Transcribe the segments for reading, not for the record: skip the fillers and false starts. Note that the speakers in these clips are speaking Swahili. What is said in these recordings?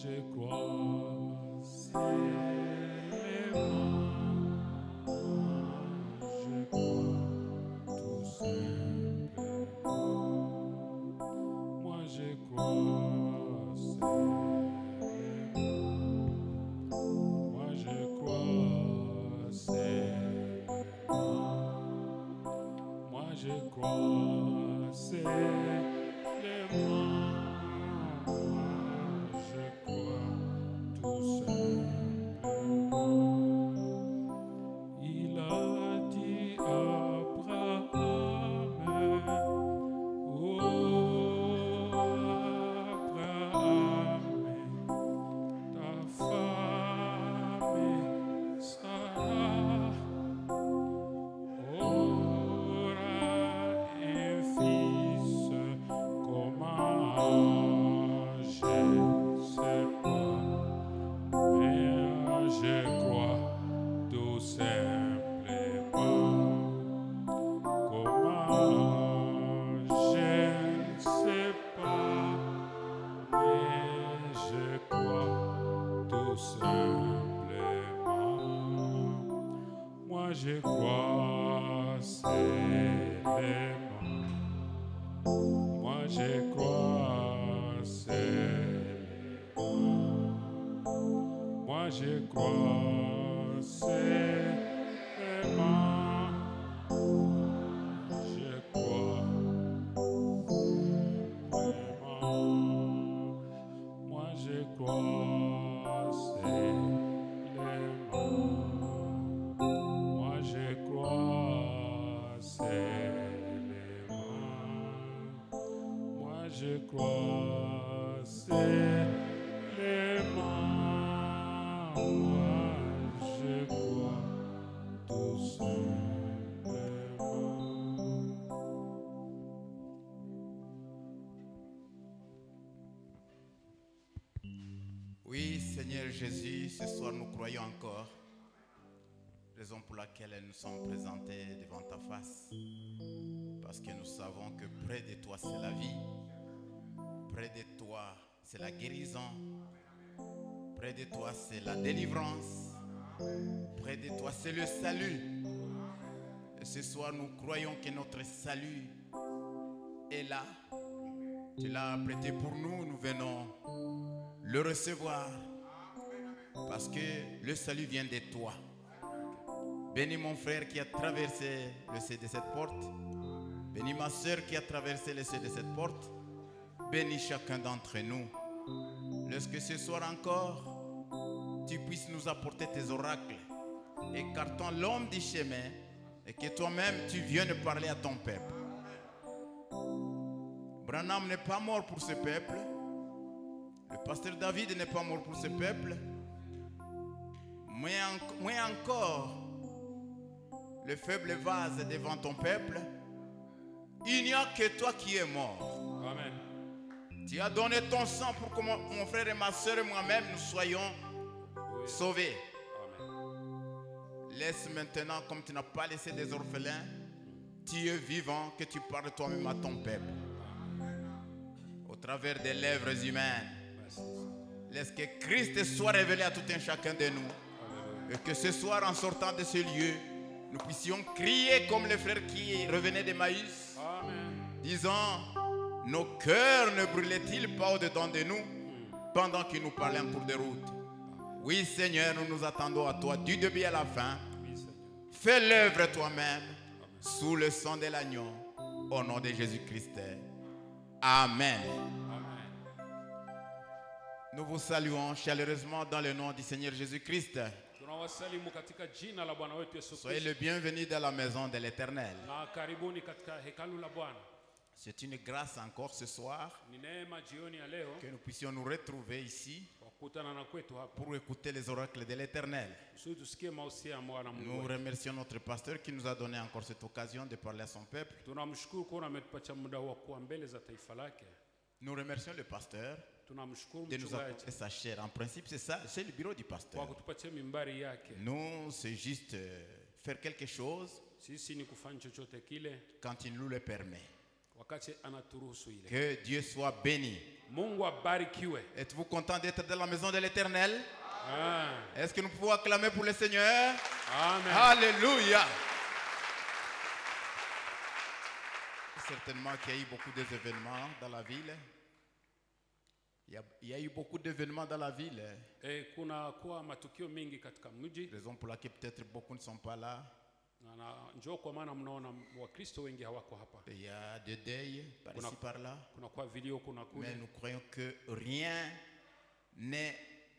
je crois seulement. Je crois tout simplement. Moi je crois seulement. Moi je crois seulement. Moi je crois seulement. Je crois tout simplement. Il a dit à Abraham, oh Abraham, ta femme Sarah aura un fils. Comment je sais pas, mais je crois tout simplement. Comment je ne sais pas, mais je crois tout simplement. Moi je crois seulement. Moi je crois seulement. Moi je crois seulement. Je crois seulement. Moi je crois seulement. Moi je crois seulement. Moi je crois seulement. Moi je crois tout simplement. Oui, Seigneur Jésus, ce soir nous croyons encore. Raison pour laquelle nous sommes présentés devant ta face. Parce que nous savons que près de toi c'est la vie. Près de toi c'est la guérison. Près de toi c'est la délivrance. Près de toi c'est le salut. Et ce soir nous croyons que notre salut est là. Tu l'as prêté pour nous, nous venons le recevoir. Parce que le salut vient de toi. Bénis mon frère qui a traversé le seuil de cette porte. Bénis ma soeur qui a traversé le seuil de cette porte. Bénis chacun d'entre nous. Lorsque ce soir encore, tu puisses nous apporter tes oracles. Écartant l'homme du chemin et que toi-même tu viennes parler à ton peuple. Branham n'est pas mort pour ce peuple. Le pasteur David n'est pas mort pour ce peuple. Mais encore, le faible vase devant ton peuple, il n'y a que toi qui es mort. Amen. Tu as donné ton sang pour que mon frère et ma soeur et moi-même nous soyons sauvés. Amen. Laisse maintenant, comme tu n'as pas laissé des orphelins, tu es vivant, que tu parles toi-même à ton peuple. Au travers des lèvres humaines. Merci. Laisse que Christ soit révélé à tout un chacun de nous. Alléluia. Et que ce soir, en sortant de ce lieu, nous puissions crier comme les frères qui revenaient d'Emmaüs, Amen. disant, nos cœurs ne brûlaient-ils pas au-dedans de nous pendant qu'il nous parlait en cours de route? Oui, Seigneur, nous nous attendons à toi du début à la fin. Oui, Seigneur. Fais l'œuvre toi-même sous le sang de l'agneau, au nom de Jésus-Christ. Amen. Amen. Nous vous saluons chaleureusement dans le nom du Seigneur Jésus-Christ. Tunawasalimu katika jina la Bwana wetu Yesu Soyez Kristo. le bienvenu dans la maison de l'Éternel. Na karibuni katika hekalu la Bwana. C'est une grâce encore ce soir Ni neema jioni ya leo que nous puissions nous retrouver ici kwa kukutana na kwetu hapa. pour écouter les oracles de l'Éternel. Kusudi tusikie mausia ya Bwana Mungu Nous wetu. remercions notre pasteur qui nous a donné encore cette occasion de parler à son peuple. Tunamshukuru kuona ametupatia muda wa kuwa mbele za taifa lake. Nous remercions le pasteur Tunamshukuru de nous mchungaji apporter sa chair. En principe, c'est ça, c'est le bureau du kwa pasteur. kutupatia mimbari yake. Nous, c'est juste faire quelque chose Sisi ni kufanya chochote kile quand il nous le permet. wakati anaturuhusu ile. Que Dieu soit béni. Mungu abarikiwe. Êtes-vous content d'être dans la maison de l'Éternel? Ah, Est-ce que nous pouvons acclamer pour le Seigneur? amen. Alléluia. Certainement qu'il y a eu beaucoup d'événements dans la ville. Il y a eu beaucoup d'événements dans la ville. Kuna kuwa matukio mengi katika mji. Raison pour laquelle peut-être beaucoup ne sont pas là. Na njoo kwa maana mnaona Wakristo wengi hawako hapa. Il y a des deuils par ici par là. Kuna kwa vilio kuna kule. Mais nous croyons que rien n'est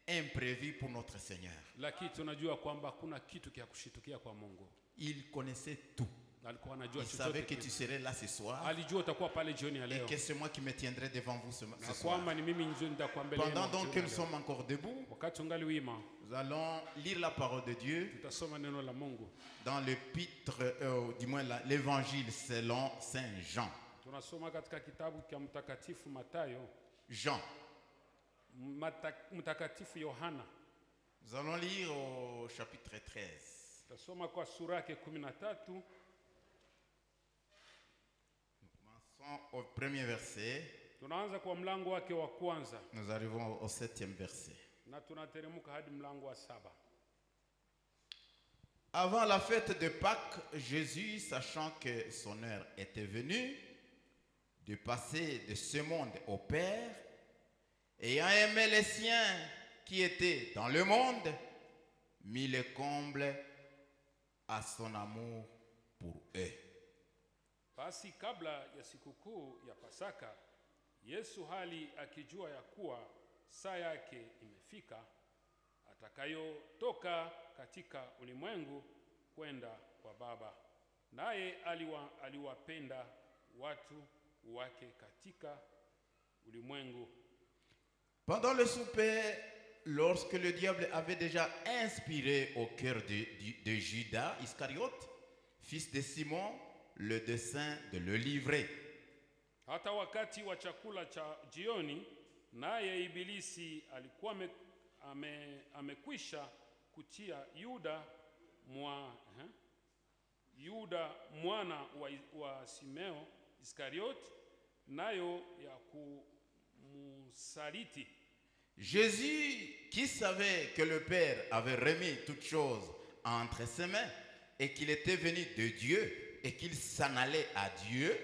imprévu pour notre Seigneur. Lakini tunajua kwamba kuna kitu kia kushitukia kwa Mungu. Il connaissait tout. Alikuwa anajua Il savait chochote. que tu serais là ce soir. Alijua utakuwa pale jioni ya Et leo. que c'est moi qui me tiendrai devant vous ce Na soir. kwamba ni mimi njoo nitakuwa mbele yenu. Pendant donc que nous leo. sommes encore debout, Wakati ungali wima, nous allons lire la parole de Dieu tutasoma neno la Mungu. dans l'épître, du moins l'évangile selon Saint Jean. Tunasoma katika kitabu cha mtakatifu Mathayo, Jean. mtakatifu Yohana. Nous allons lire au chapitre 13. Tutasoma kwa sura yake 13. Commençons au premier verset. Tunaanza kwa mlango wake wa kwanza Nous arrivons au 7e verset. na tunateremka hadi mlango wa 7. Avant la fête de Pâques, Jésus, sachant que son heure était venue de passer de ce monde au Père, ayant aimé les siens qui étaient dans le monde, mit le comble à son amour pour eux. Basi kabla ya sikukuu ya Pasaka, Yesu hali akijua ya kuwa saa yake imefika atakayotoka katika ulimwengu kwenda kwa Baba. Naye aliwapenda watu wake katika ulimwengu. Pendant le souper, lorsque le diable avait déjà inspiré au cœur de Judas Iscariote, fils de Simon, le dessein de le livrer. Hata wakati wa chakula cha jioni, naye Ibilisi alikuwa amekwisha kutia Yuda mwana wa Simeo Iskariote nayo ya kumsaliti. Jésus, qui savait que le Père avait remis toutes choses entre ses mains et qu'il était venu de Dieu et qu'il s'en allait à Dieu,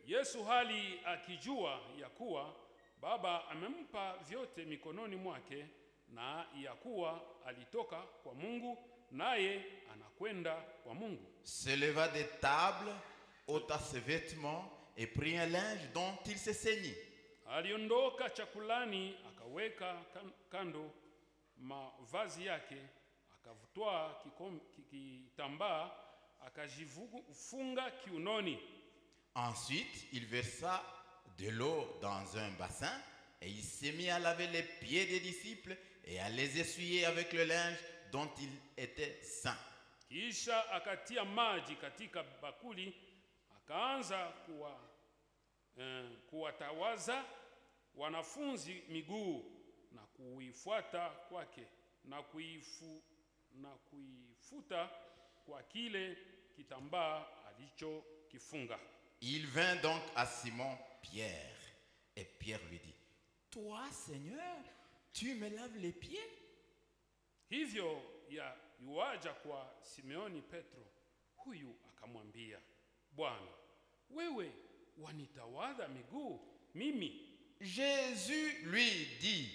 Yesu hali akijua ya kuwa Baba amempa vyote mikononi mwake na ya kuwa alitoka kwa Mungu naye anakwenda kwa Mungu, se leva de table, ôta ses vêtements et prit un linge dont il se ceignit. Aliondoka chakulani akaweka kando mavazi yake, akavutwa kitambaa akajifunga kiunoni. Ensuite, il versa de l'eau dans un bassin et il s'est mis à laver les pieds des disciples et à les essuyer avec le linge dont il était saint. Kisha akatia maji katika bakuli, akaanza kuwatawaza wanafunzi miguu na kuifuata kwake na kuifuta kwa kile kitambaa alichokifunga. Il vint donc à Simon Pierre et Pierre lui dit: Toi, Seigneur, tu me laves les pieds? Hivyo yuaja kwa Simeoni Petro, huyu akamwambia, Bwana, wewe wanitawadha miguu mimi? Jésus lui dit: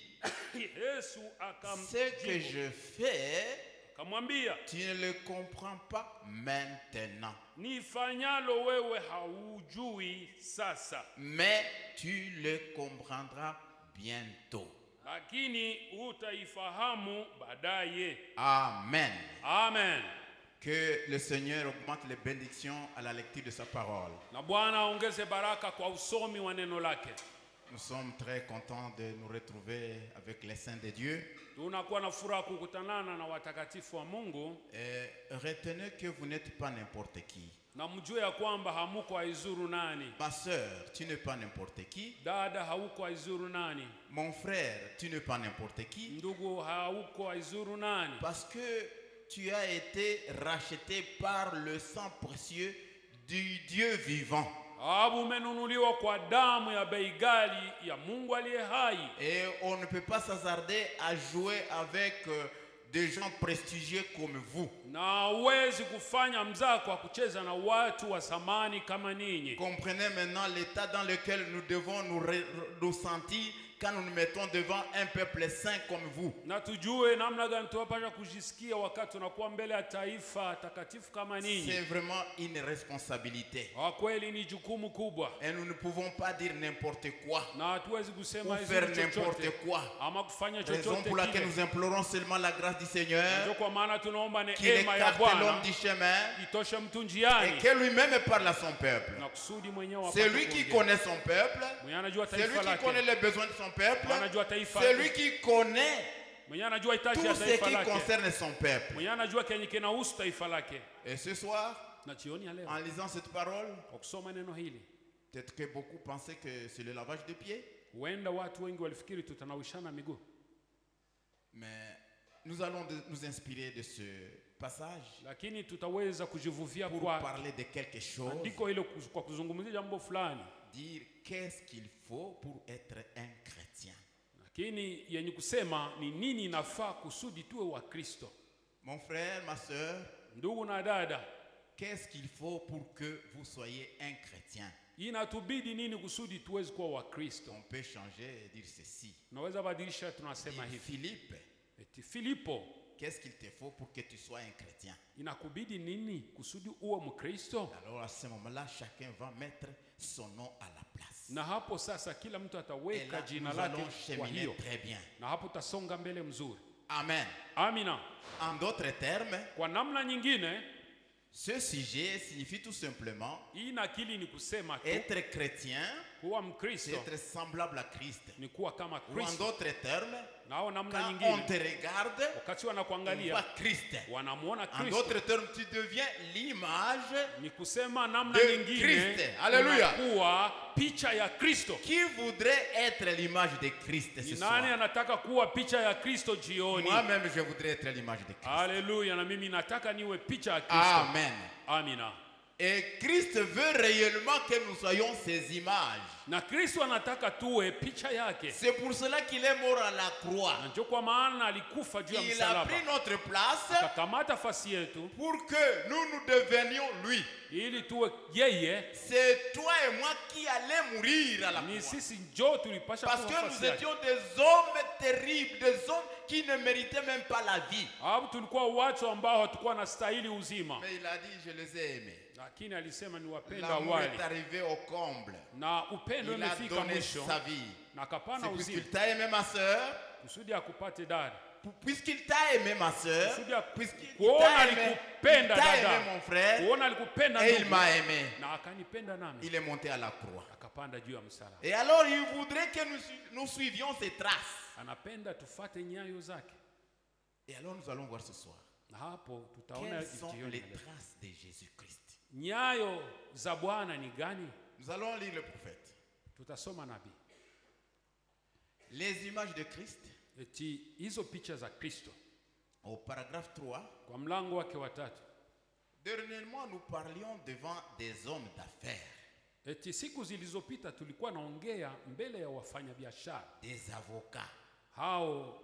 Yesu Ce que je fais, akamwambia, tu ne le comprends pas maintenant, nifanyalo wewe haujui sasa, mais tu le comprendras bientôt. lakini utaifahamu baadaye. Amen. Amen. Que le Seigneur augmente les bénédictions à la lecture de sa parole. Na Bwana aongeze baraka kwa usomi wa neno lake. Nous sommes très contents de nous retrouver avec les saints de Dieu. Tunakuwa na furaha kukutanana na watakatifu wa Mungu. Et retenez que vous n'êtes pas n'importe qui. Na mjue ya kwamba hamuko aizuru nani. Ma sœur, tu n'es pas n'importe qui. Dada, hauko aizuru nani. Mon frère, tu n'es pas n'importe qui. Ndugu, hauko aizuru nani. Parce que tu as été racheté par le sang précieux du Dieu vivant. Sababu umenunuliwa kwa damu ya bei ghali ya Mungu aliye hai. Et on ne peut pas s'hasarder à jouer avec des gens prestigieux comme vous. Na huwezi kufanya mzaha kwa kucheza na watu wa samani kama ninyi. Comprenez maintenant l'état dans lequel nous devons nous sentir quand nous nous mettons devant un peuple saint comme vous. Na tujue namna gani tunapaswa kujisikia wakati tunakuwa mbele ya taifa takatifu kama ninyi. C'est vraiment une responsabilité. Kwa kweli ni jukumu kubwa. Et nous ne pouvons pas dire n'importe quoi. Na hatuwezi kusema Ou hizo faire n'importe quoi. ama kufanya Raison chochote pour laquelle kile. nous implorons seulement la grâce du Seigneur, Ndio kwa maana tunaomba qu'il neema ya écarte l'homme Bwana du chemin itoshe mtu et njiani. que lui-même parle à son peuple. Na kusudi mwenyewe C'est apate lui qui kuongea. connaît son peuple, Mwenye anajua c'est lui taifa qui lake. connaît les besoins de son peuple, Anajua taifa c'est lake. lui qui connaît Mwenye anajua hitaji ya tout ce taifa qui lake. concerne son peuple. Mwenye anajua kenye kinahusu taifa lake. Et ce soir, Na jioni ya leo en lisant cette parole, kwa kusoma neno hili, peut-être que beaucoup pensaient que c'est le lavage de pieds, huenda watu wengi walifikiri tutanawishana miguu. mais nous allons nous inspirer de ce passage Lakini tutaweza kujivuvia pour kwa parler de quelque chose, andiko hilo kwa kuzungumzia jambo fulani. dire qu'est-ce qu'il faut pour être un chrétien. Lakini yenye kusema ni nini inafaa kusudi tuwe wa Kristo. Mon frère, ma soeur, Ndugu na dada, qu'est-ce qu'il faut pour que vous soyez un chrétien? inatubidi nini kusudi tuweze kuwa wa Kristo? On peut changer et dire ceci. Tunaweza badilisha, tunasema Dire, hivi. Philippe, Eti Filipo, qu'est-ce qu'il te faut pour que tu sois un chrétien? inakubidi nini kusudi uwe Mkristo? Alors à ce moment-là, chacun va mettre son nom à la place. Na hapo sasa kila mtu Et ataweka là, jina nous lake allons kwa cheminer hiyo. très bien. Na hapo tasonga mbele mzuri. Amen. Amina. En d'autres termes, Kwa namna nyingine, ce sujet signifie tout simplement hii nakili ni kusema tu être chrétien, kuwa c'est Mkristo être semblable à Christ. ni kuwa kama Ou en Kristo. d'autres termes, Na hao namna quand on nyingine, te regarde, wakati on voit wanakuangalia Christ. wanamuona En Kristo. d'autres termes, tu deviens l'image Ni kusema namna de nyingine Christ. Alléluia. kuwa picha ya Kristo. Qui voudrait être l'image de Christ Ni ce nani soir? anataka kuwa picha ya Kristo jioni? Moi-même, je voudrais être l'image de Christ. Haleluya, na mimi nataka niwe picha ya Kristo. Amen. Amina. Et Christ veut réellement que nous soyons ses images. Na Kristo anataka tuwe picha yake. C'est pour cela qu'il est mort à la croix. Na ndio kwa maana alikufa juu ya Il a msalaba. pris notre place Akakamata fasi yetu pour que nous devenions lui. ili tuwe yeye. C'est toi et moi qui allons mourir à la Ni croix. sisi njoo tulipasha Parce kufa que nous fasi yake. étions des hommes terribles, des hommes qui ne méritaient même pas la vie. Hapo tulikuwa watu ambao hatukuwa na stahili uzima. Mais il a dit, je les ai aimés. Lakini alisema ni wapenda L'amour wale. est arrivé au comble. Na upendo Il a umefika donné mwisho. sa vie. Na akapana C'est uzima. puisqu'il t'a aimé, ma soeur. Kusudi akupate dada. Puisqu'il t'a aimé, ma soeur. Kusudi ya Puisqu'il kuona t'a aimé, alikupenda il t'a aimé, dada. mon frère. Kuona alikupenda Et il ndugu. m'a aimé. Na akanipenda nami. Il est monté à la croix. Akapanda juu ya msalaba. Et alors, il voudrait que nous suivions ses traces. Anapenda tufate nyayo zake. Et alors, nous allons voir ce soir. Na hapo tutaona Quelles sont jioni les ya leo. traces de Jésus-Christ? Nyayo za Bwana ni gani? Nous allons lire le prophète. Tutasoma nabii. Les images de Christ, Eti hizo picha za Kristo au paragraphe 3. kwa mlango wake wa 3. Dernièrement, nous parlions devant des hommes d'affaires, Eti siku zilizopita tulikuwa naongea mbele ya wafanyabiashara. des avocats, Hao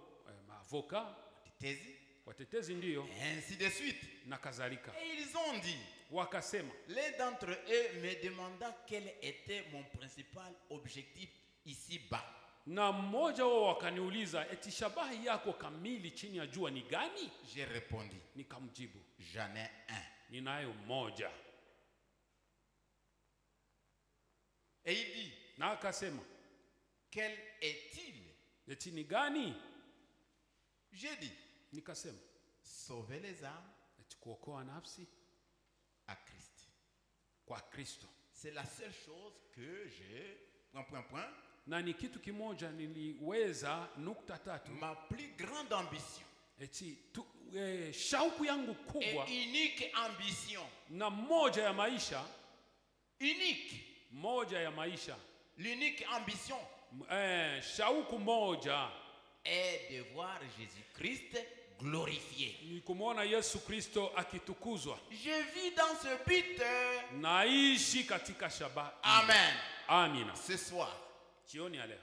maavoka, des watetezi ndiyo et ainsi de suite. na kadhalika. Et ils ont dit, Wakasema, l'un d'entre eux me demanda quel était mon principal objectif ici-bas. na mmoja wao wakaniuliza, eti shabahi yako kamili chini ya jua ni gani? J'ai répondu, Nikamjibu, j'en ai un. ninayo moja. Et il dit, Na akasema, quel est-il? eti ni gani? J'ai dit, Nikasema, sauver les âmes eti kuokoa nafsi à Christ. kwa Kristo. C'est la seule chose que j'ai, point. Na ni kitu kimoja niliweza nukta 3. Ma plus grande ambition Eti shauku yangu kubwa et unique ambition, na moja ya maisha, l'unique ambition shauku moja est de voir Jésus-Christ glorifié. Ni kumwona Yesu Kristo akitukuzwa. Je vis dans ce but. Naishi katika shabaha. Amen. Amina. Ce soir, Jioni ya leo,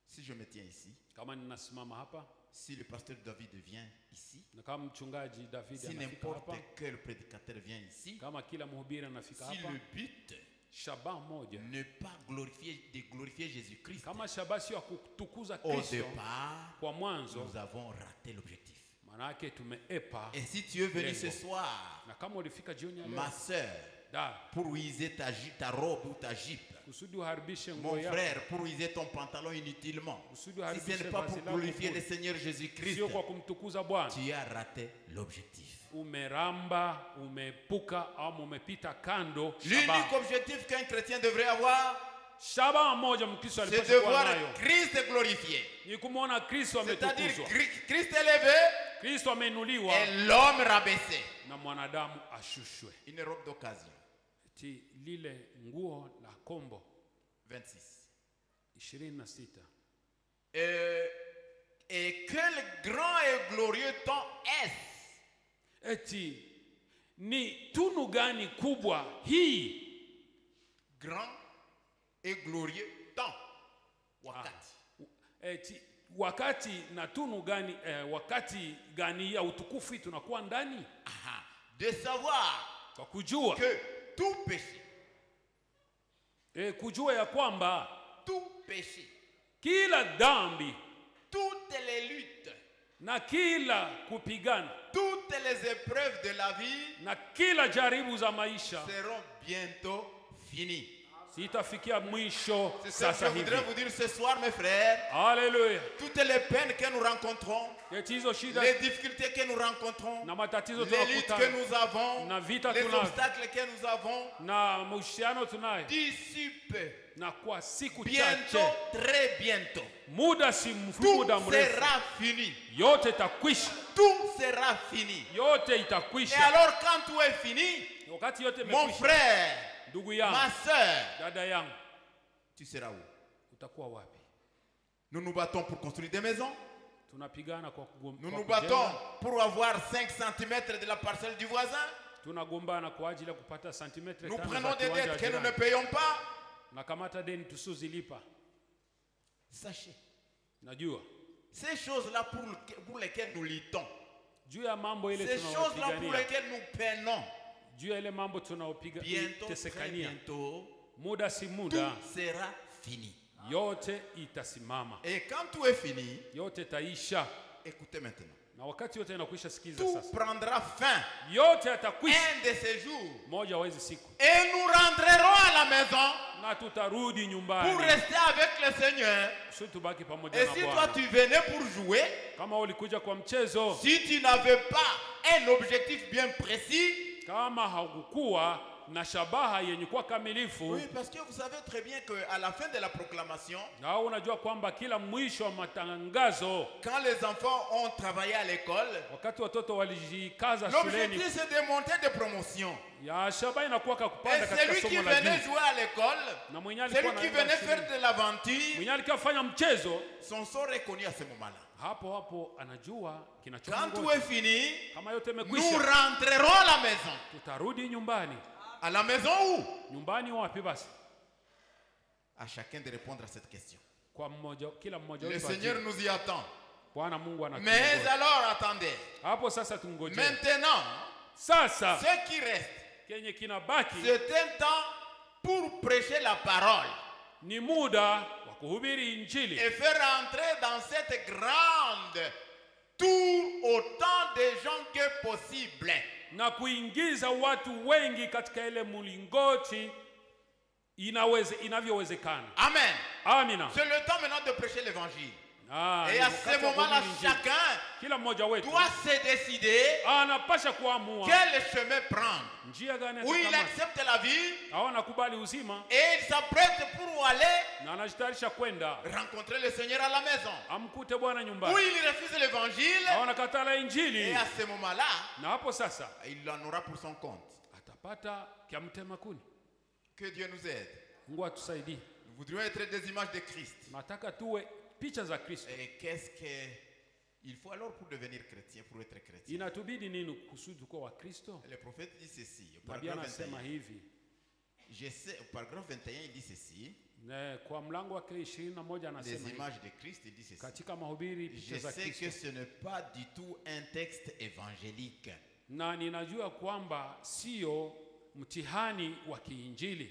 si je me tiens ici, kama ninasimama hapa, si le pasteur David vient ici, na kama mchungaji David si anafika n'importe hapa, quel prédicateur vient ici, kama kila mhubiri anafika si hapa, le but shabaha moja, ne pas glorifier Jésus-Christ, kama shabaha sio ya kutukuza au Kristo départ, kwa mwanzo, nous avons raté l'objectif. manake tumeepa. Et si tu es venu lengo. ce soir, Na kama ulifika jioni ya leo, ma soeur, da pour user ta robe ou ta jupe, kusudi uharibishe mon nguo yako, frère, pour user ton pantalon inutilement, kusudi si uharibishe ce n'est pas vazi pour lako glorifier bure, le Seigneur Jésus-Christ, sio kwa kumtukuza Bwana, tu as raté l'objectif. umeramba, umepuka au umepita kando L'unique shabaha. objectif qu'un chrétien devrait avoir, Shabaha moja Mkristo c'est alipaswa de kuwa voir nayo Christ glorifié. ni kumwona Kristo C'est-à-dire ametukuzwa, Christ élevé Kristo ameinuliwa et l'homme rabaissé. na mwanadamu ashushwe. Une robe d'occasion. Ti lile nguo la kombo 26. 26. Et quel grand et glorieux temps est-ce? Eti ni tunu gani kubwa hii? Grand et glorieux temps. Wakati. Eti wakati na tunu gani, wakati gani ya utukufu tunakuwa ndani? Aha. De savoir Kwa kujua que tout péché, kujua ya kwamba tout péché, kila dhambi toutes les luttes, na kila kupigana toutes les épreuves de la vie na kila jaribu za maisha seront bientôt finies. sitafikia mwisho C'est ce que sasa je voudrais hivi. vous dire ce soir, mes frères. Haleluya. Toutes les peines que nous rencontrons, Eti hizo shida les difficultés que nous rencontrons, na matatizo les luttes que tunakutana nous avons, na vita les tunavyo obstacles que nous avons, na mahusiano tunayo, dissipent na kwa siku bientôt, chache, très bientôt. muda si Tout muda mrefu, sera fini. yote itakwisha, Tout sera fini. yote Et itakwisha. alors, quand tout est fini, Wakati yote mon imekwisha, frère, ndugu yangu, ma soeur, dada yangu, tu seras où? utakuwa wapi? Nous nous battons pour construire des maisons. Tunapigana kwa Nous kwa nous battons kujenga. pour avoir 5 cm de la parcelle du voisin. Tunagombana kwa ajili ya kupata santimetre Nous 5 prenons za des kiwanja dettes que nous jirani. ne payons pas. Nakamata deni tusizilipa. Sachez, Najua ces choses-là pour lesquelles nous luttons, juu ya mambo ile ces choses-là pour tunaopigania, lesquelles nous peinons, juu ya ile mambo tunaopiga bientôt, très tesekania, bientôt, muda si tout muda, sera fini. yote itasimama, Et quand tout est fini, yote itaisha. écoutez maintenant, Na wakati yote inakwisha, sikiza tout sasa, prendra fin yote yatakwisha un de ces jours. moja wezi siku, Et nous rentrerons à la maison na tutarudi pour nyumbani rester avec le Seigneur. sisi tubaki pamoja Et na si toi Bwana. tu venais pour jouer, Kama ulikuja kwa mchezo, si tu n'avais pas un objectif bien précis, kama haukuwa na shabaha yenye kuwa kamilifu, oui, parce que vous savez très bien qu'à la fin de la proclamation, na unajua kwamba kila mwisho wa matangazo, quand les enfants ont travaillé à l'école, wakati watoto walijikaza shuleni, l'objectif c'est de monter des promotions. ya shabaha inakuwa Et kupanda katika celui qui somo la venait juu, jouer à l'école, na mwenye alikuwa celui qui anaenda venait faire shuleni, de l'aventure, mwenye alikuwa afanya mchezo, son sort est connu à ce moment-là. hapo hapo anajua Quand tout kinachomngoja. est fini, Kama yote nous imekwisha, rentrerons à la maison. tutarudi nyumbani. À la maison où? Nyumbani wapi basi? À chacun de répondre à cette question. Kwa mmoja, kila mmoja Le wetu Seigneur ajibu. nous y attend. Bwana Mungu Mais anatungoja. alors, attendez. Hapo sasa tungoje. Maintenant, Sasa ce qui reste, kenye kinabaki c'est un temps pour prêcher la parole ni muda wa kuhubiri Injili et faire entrer dans cette grande tour autant de gens que possible. na kuingiza watu wengi katika ile mlingoti inavyowezekana. Amen. Amina. C'est le temps maintenant de prêcher l'évangile. Ah, Et ni à wakati ce wa moment-là, kuhubiri Injili. chacun Kila mmoja wetu doit se décider anapasha kuamua quel chemin prendre. njia gani Où il atakamata. accepte la vie Au anakubali uzima et il s'apprête pour aller na anajitayarisha kwenda rencontrer le Seigneur à la maison. amkute Bwana Où nyumbani. il refuse l'évangile Au anakatala Injili, et à ce moment-là, na hapo sasa il en aura pour son compte. atapata kia mtema kuni. Que Dieu nous aide. Mungu atusaidie. Nous voudrions être des images de Christ. Nataka tuwe picha za Kristo. Et qu'est-ce que Il faut alors pour devenir chrétien, pour être chrétien. Inatubidi nini kusudi kuwa Wakristo? Le prophète dit ceci, au Nabii paragraphe anasema 21. hivi. Au paragraphe 21, il dit ceci. Kwa mlango wake 21 Les anasema images de Christ, il dit ceci. katika mahubiri Je picha za sais que Kristo. ce n'est pas du tout un texte évangélique. Na ninajua kwamba sio mtihani wa kiinjili.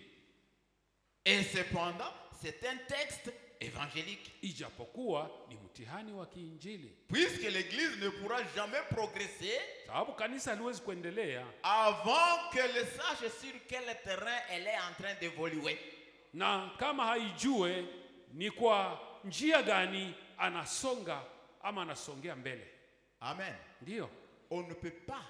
Et cependant, c'est un texte évangélique. Ijapokuwa ni mtihani wa kiinjili. Puisque l'Église ne pourra jamais progresser Sababu kanisa haliwezi kuendelea avant qu'elle sache sur quel terrain elle est en train d'évoluer. na kama haijue ni kwa njia gani anasonga ama anasongea mbele. Amen. Ndio. On ne peut pas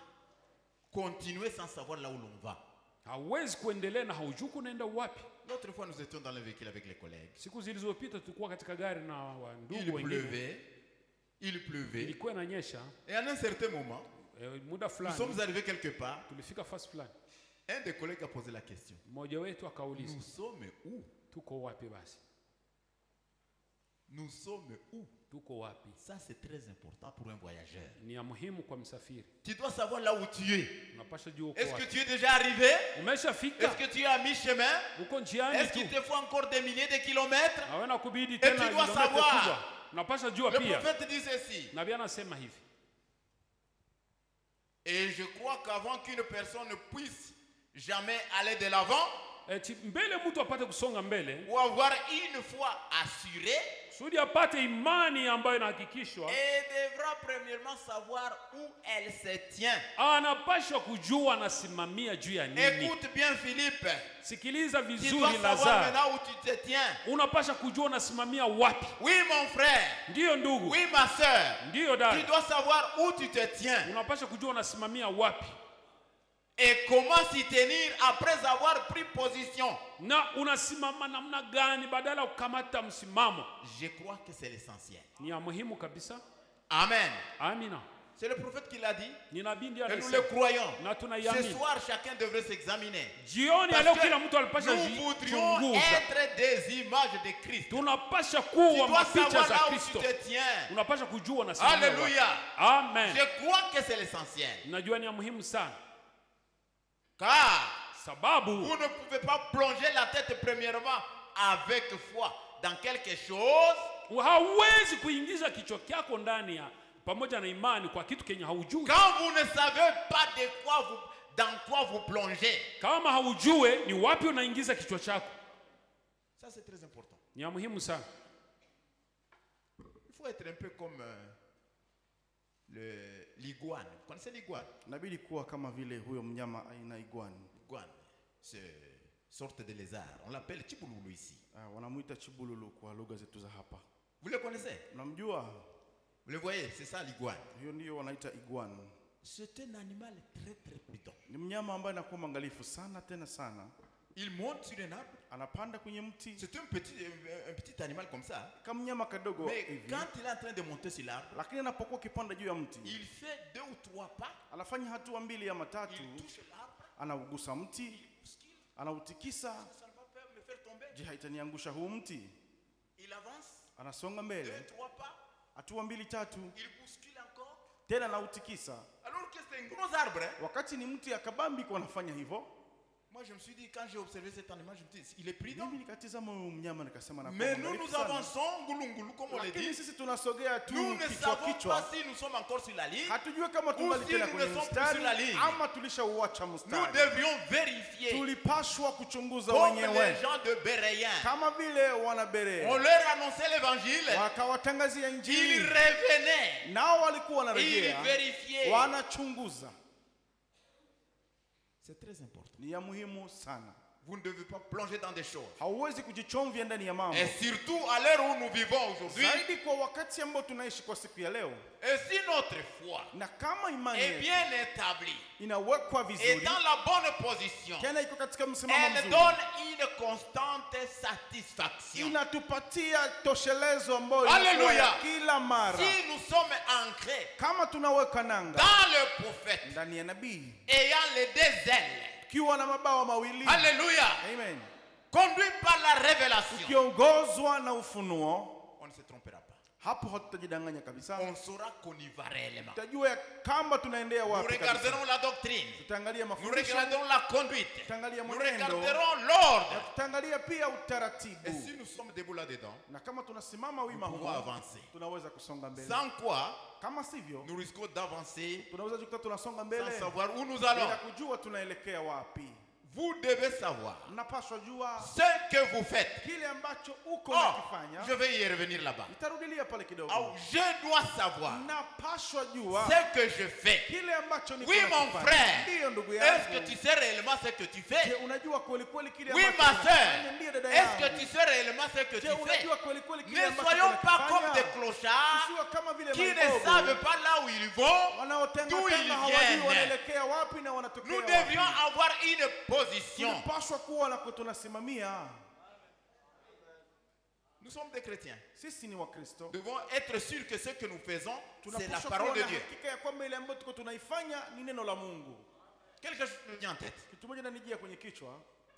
continuer sans savoir là où l'on va. Hauwezi kuendelea na haujui kunaenda wapi. L'autre fois, nous étions dans le véhicule avec les collègues. Siku zilizopita tulikuwa katika gari na ndugu wengine. Il pleuvait. Ilikuwa inanyesha. Et à un certain moment, Muda nous fulani sommes arrivés quelque part. tulifika fast fulani. Un des collègues a posé la question. Mmoja wetu akauliza, Nous sommes où? tuko wapi basi? Nous sommes où? Tuko wapi? Ça, c'est très important pour un voyageur. Ni ya muhimu kwa msafiri. Tu dois savoir là où tu es. Unapasha jua uko Est-ce que wapi. tu es déjà arrivé? Umeshafika? Est-ce que tu es à mi-chemin? Uko njiani Est-ce tu. qu'il te faut encore des milliers de kilomètres? Hawena kubidi Et tena tu dois kilomita savoir. kubwa. Unapasha jua Le pia. prophète dit ceci. Nabii anasema hivi. Et je crois qu'avant qu'une personne ne puisse jamais aller de l'avant Eti mbele mtu apate kusonga mbele, ou avoir une foi assurée, kusudi apate imani ambayo inahakikishwa, elle devra premièrement savoir où elle se tient. anapaswa kujua anasimamia juu ya nini. Écoute bien Philippe. Sikiliza Tu dois vizuri savoir Lazaro. maintenant où tu te tiens. Unapaswa kujua unasimamia wapi. Oui mon frère. Ndiyo ndugu. Oui ma soeur. Ndiyo Tu dada. dois savoir où tu te tiens. Unapaswa kujua unasimamia wapi. Et comment s'y tenir après avoir pris position. Na unasimama namna gani badala ya kukamata msimamo. Je crois que c'est l'essentiel. Ni ya muhimu kabisa. Amen. Amina. C'est le prophète qui l'a dit. Ni nabii ndiye Et nous anasema. le croyons. Na Ce tunaiamini. soir, chacun devrait s'examiner. Jioni ya leo kila mtu alipasha Nous voudrions jichunguza. être des images de Christ. Tunapasha Tu kuwa dois mapicha savoir za là où Kristo. tu te tiens. Unapasha kujua unasimamia wapi. Alléluia. Amen. Je crois que c'est l'essentiel. Najua ni ya muhimu sana. Car Sababu vous ne pouvez pas plonger la tête premièrement avec foi dans quelque chose hauwezi kuingiza kichwa chako ndani ya pamoja na imani kwa kitu kenye haujui. quand vous ne savez pas dans quoi vous plongez. Kama haujue ni wapi unaingiza kichwa chako. Ça c'est très important. Ni ya muhimu sana. Il faut être un peu comme l'iguane. Vous connaissez l'iguane? Inabidi kuwa kama vile huyo mnyama aina iguana. L'iguane, c'est une sorte de lézard. On l'appelle chibululu ici. Wanamuita chibululu kwa lugha zetu za hapa. Vous le connaissez? Unamjua? Vous le voyez, c'est ça l'iguane. Hiyo ndio wanaita iguana. C'est un animal très très prudent. Ni mnyama ambaye anakuwa mwangalifu sana tena sana. Il monte sur un arbre. Anapanda kwenye mti. C'est un petit animal comme ça. Kama mnyama kadogo Mais hivi. quand il est en train de monter sur l'arbre, Lakini anapokuwa kipanda juu ya mti, il fait 2 ou 3 pas. anafanya hatua mbili ama tatu, Il touche l'arbre. anaugusa mti, anautikisa. Ça ne va pas me faire tomber. Je, haitaniangusha huu mti. Il avance. Anasonga 2, mbele, 3 pas. hatua mbili tatu, Il bouscule encore. tena anautikisa. Alors que c'est un gros arbre. Hein? Wakati ni mti akabambi kwa anafanya hivyo. Moi je me suis dit, quand j'ai observé cet animal, je me dis, il est prudent. Mimi nikatizama huyu mnyama nikasema na Mais nous avançons, goulou, comme on le Lakini dit. sisi tunasogea tu Nous ne kichwa savons pas kichwa. si nous sommes encore sur la ligne. Hatujui kama tungali Ou tena si kwenye nous ne sommes plus sur la mstari ligne. ama tulishauacha Nous mstari. devions vérifier. Tulipashwa kuchunguza Comme les wenyewe gens de Béréen. kama vile On wanaberea leur annonçait l'évangile. wakawatangazia Ils injili, revenaient. nao walikuwa Ils wanarejea vérifiaient. wanachunguza. C'est très important. Ni ya muhimu sana. Vous ne devez pas plonger dans des choses. Hauwezi kujichomvia ndani ya mambo, Et surtout à l'heure où nous vivons aujourd'hui. zaidi kwa wakati ambao tunaishi kwa siku ya leo. Et si notre foi Na kama imani est yetu bien établie inawekwa et vizuri, dans la bonne position, tena iko katika msimamo elle mzuri, donne une constante satisfaction. inatupatia toshelezo ambayo Hallelujah. inakuwa ya kila mara. Si nous sommes ancrés Kama tunaweka nanga dans le prophète, ndani ya nabii, ayant les 2 ailes, ukiwa na mabawa mawili, alléluia, amen, conduit par la révélation, ukiongozwa na ufunuo, on ne se trompera pas. Hapo hatutajidanganya kabisa. On saura qu'on y va réellement. Tutajua ya kama tunaendea Nous wapi kabisa. regarderons la doctrine. Tutaangalia Nous mafundisho, regarderons la conduite. tutaangalia Nous mwenendo, regarderons na l'ordre. tutaangalia pia Et utaratibu. si nous sommes debout là-dedans, Na kama tunasimama wima nous pouvons huko, avancer. tunaweza kusonga mbele. Sans quoi, Kama sivyo, nous risquons d'avancer tunaweza jikuta tunasonga sans mbele savoir où nous allons. bila kujua tunaelekea wapi. Vous devez savoir Mnapaswa jua ce que vous faites. kile ambacho uko Oh, nakifanya. je vais y revenir là-bas. Nitarudilia pale kidogo. Alors, je dois savoir Napaswa jua ce que je fais. kile ambacho niko Oui, mon nakifanya. frère. Ndiyo ndugu Est-ce que yangu. tu sais réellement ce que tu Je, fais? unajua kweli kweli kile Oui, ambacho ma unafanya? soeur. Ndiyo dada Est-ce que yangu. tu sais réellement ce que tu Je, fais? unajua kweli kweli kile Ne ambacho soyons pas unakifanya? comme des clochards Tusiwe kama vile qui ne magogo savent pas là où ils vont. wanaotenga d'où ils tenga hawajui viennent. wanaelekea wapi na wanatokea Nous wapi. devions avoir une position. Tunapaswa kuwa na tunasimamia. Nous sommes des chrétiens. Sisi ni Wakristo. Nous devons être sûrs que ce que nous faisons, c'est la Tunapaswa parole kuwa de na Dieu. hakika ya kwamba ile ambayo tuko tunaifanya ni neno la Mungu. Quelque chose me vient en tête. Kitu moja nanijia kwenye kichwa,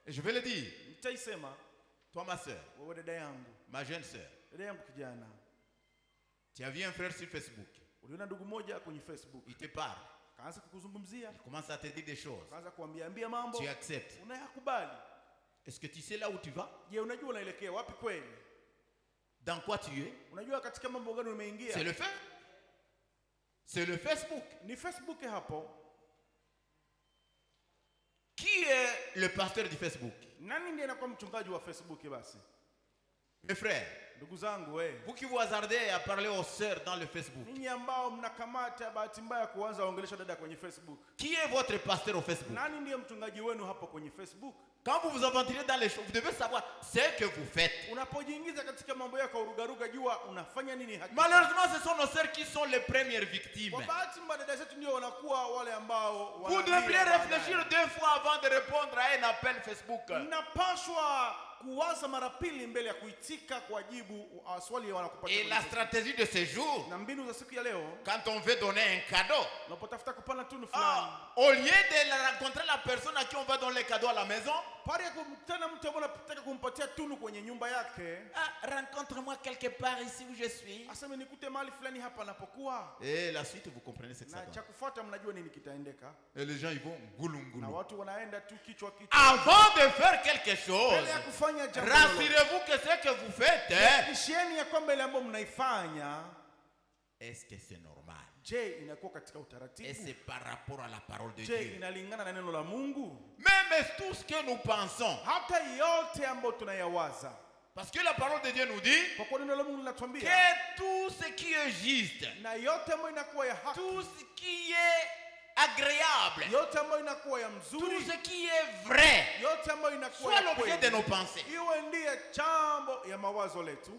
Et je vais le dire. nitaisema. Toi, ma soeur, Wewe dada yangu, ma jeune soeur, dada yangu kijana, tu as vu un frère sur Facebook. uliona ndugu moja kwenye Facebook, Il te parle. kaanza kukuzungumzia, Il commence à te dire des choses. kaanza kuambia mambo, Tu acceptes. unayakubali. Est-ce que tu sais là où tu vas? Je, unajua unaelekea wapi kweli? Dans quoi tu es? Unajua katika mambo gani umeingia? C'est le fait. C'est le Facebook. Ni Facebook hapo. Qui est le pasteur du Facebook? Nani ndiye anakuwa mchungaji wa Facebook basi? Mes frères, Ndugu zangu we, vous qui vous hasardez à parler aux sœurs dans le Facebook, ninyi ambao mnakamata bahati mbaya kuanza waongelesha dada kwenye Facebook. qui est votre pasteur au Facebook? Nani ndiye mchungaji wenu hapo kwenye Facebook? Quand vous vous aventurez dans les choses, vous devez savoir ce que vous faites. Unapojiingiza katika mambo yako urugaruga, jua unafanya nini hakika. Malheureusement, ce sont nos sœurs qui sont les premières victimes. Kwa bahati mbaya dada zetu ndio wanakuwa wale ambao Vous devriez réfléchir 2 fois avant de répondre à un appel Facebook. Mnapaswa kuwaza mara pili mbele ya kuitika kujibu swali wanakupatia. Et la stratégie de ce jour, na mbinu za siku ya leo, quand on veut donner un cadeau, unapotafuta kupana tunu fulani, au lieu de rencontrer la personne à qui on va donner le cadeau à la maison, pale kumtana mtu ambaye unataka kumpatia tunu kwenye nyumba yake, rencontre-moi quelque part ici où je suis. aseme nikute mahali fulani hapa anapokuwa. Et la suite, vous comprenez ce que ça Na donne. cha kufuata mnajua nini kitaendeka. Et les gens, ils vont goulou Na goulou. watu wanaenda tu kichwa kichwa. Avant de faire quelque chose, Mbele ya kufanya jambo lolote, rassurez-vous que ce que vous faites, hakikisheni ya kwamba ile ambayo mnaifanya, est-ce que c'est normal? je, inakuwa katika Et utaratibu? c'est par rapport à la parole de Je, Dieu. inalingana na neno la Mungu? Même tout ce que nous pensons. Hata yote ambayo tunayawaza. Parce que la parole de Dieu nous dit Kwa kuwa neno la Mungu linatuambia que tout ce qui est juste, na yote ambayo inakuwa ya haki, tout ce qui est agréable, yote ambayo inakuwa ya tout mzuri, ce qui est vrai, yote ambayo inakuwa soit ya l'objet de kweli, nos pensées. iwe ndiye chambo ya mawazo letu.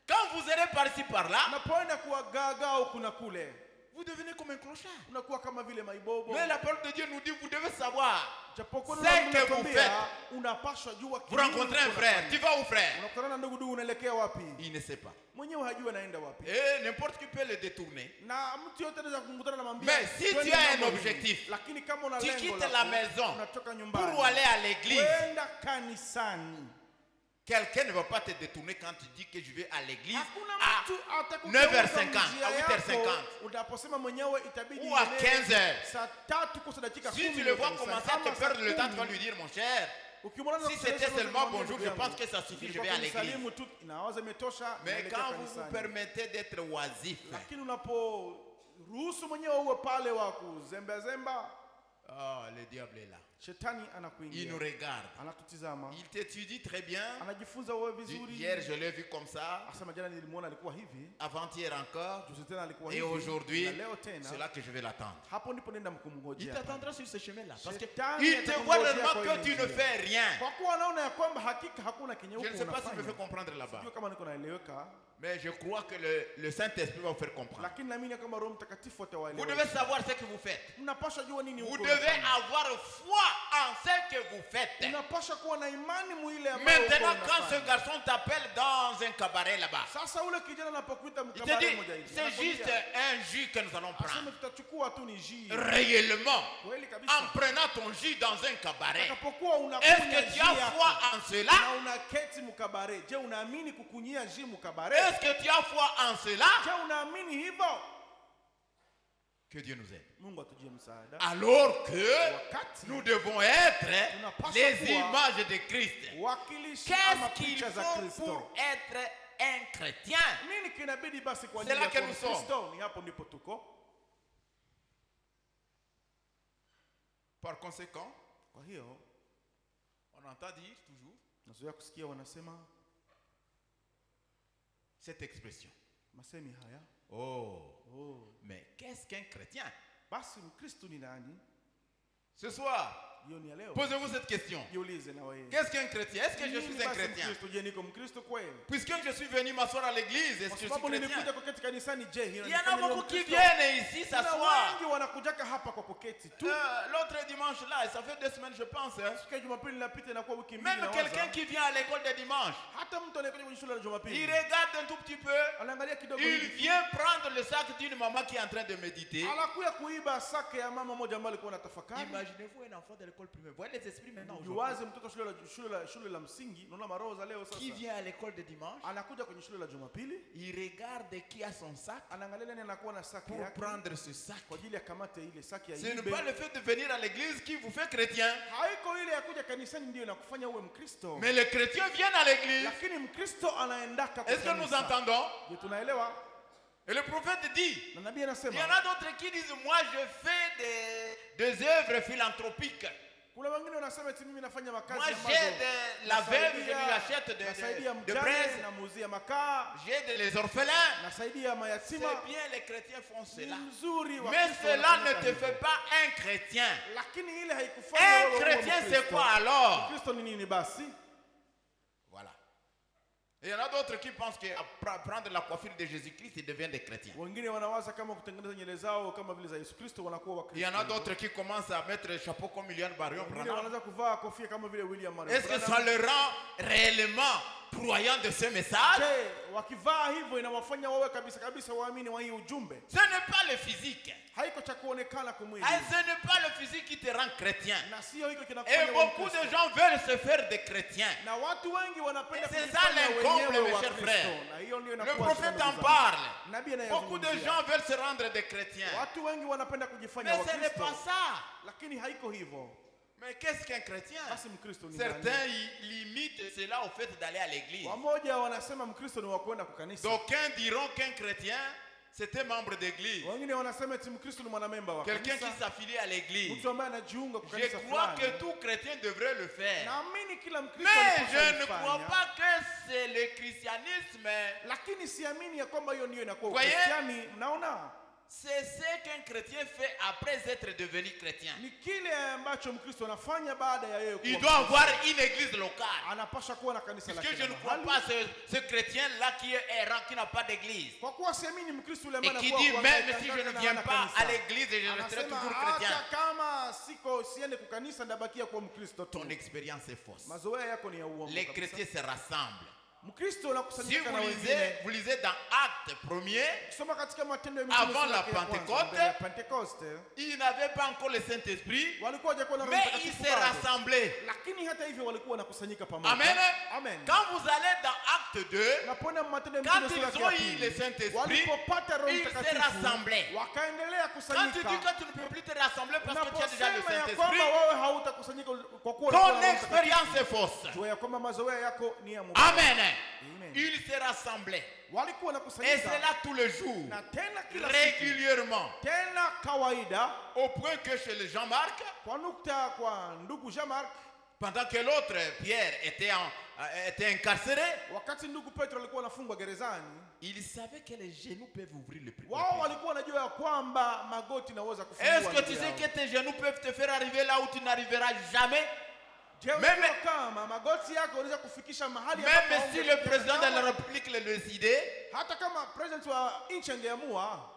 Quand vous irez par-ci par-là, Unapoenda kuwagaga au kuna kule, vous devenez comme un clochard. unakuwa kama vile maibobo. Mais la parole de Dieu nous dit, vous devez savoir. Japokuwa ce neno la Mungu que vous linatuambia, faites. unapaswa jua Vous rencontrez un frère, tu vas où frère? Unakutana na ndugu, unaelekea wapi? Il ne sait pas. Mwenyewe hajui anaenda wapi. Et n'importe qui peut le détourner. Na mtu yote anaweza kukutana na mwambia. Mais si twende tu as un mambo objectif, hivi. Lakini kama una tu lengo quittes lako, la maison unatoka nyumbani pour aller à l'église. kwenda kanisani. Quelqu'un ne va pas te détourner quand tu dis que je vais à l'église Hakuna à mtu atakugeuza 9h50, njia à 8h50. yako. Unaposema mwenyewe itabidi ou à uende 15h. saa 3 kosa dakika 10. Si tu le vois commencer à te perdre le temps, tu vas lui dire, mon cher, si c'était seulement bonjour, je pense que ça suffit, je vais à l'église. Mais quand vous vous permettez d'être oisif, lakini unaporuhusu mwenyewe uwe pale wa kuzembazemba, le diable est là. shetani Il anakuingia, nous regarde. anatutizama, Il t'étudie très bien. anajifunza wewe vizuri. Hier, je l'ai vu comme ça. Asema jana nilimuona alikuwa hivi, Avant-hier encore. juzi tena alikuwa Et hivi, aujourd'hui, na leo tena. c'est là que je vais l'attendre. Hapo ndipo nenda Il mkumngojea. t'attendra sur ce chemin-là. Parce Shetani qu'il te voit atakungojea réellement kwa que ile tu ne njia. fais rien. Kwa kuwa anaona ya kwamba hakika hakuna kenye Je huko ne sais pas si je me fais unafanya. comprendre là-bas. Sijui kama niko naeleweka, Mais je crois que le Saint-Esprit va vous faire comprendre. lakini naamini kama Roho Mtakatifu Vous atawaelewesha. devez savoir ce que vous faites. Mnapaswa jua nini Vous huko devez unafanya. avoir foi en en ce que vous faites. Unapasha kuwa na imani muile ambayo Maintenant, uko quand ce unafanya. garçon t'appelle dans un cabaret là-bas, Sasa ule kijana anapokuita il te mkabala dit, moja hivi. c'est juste un jus que nous allons Aseme prendre. tutachukua tu ni jii. Réellement, Kweli kabisa. en prenant ton jus dans un cabaret, Utakapokuwa est-ce unakunya que tu jii as yako foi en cela? na unaketi mkabare, je, unaamini kukunyia jii mkabare? Est-ce que tu as foi en cela? Je, unaamini hivyo? Que Dieu nous aide. Mungu atujie msaada. Alors que Wakati nous devons être les kuwa images de Christ. wakilishi ama Qu'est-ce qu'il picha za faut Kristo. pour être un chrétien? Nini kinabidi basi kwa C'est ajili là ya que kuwa nous sommes. Mkristo? Ni hapo ndipo tuko. Par conséquent, Kwa hiyo on entend dire toujours nazoea kusikia wanasema cette expression. masemi haya, Oh, mais mais qu'est-ce qu'un chrétien? basi Mkristo ni nani? Ce soir, Hiyo ni ya leo. posez-vous cette question. Jiulize na wewe. Qu'est-ce qu'un chrétien? Est-ce que je Nini suis un basi chrétien? Mkristo? Je, niko Mkristo kweli? Puisque je suis venu m'asseoir à l'église, est-ce Kwa que je sababu suis nilikuja chrétien? kuketi kanisani, je, hiyo Il y en a inanifanya niwe beaucoup qui Mkristo? viennent ici Kuna s'asseoir. wengi wanakujaka hapa kwa kuketi tu. L'autre dimanche là, ça fait 2 semaines je pense. Hein. Siku ya Jumapili inapita inakuwa wiki mbili Même na quelqu'un waza. qui vient à l'école de dimanche, Hata mtu anayekuja kwenye shule ya il Jumapili regarde un tout petit peu, anaangalia kidogo il hivi. vient prendre le sac d'une maman qui est en train de méditer. Anakuya kuiba sake ya mama moja ambaye alikuwa anatafakari. Imaginez-vous un enfant de l'école primaire. Vous voyez les esprits maintenant aujourd'hui. Juwaze mtoto shule la msingi, unaona maroho za leo Qui sasa. vient à l'école de dimanche, Anakuja kwenye shule la Jumapili, il regarde qui a son sac anaangalia nani anakuwa na sake pour yake prendre ce sac. kwa ajili ya kamate ile sake ya Ce n'est ibe. pas le fait de venir à l'église qui vous fait chrétien. Haiko ile ya kuja kanisani ndio inakufanya uwe Mkristo. Mais les chrétiens viennent à l'église. Lakini Mkristo anaendaka kwa Est-ce que nous kanisa. entendons? Je, tunaelewa? Et le prophète dit, Na nabii il y en anasema a d'autres qui disent, moi je fais des œuvres philanthropiques. kuna wengine wanasema eti mimi nafanya makazi Moi ambazo j'ai de la veuve, je lui achète nasaidia de mjane, braise. namuuzia makaa, J'ai les orphelins. nasaidia C'est mayatima. bien, les chrétiens font Ni cela. mzuri wa Mais Kristo cela wanafanya ne te hivyo. fait pas un chrétien. Lakini ile haikufanya Un wewe uwe chrétien, c'est Mkristo. quoi alors? Kristo ni nini basi? Voilà. Et il y en a d'autres qui pensent qu'à prendre la coiffure de Jésus-Christ, ils deviennent des chrétiens. Wengine wanawaza kama kutengeneza nywele zao kama vile za Yesu Kristo wanakuwa Il y en a Wakristo. d'autres qui commencent à mettre le chapeau comme William Barion. Wengine wanaanza kuvaa kofia kama vile William Marion Est-ce que Branham. ça le rend réellement croyant de ce message? Je, wakivaa hivyo inawafanya wawe kabisa kabisa waamini wa hii ujumbe. Ce n'est pas le physique. Haiko cha kuonekana kwa mwili. Et ce n'est pas le physique qui te rend chrétien. Na sio hiko Et kinakufanya uwe beaucoup Mkristo. de gens veulent se faire des chrétiens. Na watu wengi wanapenda Et c'est kujifanya ça l'incomble, wenyewe mes wa chers Kristo. frères. Na hiyo ndio Le inakuwa prophète shida en zangu. parle. Nabii Beaucoup de anayazungumzia. gens veulent se rendre des chrétiens. Watu wengi wanapenda kujifanya Mais wa ce n'est Kristo. pas ça. Lakini haiko hivyo. Mais qu'est-ce qu'un chrétien? Basi Mkristo ni nani? Certains ils limitent cela au fait d'aller à l'église. Wamoja wanasema Mkristo ni wa kwenda kwa kanisa. D'aucuns diront qu'un chrétien, c'est un membre d'église. Wengine wanasema eti Mkristo ni mwanamemba wa Quelqu'un kanisa. qui s'affilie à l'église. Mtu ambaye anajiunga kwa Je kanisa crois que fulani. tout chrétien devrait le faire. Naamini kila Mkristo Mais anapaswa je ne kufanya. crois pas que c'est le christianisme. Lakini siamini ya kwamba hiyo ndio inakuwa Voyez? Ukristiani. Mnaona? C'est ce qu'un chrétien fait après être devenu chrétien. Ni kile ambacho Mkristo anafanya baada ya yeye kuwa Il doit Mkristo. avoir une église locale. Anapaswa kuwa na kanisa Parce lake que je la ne crois mahali. pas ce chrétien-là qui est errant, qui n'a pas d'église. Kwa kuwa siamini Mkristo yule Et ambaye qui anakuwa dit, kwa même kanisa si je ne na viens hana pas kanisa. à l'église, je resterai Anasema, toujours hata chrétien. kama siende kwa kanisa ndabakia kuwa Mkristo tu. Ton expérience est fausse. Mazoea yako ni ya uongo Les kabisa. chrétiens se rassemblent. Mkristo Si anakusanyika na wengine. vous lisez dans Actes 1er, Kusoma katika Matendo ya Mitume Avant sura la ya kwanza, Pentecôte, mbele ya Pentekoste, ils n'avaient pas encore le Saint-Esprit, walikuwa hawajakuwa na Roho mais ils Mtakatifu se bado. rassemblaient. Lakini hata hivyo walikuwa wanakusanyika pamoja. Amen. Amen. Quand vous allez dans Acte 2, Unapoenda Matendo ya quand Mitume sura ils ya ont eu le pili, Saint-Esprit, walipopata Roho ils se Mtakatifu rassemblaient. wakaendelea Quand tu dis kusanyika. que tu ne peux plus te rassembler parce que tu as déjà le Unaposema ya kwamba Saint-Esprit, wewe hautakusanyika kwa kuwa ulikuwa na ton Roho Mtakatifu, expérience est fausse. jua ya kwamba mazoea yako ni ya mubaya. Amen. Amen. Ils se rassemblaient. Walikuwa Et wanakusanyika c'est là tous les jours, na tena kila siku, régulièrement. tena kawaida, Au point que chez le Jean-Marc, kwa nukta kwa ndugu Jean-Marc, pendant que l'autre, Pierre, était incarcéré, wakati ndugu Petro alikuwa anafungwa gerezani, il savait que les genoux peuvent ouvrir le prix. wao walikuwa wanajua ya kwamba magoti naweza Est-ce kufungua. que tu sais que tes genoux peuvent te faire arriver là où tu n'arriveras jamais? Je, Même- unajua kama magoti yako yanaweza kufikisha mahali Même ambapo si le haungefika président de la kama- République le décidait, hata kama president wa nchi angeamua,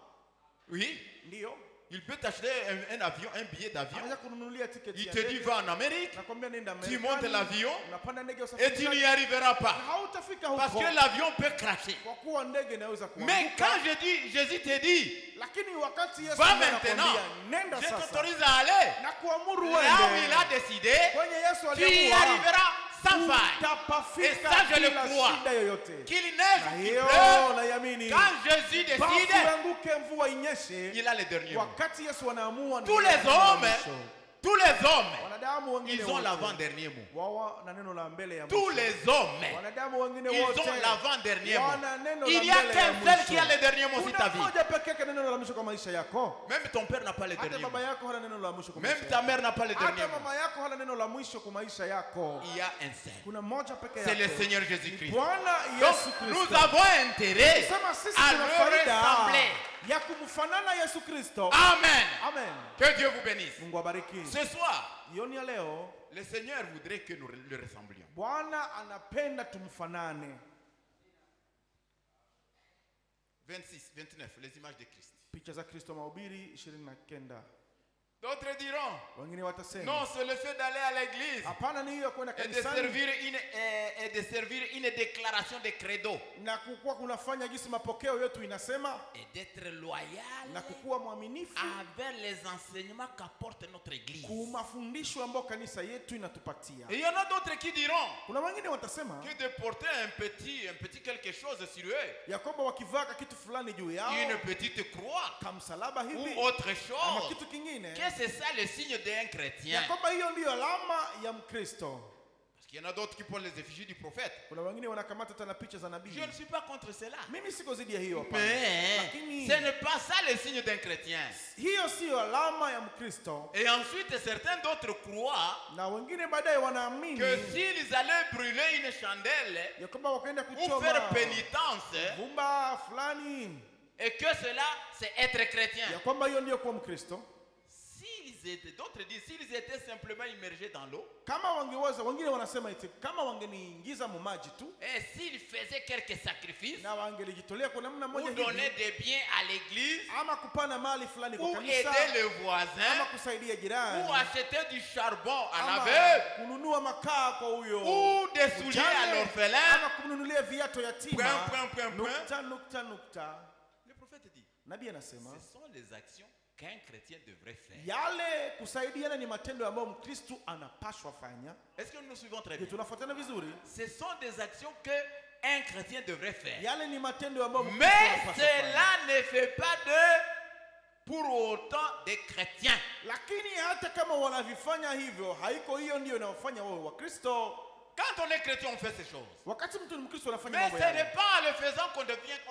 oui, ndio Il peut t'acheter un avion, un billet d'avion. Anaweza kununulia tiketi Il ya te dit ndege. va en Amérique. Nakwambia nenda Tu montes Marekani, l'avion unapanda ndege ya et tu n'y usafirishaji, arriveras pas. hautafika Parce huko que l'avion peut cracher. kwa kuwa ndege inaweza Mais kuanguka. quand Jésus te dit, Lakini wakati Yesu va anakuambia maintenant, nenda je sasa t'autorise à aller. na kuamuru Là où il uende a décidé, kwenye Yesu tu y aliamua, arriveras sans faille. utapafika Et ça, je le bila crois. shida yoyote. Qu'il Na neige ou qu'il hiyo pleuve, naiamini. quand Jésus Bafu décide, yanguke, mvua inyeshe, il a le dernier mot. wakati Yesu anaamua, Tous ndio les neno la hommes, mwisho. tous les hommes, Wanadamu wengine ils ont wote l'avant-dernier mot. wawa na neno la mbele ya Tous mwisho. les hommes, Wanadamu wengine ils wote ont l'avant-dernier mot. wana neno la Il n'y a mbele ya qu'un seul mwisho. qui a le dernier mot sur ta Kuna vie. mmoja pekee yake neno la mwisho kwa maisha yako. Même ton père n'a pas le Hata dernier mot. baba yako hana neno la mwisho kwa Même maisha ta yako. mère n'a pas le dernier Hata mot. mama yako hana neno la mwisho kwa maisha yako. Il y a un seul. Kuna mmoja pekee C'est le yake. Seigneur Jésus-Christ. Bwana Donc, Yesu nous Kristo. avons intérêt Sema sisi à tuna le faida ressembler. ya kumfanana Yesu Kristo. Amen. Amen. Que Dieu vous bénisse. Mungu abariki. Ce soir, Jioni ya leo le Seigneur voudrait que nous le ressemblions. Bwana anapenda tumfanane. 26, 29, les images de Christ. Picha za Kristo, Mahubiri 29. D'autres diront, Wengine watasema non, c'est le fait d'aller à l'église hapana, ni hiyo ya kwenda et de kanisani servir une déclaration de credo na kukuwa kunafanya jinsi mapokeo yetu inasema et d'être loyal na kukuwa mwaminifu avec les enseignements qu'apporte notre église. kwa mafundisho ambayo kanisa yetu inatupatia. Et il y en a d'autres qui diront Kuna wengine watasema que de porter un petit quelque chose sur eux, ya kwamba wakivaa kitu fulani juu yao une petite croix kamsalaba hivi ou autre ama chose, kitu kingine, que c'est ça le signe d'un chrétien. ya kwamba hiyo ndiyo alama ya Mkristo. Parce qu'il y en a d'autres qui portent les effigies du prophète. Kuna wengine wanakamata hata na picha za Je nabii. ne suis pas contre cela. Mimi siko zidi ya hiyo hapana. Mais Lakini ce n'est pas ça le signe d'un chrétien. hiyo siyo alama ya Mkristo. Et ensuite, certains d'autres croient Na wengine baadaye wanaamini que s'ils allaient brûler une chandelle ya kwamba wakaenda ou kuchoma faire pénitence, vumba fulani et que cela, c'est être chrétien. ya kwamba hiyo ndiyo kuwa Mkristo. D'autres disent, s'ils étaient simplement immergés dans l'eau, Kama wangeweza, wengine wanasema eti kama wangeniingiza mu maji tu et s'ils faisaient quelques sacrifices, na wangelijitolea kwa namna ou moja donner hivi, des biens à l'église, ama kupana mali fulani kwa ou kanisa, aider le ama voisin, kusaidia ou jirani, acheter du charbon en ama aveugle, kununua makaa kwa huyo ou des souliers à mjane, l'orphelin. ama kumnunulia viatu yatima. Point. Nukta. Le prophète dit, Nabii anasema ce sont les actions qu'un chrétien devrait faire. yale kusaidiana ni matendo ambayo Mkristo anapaswa fanya. Est-ce que nous nous suivons très Je, bien? tunafuatana vizuri? Ce sont des actions que un chrétien devrait faire. Yale ni matendo ambayo Mkristo Mais anapaswa fanya. cela ne fait pas de pour autant des chrétiens. Lakini hata kama wanavifanya hivyo, haiko hiyo ndio inayofanya wawe Wakristo. Quand on est chrétien, on fait ces choses. Wakati mtu ni Mkristo anafanya Mais mambo ce n'est yale. pas en le faisant qu'on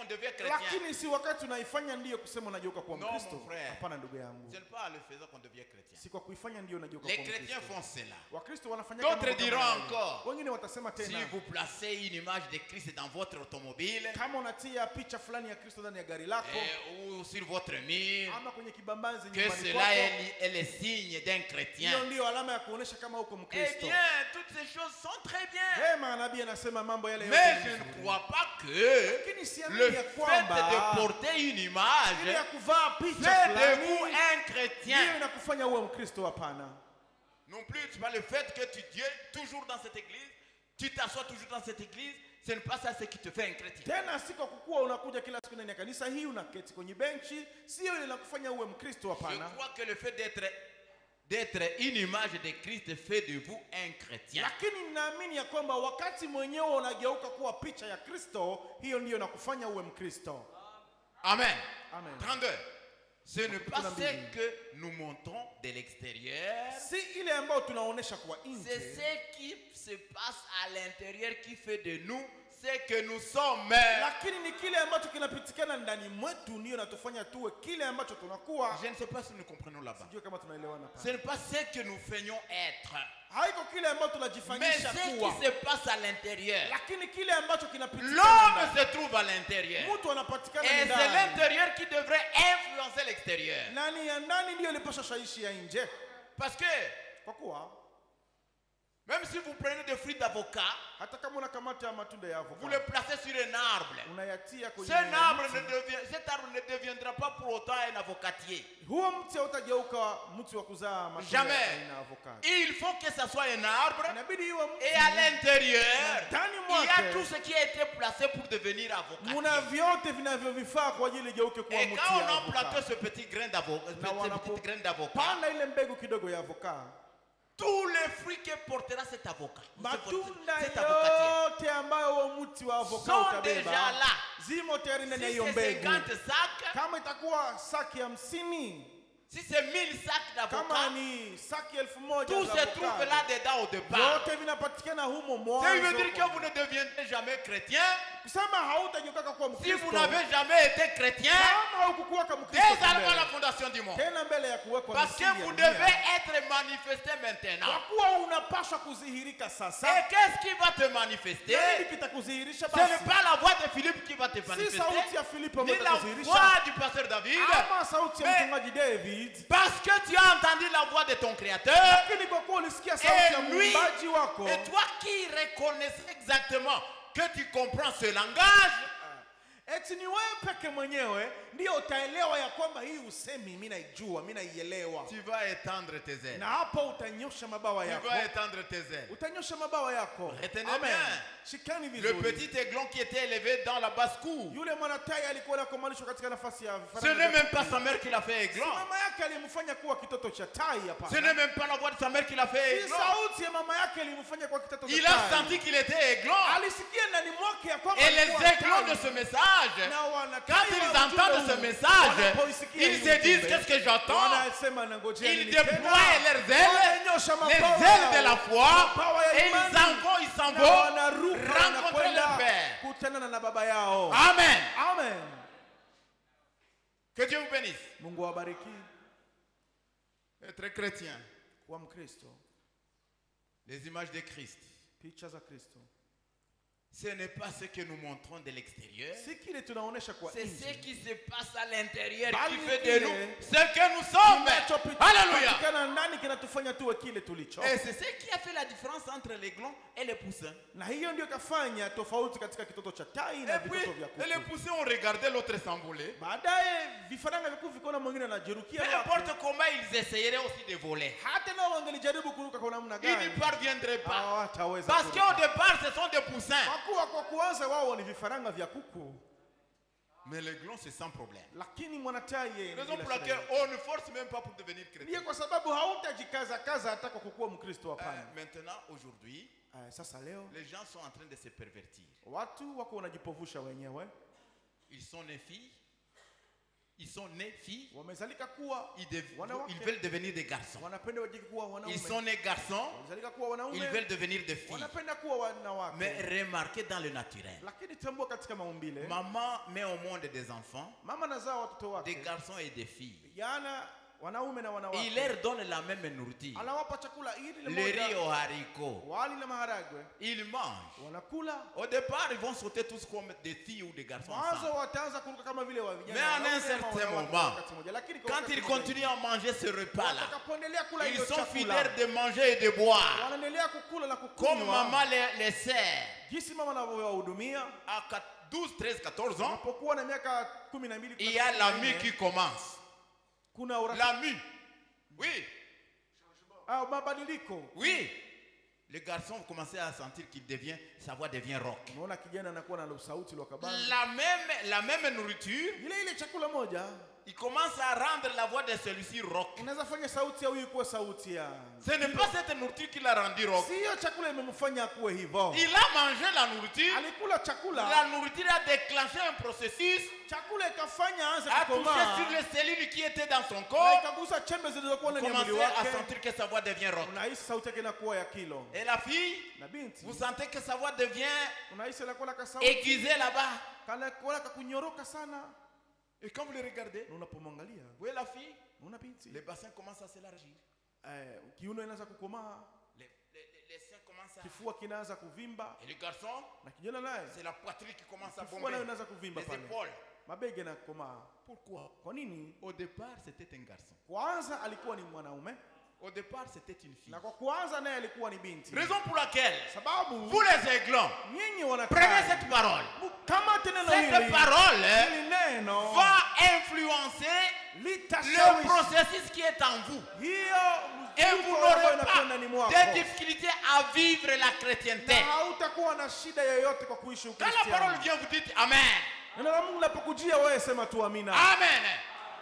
devient chrétien. Lakini si wakati unaifanya ndio kusema unageuka kuwa Non, Mkristo. mon frère. Hapana ndugu yangu. Ce n'est pas en le faisant qu'on devient chrétien. Si kwa kuifanya ndio unageuka Les kuwa chrétiens Mkristo. font cela. Wakristo wanafanya D'autres mambo kama diront yale. encore, Wengine watasema Si tena vous placez une image de Christ dans votre automobile, kama unatia picha fulani ya Kristo ndani ya gari lako ou sur votre mur, ama kwenye kibambazi que nyumbani cela kwako, est le signe d'un chrétien. hiyo ndio alama ya kuonesha kama uko Eh Mkristo. bien, toutes ces choses sont très bien. Vema, nabii anasema mambo yale yote Mais ni je ne vizuri. crois pas que Lakini siamini le ya fait kwamba de porter une ile image ya kuvaa picha fait de fulani vous un ndiyo chrétien. inakufanya uwe Mkristo. Hapana. Non plus, c'est pas le fait que tu es toujours dans cette église, tu t'assois toujours dans cette église, ce n'est pas ça ce qui te fait un chrétien. Tena si kwa kukuwa unakuja kila siku ndani ya kanisa hii unaketi kwenye benchi, sio ile inakufanya uwe Mkristo. Je Hapana. crois que le fait d'être une image de Christ fait de vous un chrétien. Lakini ninaamini ya kwamba wakati mwenyewe unageuka kuwa picha ya Kristo, hiyo ndiyo inakufanya uwe Mkristo. Amen. Amen. 32. Ce n'est pas ce que nous montrons de l'extérieur, Si ile ambayo tunaonesha kwa c'est nje, ce qui se passe à l'intérieur qui fait de nous ce que nous sommes. lakini ni kile ambacho kinapitikana ndani mwetu ndiyo inatufanya tuwe kile ambacho tunakuwa. Je ne sais pas si nous comprenons là-bas. Sijui kama tunaelewana Ce pale. n'est pas ce que nous feignons être, Haiko kile ambacho mais tunajifanyisha ce kuwa, qui se passe à l'intérieur. lakini kile ambacho kinapitikana L'homme ndani. se trouve à l'intérieur. Mtu anapatikana Et c'est ndani. l'intérieur qui devrait influencer l'extérieur. Nani ya ndani ndiyo ilipasha shaishi ya nje. Parce que Kwa kuwa Même si vous prenez des fruits d'avocat, hata kama unakamata matunda ya vous avocado les placez sur un arbre. unayatia kwenye Cet arbre mti, cet arbre ne deviendra pas pour autant un avocatier. huo mti hautageuka mti wa kuzaa matunda Jamais. ya aina ya avocado. Il faut que ça soit un arbre. Inabidi iwe mti Et à l'intérieur, ndani il y mwake a tout ce qui a été placé pour devenir avocat. muna vyote vinavyovifaa kwa ajili igeuke kuwa Et mti quand ya on a planté avocado. ce petit grain d'avocat, cette petite graine d'avocat, Panda ile mbegu kidogo ya avocado, tous les fruits que portera cet avocat, matunda cet avocatier, yote ambayo huo mti wa avocado sont utabeba déjà là. zimo tayari ndani ya Si hiyo c'est mbegu. 50 sacs, Kama itakuwa saki 50, si c'est 1000 sacs kama d'avocat, ni saki 1000 tout za se trouve avocado, là-dedans au départ. yote vinapatikana humo Ça veut dire mwanzo. que vous ne deviendrez jamais chrétien Kusema hautageuka kuwa si vous Mkristo n'avez jamais été chrétien kama haukukuwa kama dès Mkristo avant la mbele. fondation du monde. Tena mbele ya kuwekwa Parce que misingi ya vous dunia. devez être manifesté maintenant. Kwa kuwa unapaswa kudhihirika Et sasa. qu'est-ce qui va te manifester? Nini kitakudhihirisha Ce n'est basi? pas la voix de Philippe qui va te Si manifester, sauti ya Filipo ni ambayo la itakudhihirisha, voix du pasteur David, ama sauti ya Mais- mchungaji David. parce que tu as entendu la voix de ton Créateur, Lakini kwa kuwa ulisikia sauti ya et lui, muumbaji wako, et toi qui reconnaissais exactement que tu comprends ce langage, eti ni wewe peke mwenyewe ndio utaelewa ya kwamba hii usemi mimi naijua, mimi naielewa. tu vas étendre tes ailes. Na hapo utanyosha mabawa Tu yako. vas étendre tes ailes. Utanyosha mabawa yako. Retenez Amen. bien. Shikani Le vizuri. petit aiglon qui était élevé dans la basse-cour, Yule mwanatai alikuwa anakomalishwa katika nafasi ya ce n'est même pas sa mère qui l'a fait Si aiglon. mama yake alimfanya kuwa kitoto cha tai hapa. Ce n'est même pas la voix de sa mère qui l'a fait Si aiglon. sauti ya mama yake ilimfanya kuwa kitoto cha Il a tai. senti qu'il était aiglon. Alisikia ndani mwake ya kwamba Et les alikuwa aiglons tai. de ce message, Na wanatai quand wa ils ujumbe entendent ce huu, message, wanapoisikia ils hii se disent ujumbe, qu'est-ce que j'entends? wanasema nangojea Ils nini tena? déploient leurs ailes, Wananyosha les mabawa ailes de la yao. foi, Mabawa ya et ils imani. s'en Na vont wanaruka rencontrer wanakwenda leur Père. kutanana na baba yao. Amen. Amen. Que Dieu vous bénisse. Mungu awabariki. Être chrétien, Kuwa Mkristo, les images de Christ, picha za Kristo, ce n'est pas ce que nous montrons de l'extérieur. si kile tunaonesha kwa C'est ce nje. qui se passe à l'intérieur Bali qui fait kile de nous ce que nous sommes. Alléluia. Kinachopatikana ndani kinatufanya tuwe kile tulicho. Et c'est ce qui a fait la différence entre l'aiglon et les poussins. Na hiyo ndio ikafanya tofauti katika kitoto cha tai na Et puis, vitoto vya et les kuku. poussins ont regardé l'autre s'envoler. Baadaye vifaranga vikuu vikaona mwingine anajerukia Peu wake. importe comment ils essayeraient aussi de voler, Hata nao wangelijaribu kuruka kwa namna ils ne gani, parviendraient pas. hawataweza Parce kuruka. qu'au départ, ce sont des poussins. Kwa kuwa kwa kuanza wao ni vifaranga vya kuku, Mais l'aiglon, c'est sans problème. lakini mwanatai yeye ni Raison bila pour shida. laquelle on ne force même pas pour devenir chrétien. Ndiyo kwa sababu hautajikaza kaza hata kwa kukuwa Mkristo, hapana. Maintenant, aujourd'hui, Sasa leo les gens sont en train de se pervertir. watu wako wanajipovusha wenyewe, Ils sont nés filles. Ils sont nés filles. wamezalika kuwa wanawake, Ils veulent devenir des garçons. wanapenda wajike kuwa wanaume. Ils sont nés garçons. Wamezalika kuwa Ils wanaume, veulent devenir des filles. wanapenda kuwa wanawake. Mais remarquez dans le naturel. Lakini tambua katika maumbile, Maman met au monde des enfants, mama anazaa watoto des wake, garçons et des filles. yana wanaume na Il wanawake, leur donne la même nourriture. anawapa chakula ili Le riz aux haricots. wali na maharagwe, Ils mangent. wanakula. Au départ, ils vont sauter tous comme des filles ou des garçons Mwanzo ensemble. wataanza kuruka kama vile wa vijana, Mais à un wanaume ama certain wanawake moment, wakati mmoja. Lakini kwa Quand wakati ils mmoja, continuent à manger ce repas-là, watakapoendelea kula ils hiyo sont chakula, fidèles de manger et de boire. wanaendelea kukula na Comme kukunywa maman les sert jinsi mama anavyowahudumia. à 12, 13, 14 ans. Wanapokuwa na miaka 12, Il y a la mue qui commence. kuna urafiki, La mue. Oui, mabadiliko. oui. Les garçons vont commencer à sentir qu'il devient, sa voix devient rock. Unaona kijana anakuwa na sauti la kabisa. La même nourriture, Ile chakula moja il commence à rendre la voix de celui-ci rock. inaweza fanya sauti ya huyu kuwa sauti ya. Ce n'est pas cette nourriture qui l'a rendu rock. Si hiyo chakula imemfanya kuwe hivyo. Il a mangé la nourriture. Alikula chakula, La nourriture a déclenché un processus, chakula ikafanya aanze a touché kukomaa. sur les cellules qui étaient dans son Na corps, ikagusa chembe zilizokuwa ndani ya mwili commencé à wake. sentir que sa voix devient rock. Unahisi sauti yake inakuwa ya kilo. Et la fille, Na binti, vous sentez que sa voix devient unahisi anakuwa na kasauti aiguisée là-bas. kana kuona kakunyoroka sana. Et quand vous le regardez, Na unapomwangalia, vous voyez la fille, unaona binti, les bassins commencent à s'élargir. kiuno inaanza kukomaa, Les seins commencent à... kifua kinaanza kuvimba, Et le garçon, na kijana naye c'est la poitrine qui commence à kifua bomber. nayo inaanza kuvimba Les pale, épaules. mabega yanakomaa. Pourquoi? Kwa nini? Au départ, c'était un garçon. Kwanza alikuwa ni mwanaume, Au départ, c'était une fille. Na kwa kuanza naye alikuwa ni binti. Raison pour laquelle, Sababu vous les aiglons, nyinyi wanatai. prenez cette parole. Kama tena na Cette parole hili neno va influencer le litashawishi processus qui est en vous. hiyo Et vous mvuto ambayo n'aurez inakwenda ni pas mwako. de difficultés à vivre la chrétienté. Na hautakuwa na shida yoyote kwa kuishi Quand la parole Ukristo. vient, vous dites Amen. Neno la Mungu linapokujia wewe sema tu amina. Amen.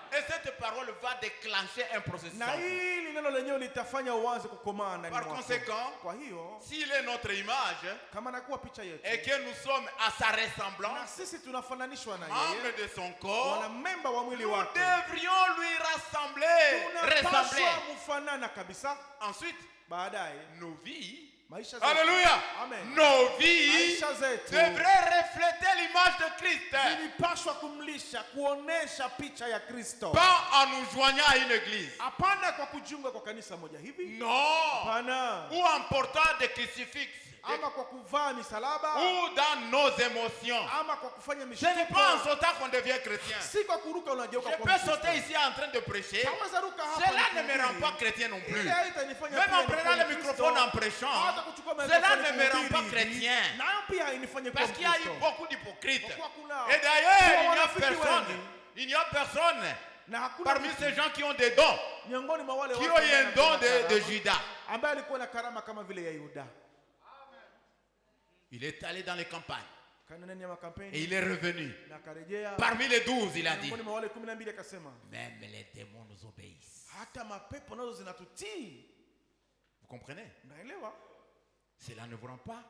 Et cette parole va déclencher un processus. Na en vous. hili neno lenyewe litafanya uanze kukomaa ndani Par mwako. conséquent, Kwa hiyo s'il est notre image kama nakuwa picha yetu et que nous sommes à sa na ressemblance, sisi tunafananishwa na membre yeye, de son corps, wanamemba wa mwili nous wake, devrions lui ressembler. tunapaswa mfanana kabisa. Ensuite, Baadaye nos vies, maisha zetu, alléluia, amen, nos vies maisha zetu devraient refléter l'image de Christ. zilipaswa kumlisha, kuonesha picha ya Kristo, Pas en nous joignant à une église. hapana kwa kujiunga kwa kanisa moja hivi, Non. hapana, Ou en portant des crucifixes. ama kwa kuvaa misalaba, Ou dans nos émotions. ama kwa kufanya Ce n'est mishtuko. pas en sautant qu'on devient chrétien. Si kwa kuruka unageuka Je kwa peux Mkristo. sauter ici en train de prêcher. Naweza ruka hapa Cela ne me nikihubiri. rend pas chrétien non plus. Ile haitanifanya Même pia en prenant nikuwe le Mkristo. microphone en prêchant, Hata kuchukua cela microphone ne me rend kuhubiri pas hivi, chrétien. nayo pia hainifanye kuwa Parce qu'il y a eu Mkristo. beaucoup d'hypocrites. Kwa kuwa kuna Et d'ailleurs, il n'y a wanafiki personne. wengi, Il n'y a personne na hakuna parmi mtu ces gens qui ont des dons, miongoni mwa wale qui watu ont eu ambao un don wanakuwa na de karama, Judas. ambaye alikuwa na karama kama vile ya Yuda. Il est allé dans les campagnes Kana ndani ya et makampeni il est revenu. na akarejea Parmi les 12, il a dit, miongoni mwa wale 12 akasema, même les démons nous obéissent. hata mapepo nazo zinatutii. Vous comprenez? Unaelewa? Cela ne vous rend pas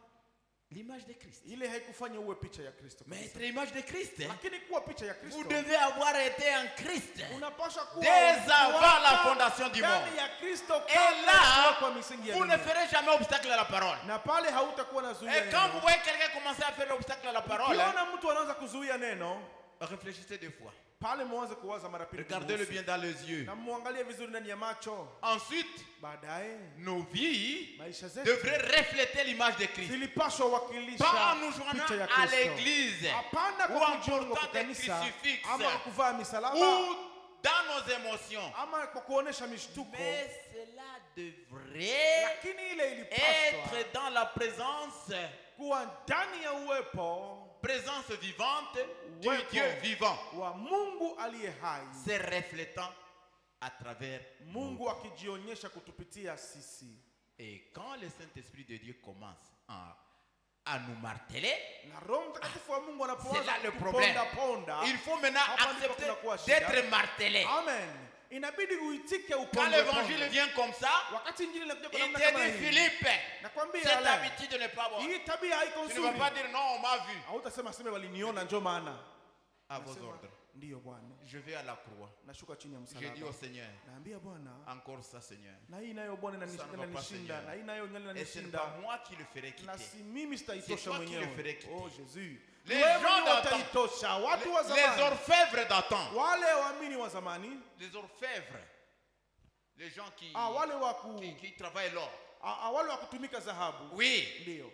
l'image de Christ. Ile haikufanya uwe picha ya Kristo Mais kabisa. être l'image de Christ, hein, Lakini kuwa picha ya Kristo, vous devez avoir été en Christ unapaswa kuwa dès avant la kuwaka fondation du monde. ndani ya Kristo Et kabla ya là, kuwekwa misingi ya vous ne dunia. ferez jamais obstacle à la parole. Na pale hautakuwa na zuia Et quand neno. vous voyez quelqu'un commencer à faire l'obstacle à la parole, Ukiona mtu anaanza kuzuia neno, réfléchissez deux fois. pale mwanze kuwaza mara pili. Regardez-le bien dans les yeux. Na muangalie vizuri ndani ya macho. Ensuite, Baadaye nos vies maisha zetu devraient refléter l'image de Christ. zilipaswa wakilisha Pas en nous joignant picha ya à Kristo. l'église Hapana ou kwa en kujiunga kwa portant des kanisa crucifixes ama kwa kuvaa misalaba ou dans nos émotions. ama kwa kuonesha mishtuko, Mais cela devrait lakini ile ilipaswa être dans la présence kuwa ndani ya uwepo présence vivante du Uwepo Dieu vivant, wa Mungu aliye hai, se reflétant à travers. Mungu akijionyesha kutupitia sisi. Et quand le Saint-Esprit de Dieu commence à nous marteler, Na Roho Mtakatifu wa Mungu c'est anapoanza là le kutuponda problème. ponda, Il faut maintenant hapa ndipo accepter kunakuwa shida. d'être martelé. Amen. Inabidi uitike Quand upondwe l'évangile ponde. vient comme ça, Wakati injili inakuja kwa il namna te kama dit, hii, Philippe, nakwambia cette ala, habitude n'est pas bonne. hii tabia haiko Tu ne vas nzuri. pas dire non, on m'a vu. Hautasema sema waliniona ndio maana. À vos Nasema, ordres. ndiyo Bwana. Je vais à la croix. Nashuka chini ya Je dis au msalaba. Seigneur, Naambia Bwana, encore ça, Seigneur. na hii nayo Bwana Ça ne va pas, inanishinda, Seigneur. na hii nayo Et ce n'est inanishinda. pas moi qui le ferai quitter. Na si mimi C'est sitaitosha toi qui le mwenyewe. ferais quitter. Oh Jésus. Les Wewe gens mwenyewe d'antan. utaitosha. Watu wa Les zamani, orfèvres d'antan. wale waamini wa zamani, Les orfèvres. Les gens qui, wale wa ku qui travaillent l'or. wale wa kutumika dhahabu. Oui. Ndio.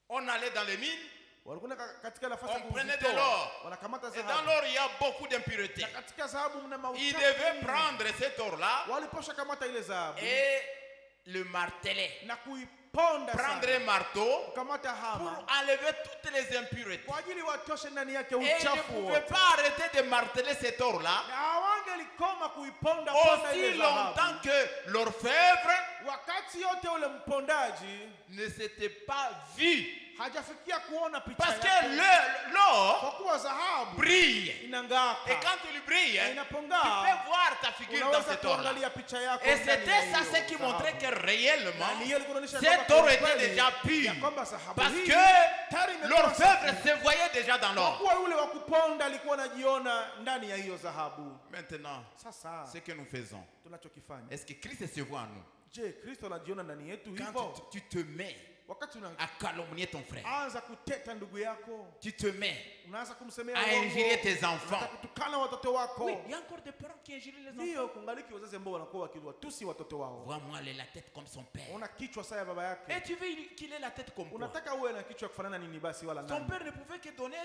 On allait dans les mines. Walikuwa katika nafasi ya On prenait de kuzitoa, l'or. wanakamata Et dans dhahabu. l'or, il y a beaucoup d'impuretés. Na katika dhahabu mna Ils mauchafu. devaient mingi. prendre cet or-là Waliposha kamata ile dhahabu et le marteler. na kuiponda Prendre sana, un marteau kukamata pour hama enlever toutes les impuretés. kwa ajili watoshe ndani yake Et ils ne uchafu pouvaient wote. pas arrêter de marteler cet or-là Na hawangelikoma kuiponda ponda aussi ile longtemps dhahabu. que l'orfèvre Wakati yote ule mpondaji ne s'était pas vu. hajafikia kuona picha Parce que yake. l'or Kwa kuwa dhahabu brille. inang'aka. Et quand il brille, Na tu inapongaa, peux voir ta figure dans unaweza cet or-là. kuangalia picha yako Et ndani ya c'était ça hiyo ce qui montrait dhahabu. que réellement, Na ni hiyo ilikuwa inaonyesha cet kwamba or kwa était kweli, déjà pur. ya kwamba dhahabu Parce hii que tayari imekuwa l'orfèvre safi. se voyait déjà dans Kwa l'or. kuwa yule wa kuponda alikuwa anajiona ndani ya hiyo dhahabu. Maintenant, Sasa ce que nous faisons, tunachokifanya, est-ce que Christ se voit en nous? je, Kristo anajiona ndani yetu hivyo? Quand tu te mets Wakati à calomnier ton frère, unaanza kuteta ndugu yako, tu te mets unaanza kumsemea à uongo, injurier tes enfants. unataka kutukana watoto wako. Oui, il y a encore des parents qui injurient les enfants. Ndio, kungaliki wazazi ambao wanakuwa wakiwatusi watoto wao. Vois-moi, elle a la tête comme son père. Una kichwa saa ya baba Et yake. tu veux qu'il ait la tête comme quoi? Unataka uwe na kichwa kufanana nini basi wala Son nani? père ne pouvait que donner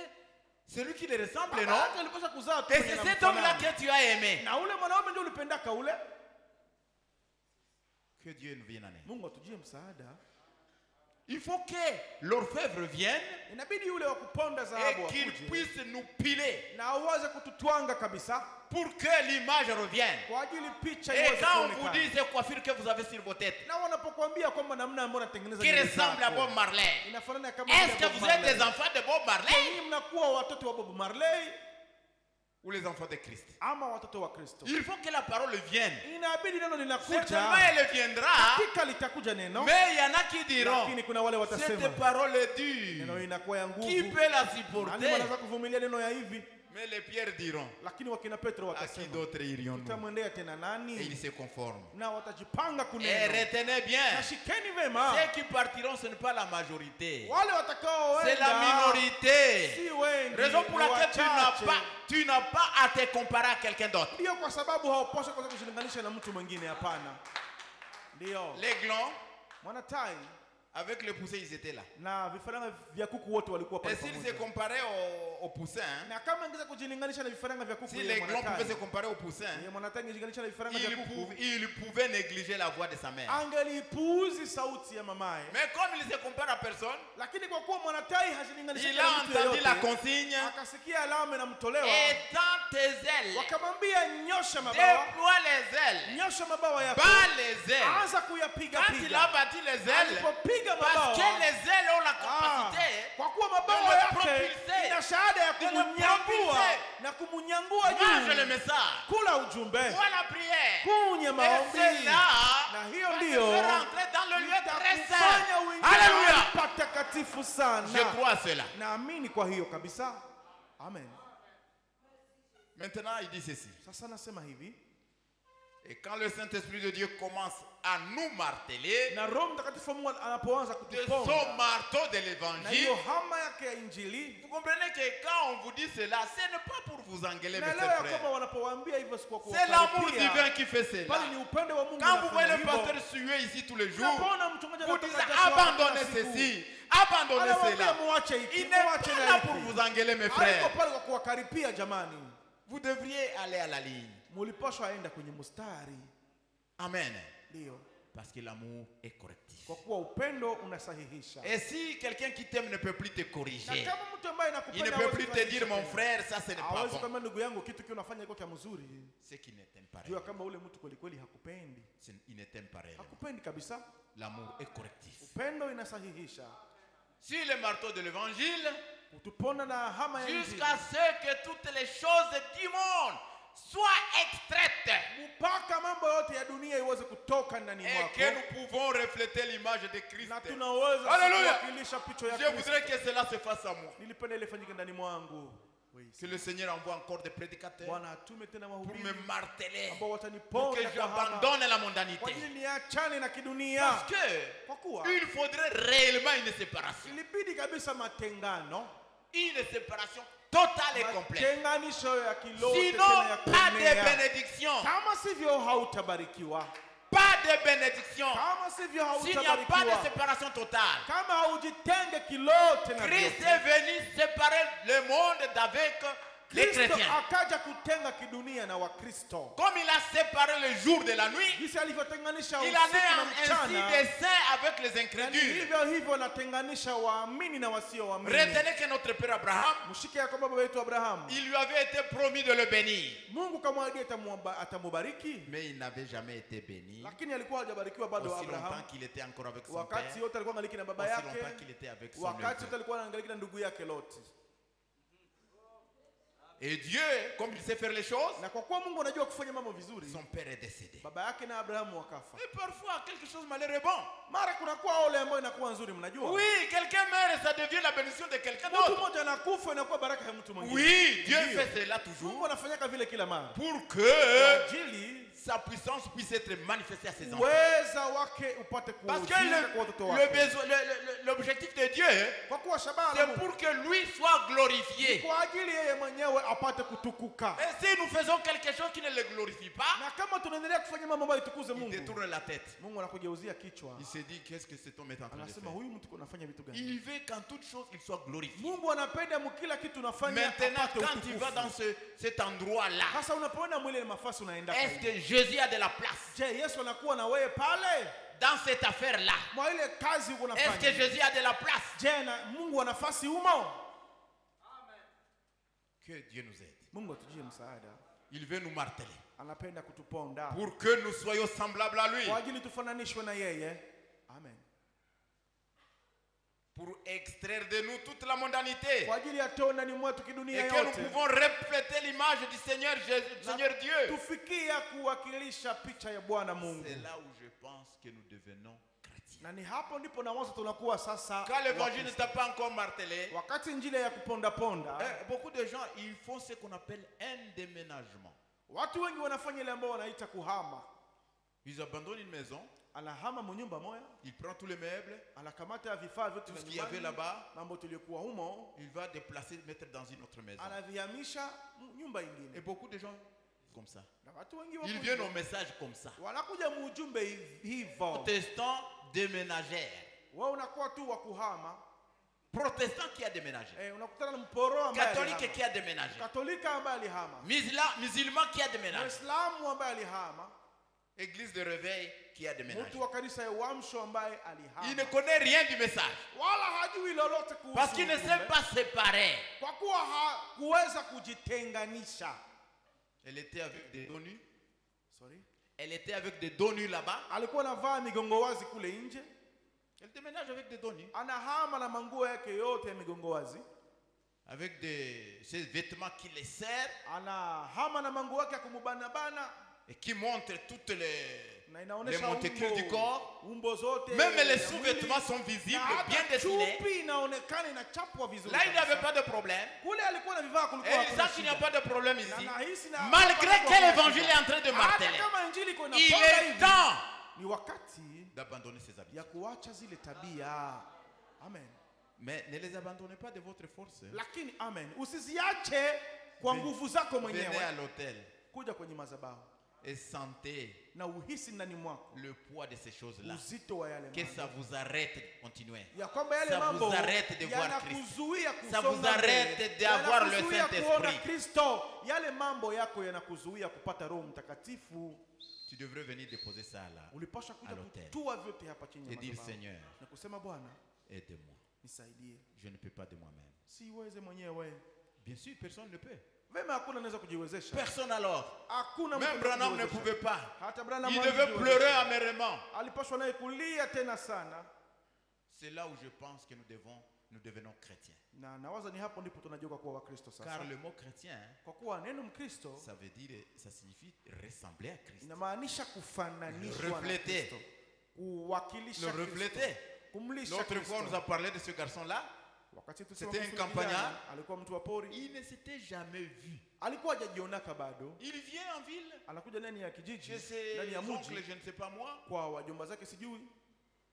celui qui le ressemble, Baba non? yake alipaswa kuzaa tu Et mwenye c'est cet anamfanana. homme-là que tu as aimé. Na ule mwanaume ndio ulipendaka ule. Que Dieu nous vienne en aide. Mungu atujie msaada. Il faut que l'orfèvre vienne Inabidi yule wa kuponda dhahabu et qu'il akuje puisse nous piler na aweze kututwanga kabisa pour que l'image revienne. kwa ajili picha Et iweze quand on vous kuonekana. dit ces coiffures que vous avez sur vos têtes, Na wanapokuambia kwamba namna ambayo unatengeneza qui nywele ressemblent à zako, Bob Marley, inafanana kama est-ce vile que Bob vous êtes Marley. des enfants de Bob Marley Nyinyi mnakuwa watoto wa Bob Marley ou les enfants de Christ? ama watoto wa Kristo? Il faut que la parole vienne. Inabidi neno Certainement, linakuja, elle viendra, hakika litakuja neno, mais il y en a qui diront, lakini kuna wale watasema cette parole est neno dure. inakuwa ya Qui nguvu. peut la Nani supporter? wanaweza kuvumilia neno ya hivi? Mais les pierres diront, Lakini wakina Petro à qui watasema d'autres irions-nous? tutamwendea tena Et nani? ils se conforment. Na watajipanga Et kuneno. retenez bien, Na shikeni vema, ceux qui partiront, ce n'est pas la majorité. wale watakaoenda C'est la minorité. si wengi, Raison pour ni laquelle wachache. tu n'as pas à te comparer à quelqu'un d'autre. Ndio kwa sababu haupaswi kwanza kujilinganisha na mtu mwingine, hapana. Ndio Les glands, mwanatai avec le poussin, ils étaient là. na vifaranga vya kuku wote walikuwa Et pale s'ils se pamoja. comparaient au poussin, hein, Na kama ingeza kujilinganisha na vifaranga vya kuku, si yeye les glands pouvaient se mwanatai, comparer au poussin, yeye mwanatai ingejilinganisha na vifaranga vya kuku, il pouvait négliger la voix de sa mère. angelipuuzi sauti ya mamaye. Mais comme il se compare à personne, Lakini kwa kuwa mwanatai hajilinganishi il na a mtu entendu la yeyote, consigne. akasikia alama inamtolewa, Étends tes ailes, wakamwambia nyosha mabawa, déploie les ailes, nyosha mabawa yako, bats les ailes. anza kuyapiga Quand il piga. a battu les ailes, Alipopiga parce mabawa, que les ailes ont la Ah, capacité kwa kuwa mabawa de le yake propulser, ina shahada ya de le kumunyangua propulser. na kumunyangua mange le juu, message, kula ujumbe, vois la prière. kunye Et maombi, cela na hiyo va te ndiyo faire rentrer dans le lieu très itakufanya saint. uingie Alléluia. patakatifu Je sana. crois à cela. Naamini kwa hiyo kabisa. Amen. Maintenant, il dit ceci. Sasa nasema hivi, Et quand le Saint-Esprit de Dieu commence à nous marteler na Roho Mtakatifu wa Mungu anapoanza de kutuponda son marteau de na l'évangile, hiyo hama yake ya Injili, vous comprenez que quand on vous dit cela, ce n'est pas pour vous engueuler, mes na leo chers ya kwamba frères. wanapowaambia hivyo sikuwa C'est l'amour kuwakaripia, divin qui fait cela. bali ni upendo wa Mungu Quand vous voyez unafanya le hivyo. pasteur suer ici tous les jours, Unapoona mchungaji vous anatoka dites jasho abandonnez kila siku, ceci, abandonnez anawaambia cela. muache hiki, Il n'est muache pas na là hiki. pour vous engueuler, mes Haiko frères. pale kwa kuwakaripia jamani. Vous devriez aller à la ligne. Mulipaswa aenda kwenye mstari. Amen. Ndio. Parce que l'amour est correctif. Kwa kuwa upendo unasahihisha. Et si quelqu'un qui t'aime ne peut plus te Na corriger, kama mtu ambaye il ne anakupenda peut hawezi plus te kusahihisha dire mon tena. frère, ça ce n'est pas Hawezi bon. kama ndugu yangu kitu kile unafanya iko kia mzuri. C'est qu'il ne t'aime pas Jua réellement. kama ule mtu kweli kweli hakupendi. Il ne t'aime pas réellement. Hakupendi kabisa. L'amour est correctif. Upendo inasahihisha. Sur le marteau de l'évangile, Kutuponda na hama ya Injili. jusqu'à ce que toutes les choses du monde soient extraites Mpaka mambo yote ya dunia iweze kutoka ndani et mwako. que nous pouvons refléter l'image de Christ. Na tunaweza Alléluia. kuwakilisha picha ya Je Kristo. voudrais que cela se fasse à moi. Nilipenda ile ifanyike ndani mwangu. Que le Seigneur envoie encore des prédicateurs Bwana atume tena pour wahubiri me marteler, ambao pour wataniponda que kwa hama. j'abandonne la Kwa mondanité. ajili niachane na kidunia. Parce que Kwa kuwa il faudrait réellement une séparation. ilibidi kabisa matengano, Une séparation totale et complète. matenganisho ya kilote Sinon, tena ya pas de kuenea. bénédiction. Kama sivyo hautabarikiwa. Pas de bénédiction. Kama sivyo S'il n'y a pas de hautabarikiwa. séparation totale. Kama haujitenge kilote na Christ vyote. est venu séparer le monde d'avec les Kristo chrétiens. akaja kutenga kidunia na Wakristo. Comme il a séparé le jour de la nuit, Jinsi alivyotenganisha il en usiku est na ainsi mchana. des saints avec les Na ni incrédules. hivyo hivyo anatenganisha waamini na wasioamini. Retenez que notre père Abraham, Mshike ya kwamba baba yetu Abrahamu, il lui avait été promis de le bénir. Mungu kamwahidi atamubariki, Mais il n'avait jamais été béni lakini alikuwa hajabarikiwa bado aussi longtemps Abrahamu. qu'il était encore avec son Wakati père, yote alikuwa angaliki na baba aussi yake, longtemps qu'il était avec son wakati yote neveu. alikuwa angaliki na ndugu yake Loti. Et Dieu, comme il sait faire les choses, Na kwa kuwa Mungu anajua kufanya mambo vizuri, son père est décédé. baba yake na Abrahamu wakafa. Et parfois, quelque chose malheur est bon. Mara kunakuwa ole ambayo inakuwa nzuri, mnajua. Oui, quelqu'un meurt et ça devient la bénédiction de quelqu'un Mtu d'autre. mmoja anakufa inakuwa baraka ya mtu mwingine. Oui, Dieu Ndiyo. fait cela Mungu toujours anafanyaka vile kila mara. pour Kwa que ajili sa puissance puisse être manifestée à ses enfants. uweza wake upate Parce que kuudhika kwa watoto le wake. besoin, l'objectif de Dieu, Kwa kuwa shabaha la c'est Mungu pour que lui soit glorifié. kwa ajili yeye mwenyewe apate kutukuka. Et si nous faisons quelque chose qui ne le glorifie pas, Na kama tunaendelea kufanya mambo ambayo itukuze il Mungu, détourne la tête. Mungu anakugeuzia kichwa. Il se dit, qu'est-ce que cet homme est en train de Anasema faire? huyu mtu anafanya vitu gani? Il veut qu'en toute chose, il soit glorifié. Mungu anapenda mkila kitu unafanya Maintenant, apate quand tu vas utukufu. dans cet endroit-là, Sasa unapoenda mwile mafasi unaenda est-ce que Jésus a de la place Je, Yesu anakuwa na wewe pale dans cette affaire-là? mwa ile kazi uko Est-ce que unafanya? Jésus a de la place? Je, na Mungu ana nafasi humo? Que Dieu nous aide. Mungu atujie msaada. Il veut nous marteler Anapenda kutuponda pour que nous soyons semblables à lui, kwa ajili tufananishwe na yeye. Amen. pour extraire de nous toute la mondanité Kwa ajili ya toa ndani mwetu kidunia et que nous yote. pouvons refléter l'image du Seigneur, Seigneur Dieu. Tufikia kuwakilisha picha ya Bwana Mungu. C'est là où je pense que nous devenons chrétiens. Na ni hapo ndipo na wazo tunakuwa sasa. Quand l'évangile ne Wakristo. t'a pas encore martelé, Wakati injili ya kuponda ponda, beaucoup de gens ils font ce qu'on appelle un déménagement. watu wengi wanafanya ile ambao wanaita kuhama. Ils abandonnent une maison, Anahama mnyumba moja, il prend tous les meubles, anakamata vifaa vyote tout ce vya qu'il y avait nyumbani, là-bas, mambo tuliokuwa humo, il va déplacer, mettre dans une autre maison. anavihamisha nyumba Et ingine. beaucoup de gens comme ça. Na watu wengi wako Ils viennent au hivyo. message comme ça. Wanakuja muujumbe hivyo. Protestant déménagère. Wewe unakuwa tu wa kuhama. Protestant qui a déménagé. Unakutana na mporo ambaye Catholique alihama. qui a déménagé. Katolika ambaye alihama. Musulman qui a déménagé. Muislamu ambaye alihama. Église de réveil qui a déménagé. Mtu wa kanisa ya uamsho ambaye Il ne alihama. connaît rien du message. Wala hajui lolote kuhusu. Parce qu'il ne ujumbe. sait pas séparer. Kwa kuwa hakuweza kujitenganisha. Elle était avec des dos nus. Sorry. Elle était avec des dos nus là-bas. Alikuwa anavaa migongo wazi kule nje. Elle déménage avec des dos nus. Anahama na manguo yake yote ya migongo wazi. Avec ces vêtements qui les serrent Anahama na manguo yake ya kumubana et qui montrent toutes les na inaonesha monticules du corps. umbo zote. Même les ya sous-vêtements mwili. sont visibles, Na bien hata dessinés. chupi inaonekana inachapwa vizuri. Là, il n'y avait kabisa. pas de problème. Kule alikuwa na vivaa Et kulikuwa il hakuna sent qu'il n'y a shida. pas de problème Na ici. nahisi na- Malgré hapana que kwa l'évangile est en train de shida. marteler, Hata kama injili iko il inaponda est hivi, temps ni wakati d'abandonner ses habitudes. ya kuacha zile tabia. Amen. Mais ne les abandonnez pas de votre force. Lakini amen, usiziache kwa nguvu zako Venez à mwenyewe. l'hôtel Kuja kwenye madhabahu et sentez na uhisi ndani mwako le poids de ces choses-là. uzito wa yale Que mambo. ça vous arrête de continuer. Ya kwamba yale Ça mambo vous arrête de voir yanakuzuia Ça vous kusonga arrête mbele. d'avoir le Yanakuzuia Saint-Esprit. kuona Kristo. Yale mambo yako yanakuzuia kupata Roho Mtakatifu. Tu devrais venir déposer ça là Ulipaswa à kuja l'hôtel kutua vyote hapa chini et ya dire madhabahu Seigneur, na kusema Bwana, aide-moi. nisaidie, Je ne peux pas de moi-même. siweze mwenyewe. Bien sûr, personne ne peut. Vema, hakuna anaweza kujiwezesha. Personne alors. Hakuna mtu Même anaweza Branham ne kujiwezesha. pouvait pas. Hata Branham Il hawezi devait kujiwezesha. pleurer amèrement. Alipaswa naye kulia tena sana. C'est là où je pense que nous devenons chrétiens. Na nawaza ni hapo ndipo tunageuka kuwa Wakristo Car sasa. le mot chrétien, Kwa kuwa neno Mkristo ça veut dire, ça signifie ressembler à Christ. inamaanisha kufananishwa na Refléter. Kristo. Kuwakilisha Le Kristo. refléter. Kumlisha L'autre fois, on nous Kristo. a parlé de ce garçon-là. Wakati tulisema C'était un kuhusu campagnard. kijana, alikuwa mtu wa pori. Il ne s'était jamais vu. Alikuwa hajajionaka bado. Il vient en ville, Anakuja ndani ya kijiji, chez ses ndani ya oncles, mji, je ne sais pas moi. kwa wajomba zake sijui.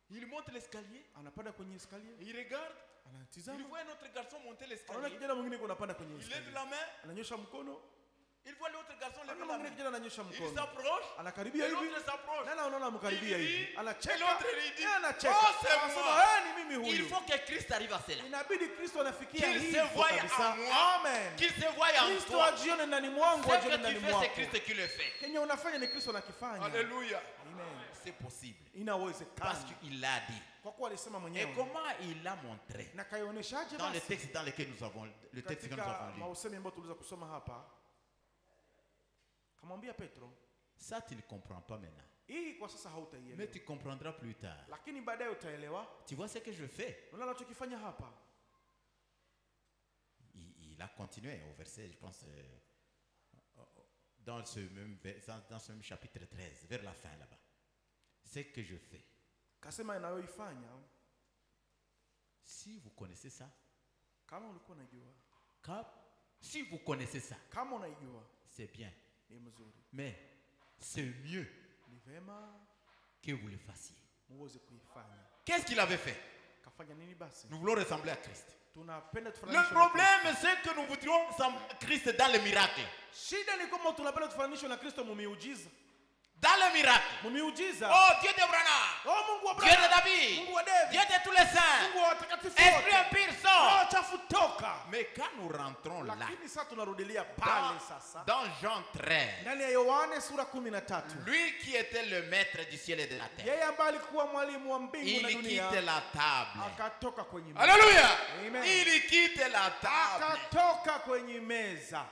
Il monte l'escalier, Anapanda kwenye escalier, et il regarde, il anatizama. voit un autre garçon monter Anaona l'escalier. kijana mwingine yuko anapanda kwenye Il lève escalier. la main, Ananyosha mkono, il voit l'autre garçon lever anaona la mwingine main. kijana ananyosha Il mkono. s'approche, Anakaribia et hivi. l'autre s'approche. Nani anaona amkaribia Il hivi? rit, Anacheka. et l'autre il dit, Yeye anacheka. oh, c'est Anasema, moi. ni mimi Il huyu. faut que Christ arrive à cela. Inabidi Kristo anafikia Qu'il hivyo se voie kabisa. en moi, Amen. qu'il se voie en Kristo toi. ajione ndani mwangu, Ce ajione que ndani tu fais, c'est mwako. Christ qui le fait. Kenye unafanya ni Kristo anakifanya. Alléluia. Amen. C'est possible. Parce Inawezekana. qu'il l'a dit. Kwa kuwa alisema Et mwenyewe. comment il l'a montré? Na kaioneshaje Dans le basi? texte dans lequel nous avons, le texte que nous Katika avons lu. mausemi ambayo tuliweza kusoma hapa. Kamwambia Petro, Ça, tu ne comprends pas maintenant. hii kwa sasa Mais hautaielewa. tu comprendras plus tard. Lakini baadaye utaelewa. Tu vois ce que je fais? Unaona anachokifanya hapa? Il a continué au verset, je pense, dans ce même chapitre 13, vers la fin là-bas. Ce que je fais. Kasema inayoifanya, Si vous connaissez ça, kama ulikuwa unajua, si vous connaissez ça, kama unaijua, c'est bien. ni mzuri. Mais c'est mieux Ni vema que vous le fassiez. muweze kuifanya. Qu'est-ce qu'il avait fait? Kafanya nini basi? Nous voulons ressembler à Christ. Tunapenda Le tufananishwe na problème, c'est que nous voudrions Christ dans le miracle. Kristo. Shida ni kwamba tunapenda tufananishwe na Kristo mu miujiza. dans le miracle. Mumiujiza. Oh, Dieu d'Abraham, Oh, Mungu wa Dieu de Abrahamu. David, Mungu wa David. Dieu de tous les saints. Mungu wa watakatifu Esprit wote. impur sort. Roho chafu toka. Mais quand nous rentrons là, Lakini sasa tunarudilia pale sasa. dans Jean 13, Ndani ya Yohane sura 13. lui qui était le maître du ciel et de la terre, Yeye ambaye alikuwa mwalimu wa mbingu na il dunia quitte la table. akatoka kwenye meza. Alléluia. Amen. Il quitte la table. Akatoka kwenye meza.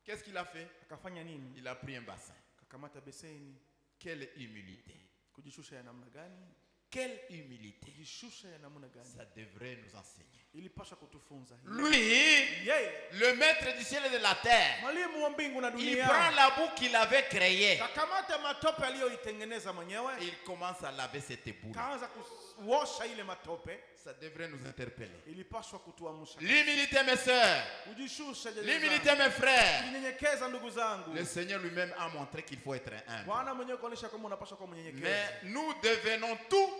Qu'est-ce qu'il a fait? Akafanya nini? Il a pris un bassin. Akakamata beseni. Quelle humilité. Kujishusha ya namna gani? Quelle humilité. Kujishusha ya namna gani? Ça devrait nous enseigner. Ilipasha kutufunza hii. Lui, Yeye le maître du ciel et de la terre, mwalimu wa mbingu na il dunia. prend la boue qu'il avait créée. Kakamata matope aliyoitengeneza mwenyewe. Il commence à laver cette boue. Kaanza kuosha ile matope. Ça devrait nous interpeller. Ilipaswa kutuamsha. L'humilité, mes sœurs. Kujishusha dada L'humilité, zangu. mes frères. Kunyenyekeza ndugu zangu. Le Seigneur lui-même a montré qu'il faut être humble. Bwana mwenyewe kuonesha kama unapaswa kuwa mnyenyekevu. Mais nous devenons tout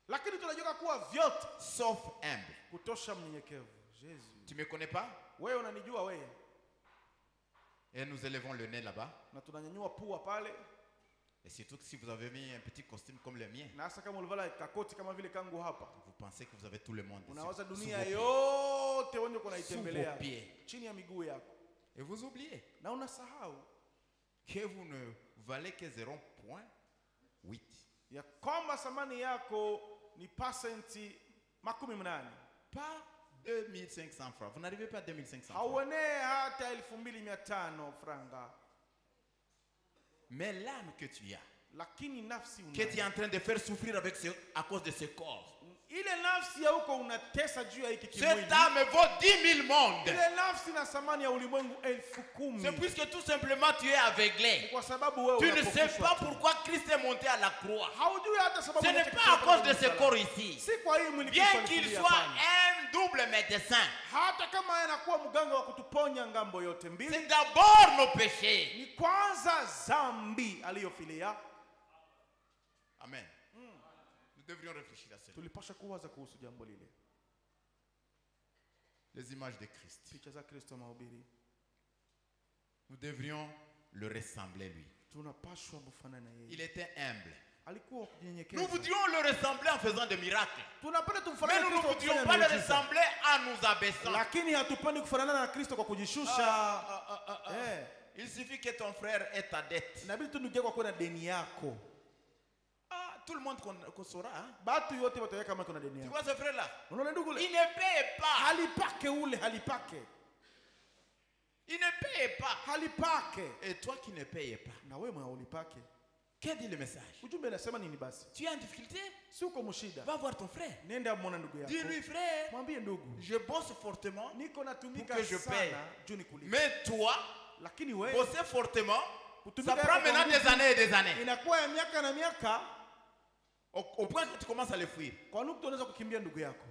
Lakini tunajua kuwa vyote sauf humble. kutosha mnyenyekevu. Jésus. Tu me connais pas? Wewe unanijua wewe. Et nous élevons le nez là-bas. Na tunanyanyua pua pale. Et surtout que si vous avez mis un petit costume comme le mien, Na hasa kama ulivala kakoti kama vile kangu hapa. vous pensez que vous avez tout le monde ici, Unawaza sous dunia vos pieds. yote wewe Sous kunaitembelea vos pieds. chini ya miguu yako. Et vous oubliez Na unasahau que vous ne valez que 0,8. ya kwamba thamani yako ni pasenti 80. Pas 2500 francs. Vous n'arrivez pas à 2500 francs. Hauenee hata 2500 franga. Mais l'âme que tu as, Lakini nafsi que tu es unayo. en train de faire souffrir avec à cause de ce corps, Ile nafsi ya huko unatesa juu ya hiki kimwili. cette âme vaut 10 000 mondes. Ile nafsi na thamani ya ulimwengu 10,000. C'est puisque tout simplement tu es aveuglé. Kwa sababu wewe Tu ne sais unapokufa pas tu. pourquoi Christ est monté à la croix. Haujui hata sababu Ce n'est yake pas à cause de ce msalaba. corps ici. Si kwa hii mwili Bien Kristo qu'il alifilia, soit hapana. un double médecin, Hata kama anakuwa mganga wa kutuponya ngambo yote mbili, c'est d'abord nos péchés. ni kwanza zambi aliyofilia. Amen. Nous devrions réfléchir à cela. Tulipasha kuwaza kuhusu jambo lile. Les images de Christ. Picha za Kristo mahubiri. Nous devrions le ressembler lui. Tunapashwa kufanana na yeye. Il était humble. Alikuwa Nous kunyenyekeza. voudrions le ressembler en faisant des miracles. Tunapenda Mais tumfanane nous ne Kristo kwa voudrions kufanya pas le miujiza. ressembler en nous abaissant. Lakini hatupendi kufanana na Kristo kwa kujishusha. Il suffit que ton frère ait ta dette. Inabidi tu ndugu kwa kuna deni yako. Ah, tout le monde saura. Hein? Batu yote wataweka kama kuna deni Tu yako. vois ce frère-là? Unaona ndugu le? Il ne paye pas. Halipake ule halipake. Il ne paye pas. Halipake. Et toi qui ne payes pas, Na wewe mwa ulipake. que dit le message? Ujumbe unasema nini basi? Tu es en difficulté? Si uko mshida. Va voir ton frère. Nenda muone ndugu yako. Dis-lui, frère, Mwambie ndugu. je bosse fortement, Niko natumika Pour que je paye. sana juu nikulipe. mais toi, Lakini wewe bosser fortement, kutumika ça prend yako kwa maintenant des nguvu années et des années. inakuwa ya miaka na miaka, Au point que tu commences à le fuir. kwa nukta unaweza kukimbia ndugu yako.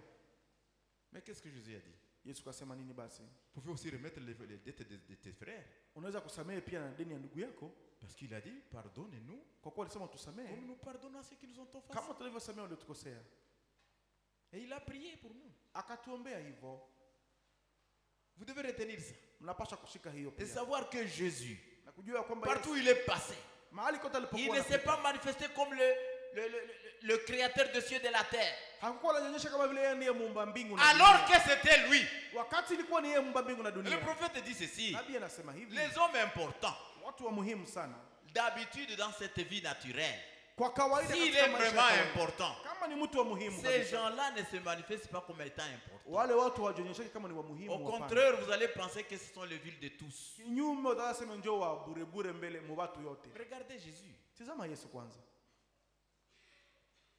Mais qu'est-ce que Jésus a dit? Yesu kasema nini basi? Vous pouvez aussi remettre les dettes de tes frères. Unaweza kusamehe pia na deni ya ndugu yako, Parce qu'il a dit, pardonnez-nous, kwa kuwa alisema tusamehe comme nous pardonnons à ceux qui nous ont offensés. kama tulivyosamehe waliotukosea. Et il a prié pour nous. Akatuombea hivyo. Vous devez retenir ça. Mnapaswa kushika hiyo Et pia. savoir que Jésus, Na kujua kwamba partout où Yesu, il est passé, mahali kote il alipokuwa ne s'est pas manifesté comme le créateur des cieux et de la terre. hakukuwa anaonyesha kama vile yeye ndiye muumba mbingu na Alors dunia. que c'était lui. Wakati ilikuwa ni yeye muumba mbingu na Le dunia. prophète dit ceci. Nabii anasema hivi, Les hommes importants, watu wa muhimu sana. d'habitude dans cette vie naturelle, Kwa kawaida s'il katika est maisha ya vraiment kawaida, important, kama ni mtu wa muhimu ces kabisa, gens-là ne se manifestent pas comme étant importants. wale watu hawajionyeshaki kama ni wa muhimu. Au hapana. contraire, vous allez penser que ce sont les villes de tous. Kinyume utasema njoo wa bure bure mbele mu watu yote. Regardez Jésus. Tazama Yesu kwanza.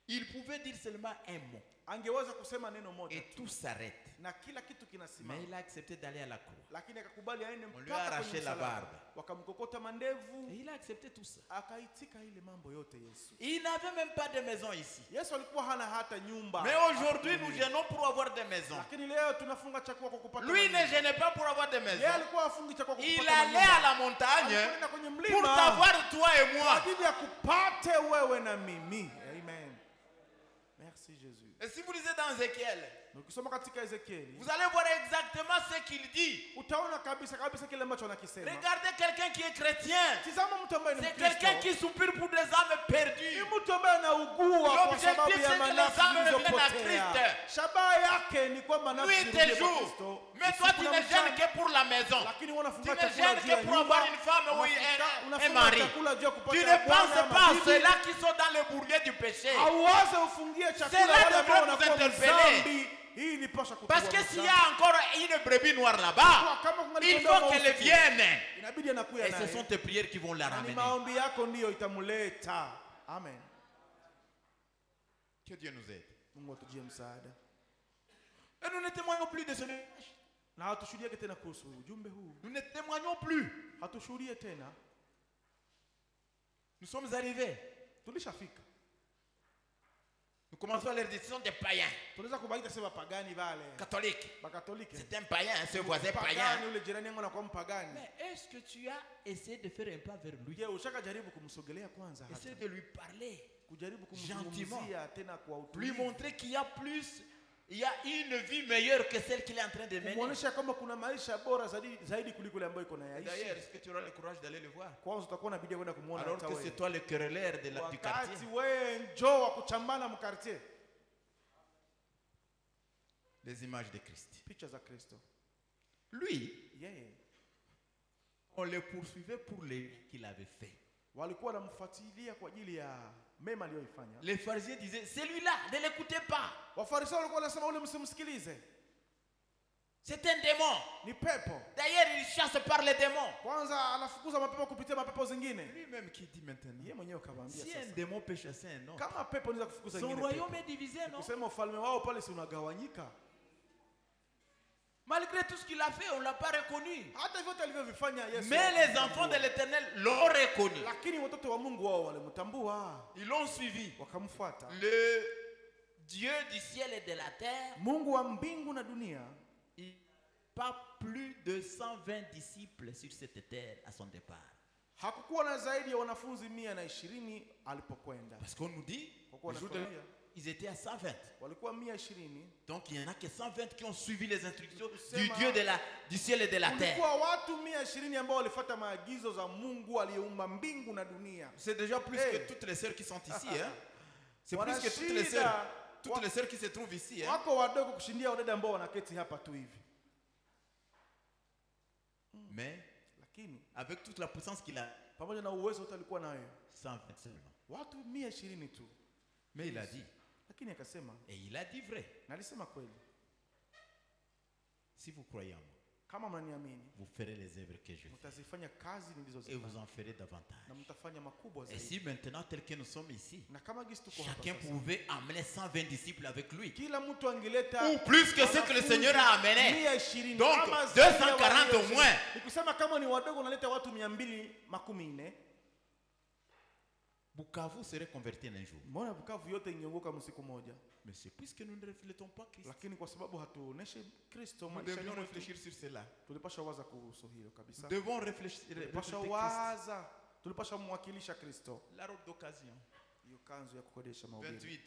Il pouvait dire seulement un mot Angeweza kusema neno moja et tu tout s'arrête. na kila kitu kinasimama. Mais il a accepté d'aller à la croix. Lakini akakubali aende On lui a mpaka arraché kwenye la msalaba. barbe. Wakamkokota Et mandevu, il a accepté tout ça. akaitika ile mambo yote Yesu. Il n'avait même pas de maison ici. Yesu alikuwa hana hata nyumba. Mais aujourd'hui, nous gênons pour avoir des maisons. Lakini leo tunafunga chakula kwa kupata. Lui ne manyumba. gênait pas pour avoir des Yeye maisons. alikuwa afungi chakula kwa Il kupata. allait à la montagne Alikwenda kwenye pour mlima t'avoir toi et kwa moi. ajili ya kupate wewe na mimi. Amen. Merci Jésus. Et si vous lisez dans Ézéchiel, Ukisoma katika Ezekieli vous allez voir exactement ce qu'il dit. utaona kabisa kile ambacho anakisema. Regardez quelqu'un qui est chrétien. Tizama mtu ambaye ni C'est Mkristo. quelqu'un qui soupire pour des âmes Ni perdues. mtu ambaye anaugua kwa L'objectif, sababu c'est ya que manafsi les âmes reviennent à zilizopotea. Christ. Shabaha yake ni kwamba nafsi Nuit zirudie et kwa jour. Kristo. Mais toi, tu Usiku na ne gênes mchana. que pour la maison. Lakini Tu unafunga ne chakula gênes juu ya que pour nyumba. avoir une femme ou un Unafunga mari. chakula juu ya kupata Tu ne bwana penses ama pas à bibi. ceux-là qui sont dans le bourbier du péché. Hauwaze ufungie chakula Cela wale devrait ambao vous wanakuwa interpeller. mzambi. Hii ilipaswa Parce kutuwa que s'il y mzambi. a encore une brebis noire là-bas, Kama kuna il kondoo faut qu'elle mweusi, vienne. inabidi anakuya Et ce naye. sont tes prières qui vont la Na ni ramener. maombi yako ndiyo itamuleta. Amen. Que Dieu nous aide. Mungu atujie msaada. Et nous ne témoignons plus de ce message. Na hatushuhudie tena kuhusu ujumbe huu. Nous ne témoignons plus. Hatushuhudie tena. Nous sommes arrivés. Tulishafika. Nous commençons à leur dire, ce sont des païens, Tunaweza kubaita sema pagani vale. catholiques. Bakatolike. C'est un païen, ce voisin Pagani païen. ule jirani yangu anakuwa mpagani. Mais est-ce que tu as essayé de faire un pas vers lui? Je, ushaka jaribu kumsogelea kwanza hata. Essaye de lui parler, Kujaribu Gentiment. kumzungumzia tena kwa lui utulivu. montrer qu'il y a plus, il y a une vie meilleure que celle qu'il est en train de mener. Kumuonesha kama kuna maisha bora zaidi kuliko ile ambayo iko na D'ailleurs, yaishi. est-ce que tu auras le courage d'aller le voir? Kwanza utakuwa na bidii kwenda kumuona Alors hata que wewe. c'est toi le querelleur du Wakati quartier. wewe njoo wa kuchambana mkartie. Les images de Christ. Picha za Kristo. Lui, Yeye on le poursuivait pour les qu'il avait fait. walikuwa wanamfuatilia kwa ajili ya mema aliyoifanya. Les pharisiens disaient, celui-là, ne l'écoutez pas. Wafarisayo walikuwa wanasema ule msimsikilize. C'est un démon. Ni pepo. D'ailleurs, il chasse par les démons. Kwanza anafukuza mapepo kupitia mapepo zingine. Lui-même qui dit maintenant, Yeye mwenyewe kawaambia si un sasa. démon peut chasser un homme, Kama pepo inaweza kufukuza son ingine. royaume Pepo. est divisé, non? Kusema ufalme wao pale si unagawanyika. Malgré tout ce qu'il a fait, on ne l'a pas reconnu. Hata vyote alivyovifanya Yesu. Mais les enfants de l'Éternel l'ont reconnu. Lakini watoto wa Mungu wao walimtambua, Ils l'ont suivi. wakamfuata. Le Dieu du ciel et de la terre, Mungu wa mbingu na dunia, il pas plus de 120 disciples sur cette terre à son départ. hakukuwa na zaidi ya wanafunzi 120 alipokwenda. Parce qu'on nous dit, Pourquoi le on jour a de- fait ça? ils étaient à 120. Walikuwa 120. Donc il n'y en a que 120 qui ont suivi les instructions C'est du ma- Dieu du ciel et de la terre. Kulikuwa watu 120 ambao walifuata maagizo za Mungu aliyeumba mbingu na dunia. C'est déjà plus Hey. que toutes les sœurs qui sont ici. Hein? C'est Wana plus que toutes les shida. sœurs. Toutes les sœurs qui se trouvent ici. Hein? Wako wadogo kushindia wadada ambao wanaketi hapa tu hivi. Mais Lakini avec toute la puissance qu'il a, pamoja na uwezo wote alikuwa nayo, 120 seulement. watu 120 tu. Mais il a dit, Lakini akasema, et il a dit vrai, na alisema kweli, si vous croyez en moi, kama mnaniamini, vous ferez les œuvres que je fais. mtazifanya kazi Et vous nilizozifanya en ferez davantage. na mtafanya makubwa Et zaidi. si maintenant, tel que nous sommes ici, Na kama gisi tuko hapa chacun sasa, pouvait amener 120 disciples avec lui, kila mtu angeleta ou plus que ce que le Seigneur a amené. 120. Donc, Ama zaidi ya 240 au 120. moins. Nikusema kama ni wadogo unaleta watu 240. Bukavu serait converti en un jour. Mbona Bukavu yote ingeongoka msiku moja? Mais c'est puisque nous ne reflétons pas Christ. Lakini kwa sababu hatuoneshe Kristo Nous maishani devions mwetu, réfléchir sur cela. tulipasha waza kuhusu hilo Nous kabisa. devons réfléchir. Tulipasha refléter waza, tulipasha mwakilisha Kristo. Christ. La robe d'occasion. Hiyo kanzu ya kukodesha mahubiri. 28.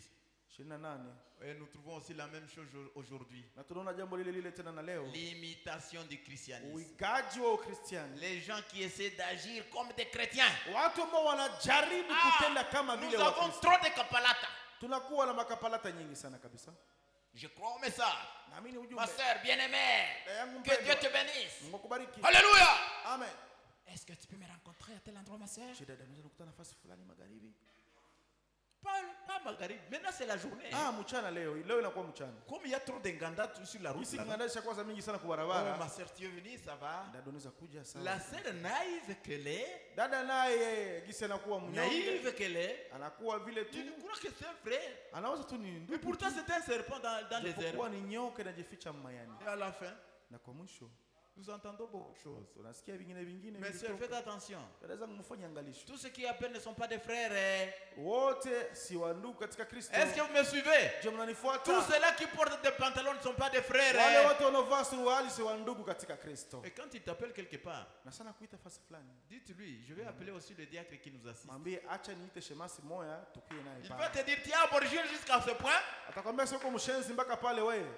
28. Et nous trouvons aussi la même chose aujourd'hui. Na tunaona jambo lile lile tena na leo. L'imitation du christianisme. Uigaji wa Ukristiani. Les gens qui essaient d'agir comme des chrétiens. Watu ambao wanajaribu kutenda kama Nous vile avons Wakristo. trop de kapalata. Tunakuwa na makapalata nyingi sana kabisa. Je crois au message. Naamini ujumbe. Ma sœur bien-aimée. Yangu Que Dieu mpendwa. te bénisse. Mungu akubariki. Alléluia. Amen. Est-ce que tu peux me rencontrer à tel endroit, ma sœur? Je dada unaweza kukutana nafasi fulani magharibi. Pas Marguerite. Maintenant, c'est la journée. Mchana leo. Leo inakuwa mchana. Comme il y a trop d'enganda sur la route. Kisi là-bas. kingandasha kwanza mingi sana kwa Oh, barabara. ma sœur, tu es venue, ça va? Dada unaweza kuja sawa. La sœur naïve qu'elle est, Dada naye gisi anakuwa mnyonge. naïve qu'elle est, Anakuwa vile tu. il croit que c'est un frère. Anaweza tu ni Mais ndugu. pourtant, c'est un serpent dans les Japokuwa airs. ni nyoka inajificha mmayani. Et à la fin, Na kwa mwisho nous entendons beaucoup de choses. unasikia vingine vingine. Mais sœur, vilitoka. faites attention. Dada zangu mfanye angalisho. Tous ceux qui appellent ne sont pas des frères. Eh. Wote si wa ndugu katika Kristo. Est-ce que vous me suivez? Je mnanifuata? Tous ceux-là qui portent des pantalons ne sont pas des frères. Wale Eh. watu wanaovaa suruali si wa ndugu katika Kristo. Et quand il t'appelle quelque part, Na sana kuita fasi fulani. dites-lui, je vais appeler aussi le diacre qui nous assiste. Mwambie acha niite shemasi moya tukie naye Il va pale. te dire, tu es aborigine jusqu'à ce point. Atakwambia sio kwa mshenzi mpaka pale wewe.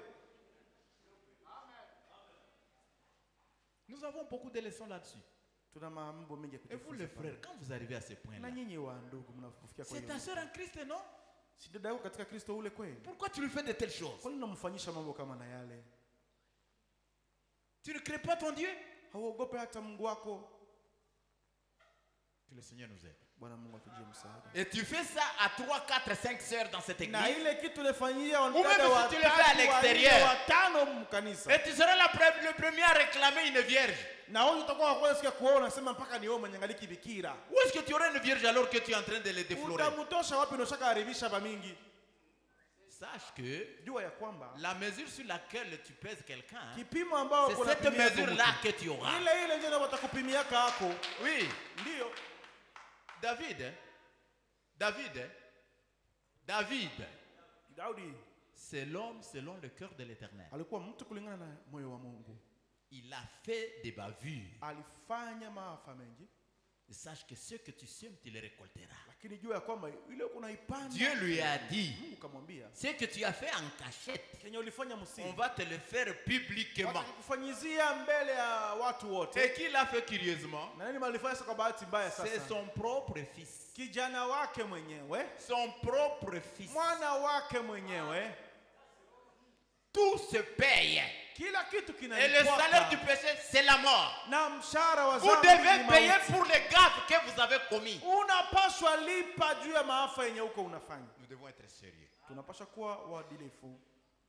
Nous avons beaucoup de leçons là-dessus. Tuna mambo mengi ya Et vous les kujifunza. frères, quand vous arrivez à ce point-là, Na nyinyi wa ndugu mnapofikia kwa c'est ta hiyo. sœur en Christ, non? Si dada yako katika Kristo ule kweli? Pourquoi tu lui fais de telles choses? Kwa nini unamfanyisha mambo kama na yale? Tu ne crées pas ton Dieu? Hauogope hata Mungu wako? Que le Seigneur nous aide. Bwana Mungu atujie msaada. Et tu fais ça à 3, 4, 5 sœurs dans cette Na église. ile kitu ulifanyia Ou même wadada si wa tu le fais à l'extérieur. watano mkanisa. Et tu seras le premier à réclamer une vierge. Na wewe utakuwa wa kwanza sikia kuona unasema mpaka ni wewe mwenye ngaliki bikira. Où est-ce que tu aurais une vierge alors que tu es en train de les déflorer? Utamtosha wapi unashaka haribisha ba mingi? Sache que Jua ya kwamba la mesure sur laquelle tu pèses quelqu'un, kipimo ambao c'est kuna cette mesure-là que tu auras. ile ndio watakupimiaka hako. Oui, Ndio. David, Daudi c'est l'homme selon le cœur de l'Éternel. alikuwa mtu kulingana na moyo wa Mungu. Il a fait des bavures. Alifanya maafa mengi, Et sache que ce que tu sèmes, tu le récolteras. lakini jua ya kwamba ile unaipanda. Dieu lui a dit, Mungu kamwambia, ce que tu as fait en cachette, kenye ulifanya on msiri. va te le faire publiquement. Watakufanyizia mbele ya watu wote. Et qui l'a fait curieusement? Na nini malifanya kwa bahati mbaya C'est sasa? son propre fils. Kijana wake mwenyewe, Son propre fils. mwana wake mwenyewe, Tout se paye. kila kitu Et le salaire du kinalipa. péché, c'est la mort. Na mshahara wa Vous dhambi ni devez payer mauti. pour les gaffes que vous avez commis. Unapaswa lipa juu ya maafa yenye uko unafanya. Nous devons être sérieux. Tunapaswa kuwa waadilifu.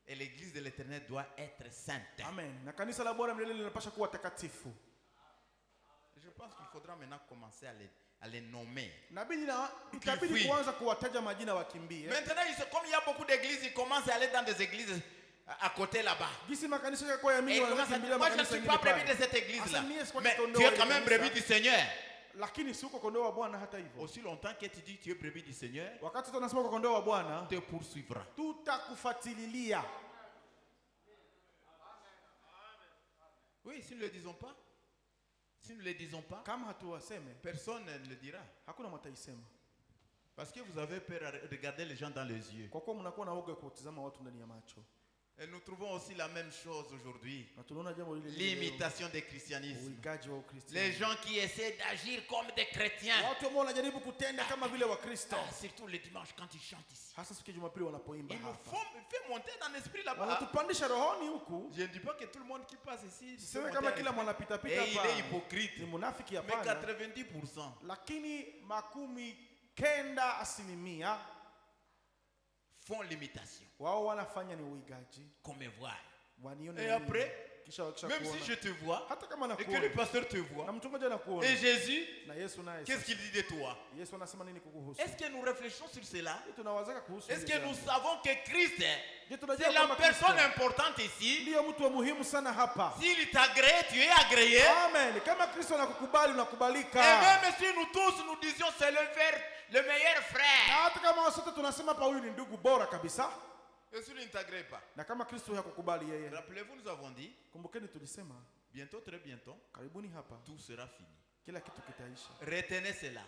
Et l'église de l'Éternel doit être sainte. Amen. Na kanisa la Bwana milele linapaswa kuwa takatifu. Je pense qu'il faudra maintenant commencer à les nommer. Itabidi Kifui. kuanza kuwataja majina wakimbie. Maintenant, comme il y a beaucoup d'églises, ils commencent à aller dans des églises à côté là-bas. Gisi makanisa yako ya Et mingi ils commencent à dire, wanakimbilia moi je ne makanisa suis pas brebis mengine de cette église-là. Asa mie sikuwa Mais kondoo tu wa es quand même kanisa. brebis du Seigneur. Lakini si uko kondoo wa Bwana hata hivyo. Aussi longtemps que tu dis que tu es brebis du Seigneur, Wakati tunasema uko kondoo wa Bwana, te poursuivra. tutakufuatilia. Oui, si nous ne le disons pas, Kama hatuwaseme, personne ne le dira. hakuna mtaisema. Parce que vous avez peur à regarder les gens dans les yeux. Kwa kuwa mnakuwa na woga kutazama watu ndani ya macho. Et nous trouvons aussi la même chose aujourd'hui. Na tunaona jambo lile lile. L'imitation des christianismes. Uigaji wa Ukristo. Les gens qui essaient d'agir comme des chrétiens. Watu ambao wanajaribu kutenda kama vile Wakristo. Surtout le dimanche quand ils chantent ici. Hasa siku ya Jumapili wanapoimba Ils nous hapa. font monter dans l'esprit là-bas. Wanatupandisha rohoni huku. Je ne dis pas que tout le monde qui passe ici. Siseme kama kila mwanapita pita Et il hapa est hypocrite. ni munafiki Mais hapana. 90%. Lakini 90% font l'imitation. wao wanafanya ni uigaji. Qu'on me voit. Wanione Et mimi. après, Kisha même si je te vois, hata kama et que le nakuona pasteur te na voit, mchungaji anakuona et Jésus, na Yesu naye qu'est-ce sasa. qu'il dit de toi? Yesu anasema nini kukuhusu? Est-ce que nous réfléchissons sur cela? Tunawazaka kuhusu Est-ce hili que nous jambo. savons que Christ, Je tunajua c'est la kwamba personne Kristo importante ici? ndiyo mtu wa muhimu sana hapa. S'il t'agrée, tu es agréé. Amen. Kama Kristo anakukubali Et unakubalika. même si nous tous nous disions c'est le meilleur Na frère. hata kama sote tunasema hapa huyu ni ndugu bora kabisa. Et s'il ne t'agrée pas? Na kama Kristo hakukubali yeye. Rappelez-vous, nous avons dit, Kumbukeni tulisema bientôt, très bientôt, karibuni hapa tout sera fini. kila kitu kitaisha. Retenez cela.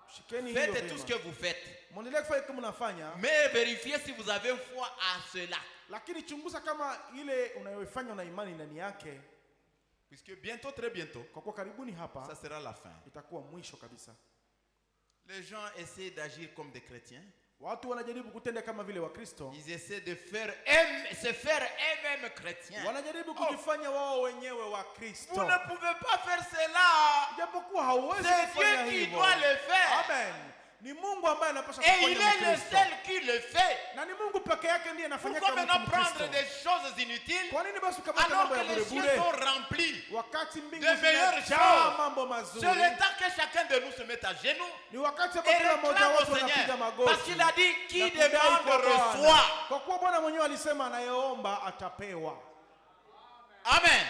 Shikeni hiyo. Faites tout ce que vous faites. Mwendelee kufanya kama mnafanya, Mais vérifiez si vous avez foi à cela. lakini chunguza kama ile unayoifanya una imani ndani yake. Puisque bientôt, très bientôt, Kwa kuwa karibuni ça hapa sera la fin. itakuwa mwisho kabisa. Les gens essaient d'agir comme des chrétiens. Watu wanajaribu kutenda kama vile Wakristo. Ils essaient de se faire eux-mêmes chrétiens. Wanajaribu kujifanya wao wenyewe wa Vous Kristo. ne pouvez pas faire cela. Japokuwa hauwezi C'est kufanya Dieu qui hivyo. doit le faire. Amen. Ni Mungu ambaye anapaswa Et kufanya il est le Mkristo. seul qui le fait. Na ni Mungu peke yake ndiye anafanya Pourquoi kama maintenant prendre Mkristo. des choses inutiles Kwa nini basi ukamata alors mambo que ya les cieux bure sont bure? remplis? Wakati mbingu de meilleures zimejaa choses. mambo C'est mazuri. le temps que chacun de nous se mette à genoux Ni wakati et ambapo kila mmoja réclame wetu au anapiga Seigneur. magoti. Parce qu'il a dit, qui Na kudai demande kwa Bwana. reçoit. Kwa kuwa Bwana mwenyewe alisema anayeomba atapewa. Amen.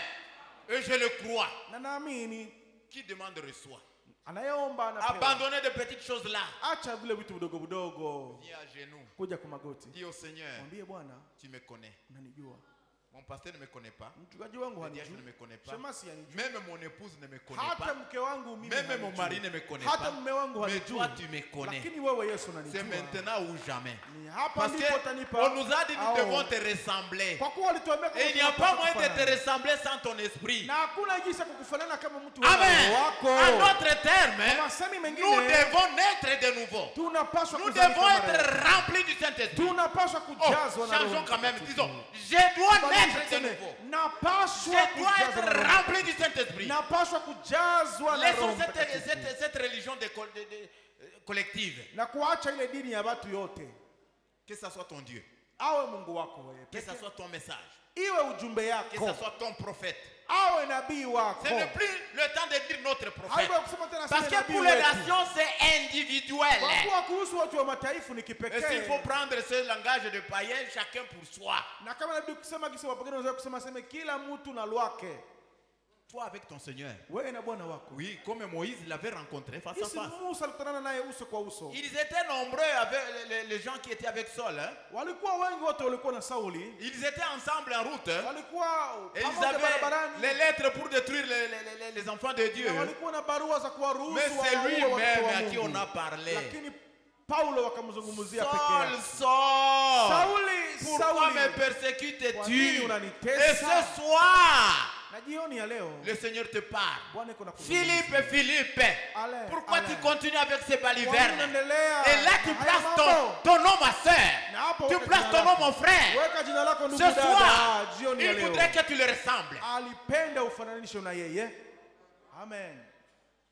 Et je le crois. Na naamini Qui demande reçoit. anayeomba anapewa. Abandonnez de petites choses là. Acha vile vitu vidogo vidogo. Viens à genoux. Kuja kwa magoti. Dis au Seigneur, Mwambie Bwana, tu me connais. unanijua. Mon pasteur ne me connaît pas. Mchungaji wangu Le diacre ne hanijui. me connaît pas. Shemasi hanijui. Même mon épouse ne me connaît Hata pas. mke wangu mimi Même mon hanijui. mari ne me connaît Hata pas. mume wangu Mais hanijui. toi, tu me connais. Lakini wewe Yesu C'est unanijua. maintenant ou jamais. Ni hapa Parce ndipo utanipa. qu'on nous a dit nous au. devons te ressembler. Kwa kuwa walituambia Et il n'y a pas moyen de te ressembler sans ton esprit. na hakuna jinsi ya kukufanana kama mtu wa Amen. roho wako. En d'autres termes, Kwa masemi nous mengine devons naître de nouveau. tunapaswa Nous kuzalika devons mara ya être remplis du Saint-Esprit. tunapaswa Oh, kujazwa na changeons Roho quand même. Mtakatifu. Disons, je dois Bali naître de tuseme, nouveau. napaswa Je dois kujazwa na être Roho. rempli du Saint-Esprit. Napaswa kujazwa na Roho Laissons Mtakatifu. cette religion collective. Na kuacha ile dini ya watu yote. Que ça soit ton Dieu. Awe Mungu wako wewe. Que ça soit ton message. Iwe ujumbe Que yako. ça soit ton prophète. Awe nabii wako. Ce n'est plus le temps de dire notre prophète. Haibu kusema tena Parce sema que nabii pour les wetu. nations, c'est individuel. Kwa kuwa kuhusu watu wa mataifa ni Et s'il kipekee. faut prendre ce langage de païen, chacun pour soi. Na kama nabii kusema kisa wapagani wanaweza kusema sema kila mtu na lwake. Toi avec ton Seigneur. Wewe na Bwana wako. Oui, comme Moïse l'avait rencontré face à Isi face. Musa alikutana naye uso kwa uso. Ils étaient nombreux avec les gens qui étaient avec Saul. Hein. Walikuwa wengi wote walikuwa na Sauli. Ils étaient ensemble en route. Hein. Walikuwa Et ils pamoja avaient barabarani. les lettres pour détruire les enfants de Dieu. Na walikuwa na barua za kuwaruhusu Mais c'est wawaue lui-même watoto wa à qui on Mungu. a parlé. Lakini Paulo wakamzungumzia peke Saul, yake. Saul, Sauli, pourquoi me Sauli. Kwa nini persécutes-tu? unanitesa? Et ce soir, Na jioni ya leo le Seigneur te parle. Bwana iko na kuzungumzia. Philippe, Allez, pourquoi allez. tu continues avec ces Kwa nini balivernes? unaendelea? Et là, tu Haya places mambo. ton nom, ma soeur. Na hapo Tu weka places jina ton nom, lako. mon frère. Weka jina lako ndugu Ce dada. soir, Jioni ya il leo. voudrait que tu le ressembles. Alipenda ufananishe na yeye. Amen.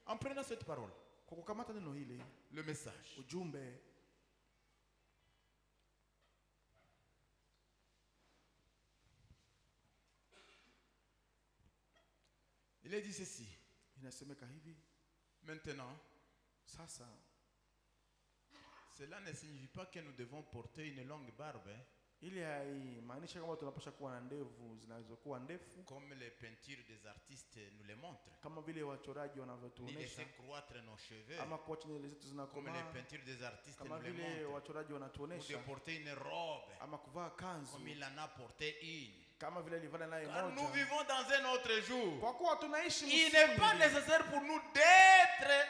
En prenant cette parole, Kwa kukamata neno hili, le message. ujumbe Il est dit ceci. inasemeka hivi. Maintenant, Sasa cela ne signifie pas que nous devons porter une longue barbe, hein, ili haimaanisha kama tunapaswa kuwa na ndevu zinazokuwa ndefu comme les peintures des artistes nous le montrent, kama vile wachoraji ni wanavyotuonesha, laisser croître nos cheveux, ama kuacha nywele zetu comme les zinakomaa peintures des artistes kama nous le vile montrent, wachoraji ou de wanatuonesha, porter une robe, ama kuvaa kanzu comme il en a porté une. kama vile alivaa naye Car nous moja. vivons dans un autre jour. Kwa kuwa tunaishi Il msimu n'est pas mwingine. nécessaire pour nous d'être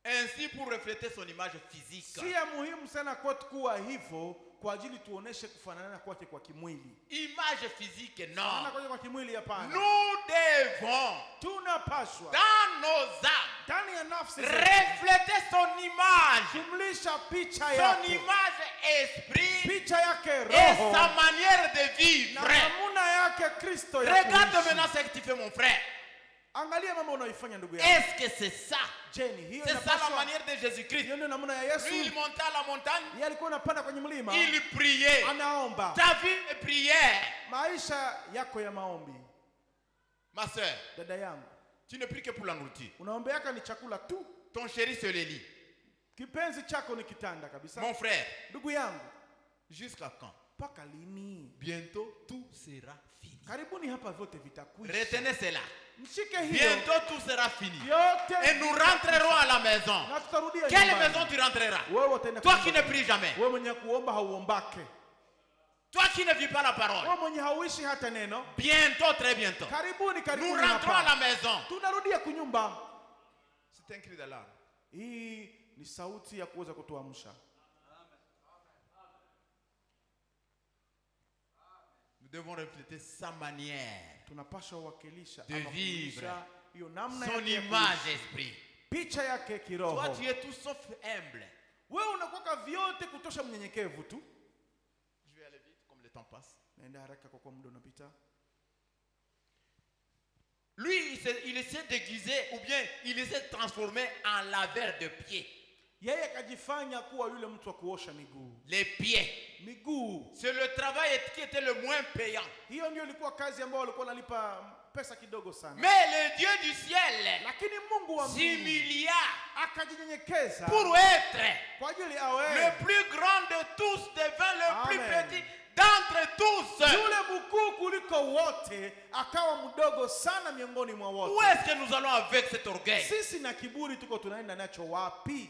ainsi pour refléter son image physique. Si ya muhimu sana kwetu kuwa hivyo kwa ajili tuoneshe kufanana kwake kwa kimwili. Image physique, Kufanana non. kwake kwa kimwili hapana. Nous devons, Tunapaswa dans nos âmes, ndani ya nafsi zetu refléter son image. kumlisha picha Son yake, image esprit picha yake et roho sa manière de na vivre. namuna yake Kristo ya Regarde kuishi. maintenant ce que tu fais, mon frère. Angalia mama unaifanya ndugu yangu. Est-ce que c'est ça? Je, ni hiyo C'est ça la inapaswa? manière de Jésus-Christ. Hiyo ndio namna ya Yesu. Lui, il montait à la montagne, Yeye alikuwa anapanda kwenye mlima, il priait. anaomba. Ta vie de prière. Maisha yako ya maombi, Ma soeur, dada yangu, tu ne pries que pour la nourriture. unaombeaka ni chakula tu. Ton chéri, c'est le lit. Kipenzi chako ni kitanda kabisa. Mon frère, Ndugu yangu, jusqu'à quand? mpaka lini? Bientôt, tout sera fini. Karibuni hapa vyote vitakwisha. Retenez cela. Mshike hiyo. Bientôt, tout sera fini. Yote Et nous rentrerons à la maison. na tutarudia Quelle nyumbani. maison tu rentreras? Wewe utaenda Toi kwa qui ne nyumba. pries jamais. Wewe mwenye kuomba hauombake. Toi qui ne vis pas la parole. Wewe mwenye hauishi hata neno. Bientôt, très bientôt. Karibuni, Nous karibuni rentrons à la hapa. maison. Tunarudia kunyumba. C'est un cri d'alarme. Hii ni sauti ya kuweza kutuamsha. Nous devons refléter sa manière, Tunapaswa kuwakilisha De ama vivre. kuonyesha hiyo namna son yake ya image kuishi. esprit. Picha yake kiroho. Toi, tu es tout sauf humble. Wewe unakuwa vyote kutosha mnyenyekevu tu. Je vais aller vite comme le temps passe. Naenda haraka kwa kuwa muda unapita. Lui, il s'est déguisé ou bien il s'est transformé en laveur de pieds. Yeye akajifanya kuwa yule mtu wa kuosha miguu. Les pieds. Miguu. C'est le travail qui était le moins payant. Hiyo ndio ilikuwa kazi ambayo walikuwa wanalipa pesa kidogo sana. Mais le Dieu du ciel Lakini Mungu wa mbingu s'humilia akajinyenyekeza pour être kwa ajili awe le plus grand de tous, devint le plus Amen. petit d'entre tous. yule mkuu kuliko wote, akawa mdogo sana miongoni mwa Où wote. est-ce que nous allons avec cet orgueil? Sisi na kiburi tuko tunaenda nacho wapi?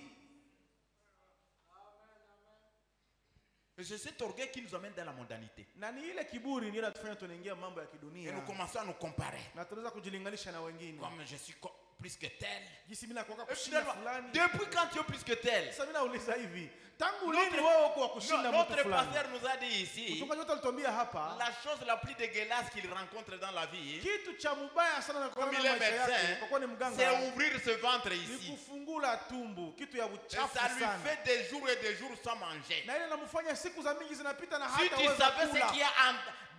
Et c'est cet orgueil qui nous amène dans la mondanité. Na ni ile kiburi ndio inatufanya tunaingia mambo ya Et kidunia. nous commençons à nous comparer. Na tunaweza kujilinganisha na wengine. Comme je suis plus que tel. Jinsi mimi nakuwa Et kushinda finalement, fulani. depuis quand tu es plus que tel? Sasa mimi nauliza hivi, tangu lini wewe uko wa kushinda mtu Notre fulani? pasteur nous a dit ici, Mchungaji wetu alituambia hapa, la chose la plus dégueulasse qu'il rencontre dans la vie, kitu cha mubaya sana na comme kwa il est maisha yake, médecin, kwa kuwa ni c'est mganga, ouvrir ce ventre ni ici. kufungula tumbu, kitu ya Et uchafu ça lui sana. fait des jours et des jours sans manger. Na ile namfanya siku za mingi zinapita na Si hata tu wewe savais ce qu'il y kula.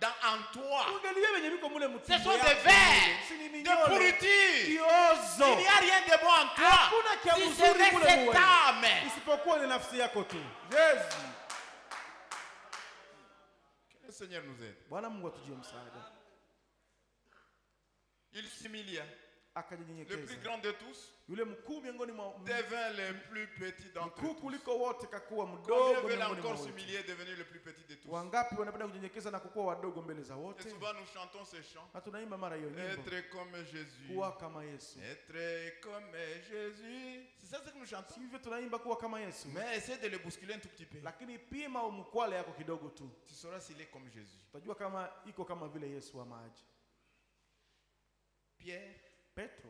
a en toi, Ungelijua venye viko mule ce mtumbo sont des yako. vers, Si ni de minyole, pourriture. kiozo. Il n'y a rien de bon en toi. Hakuna kia Si mzuri ce n'est mule cette muwe. âme. Isipokuwa ni nafsi yako tu. Yesu. Que le Seigneur nous aide. Bwana Mungu atujie msaada. Il s'humilia. Le plus Akajinyenyekeza. grand de tous Yule mkuu miongoni mwa devint le plus petit d'entre mkuu tous. kuliko wote kakuwa Combien mdogo veulent miongoni mwa encore wote. s'humilier et devenir le plus petit de tous? Wangapi wanapenda kujinyenyekeza na kukuwa wadogo mbele za Et wote? souvent nous chantons ces chants. Na tunaimba mara hiyo nyimbo. Être comme Jésus. Kuwa kama Yesu. Être comme Jésus. C'est ça ce que nous chantons. Si hivyo tunaimba kuwa kama Yesu. Mais essaie de le bousculer un tout petit peu. Lakini pima umkwale yako kidogo tu. Tu sauras s'il est comme Jésus. Utajua kama iko kama vile Yesu wa maji. Pierre, Petro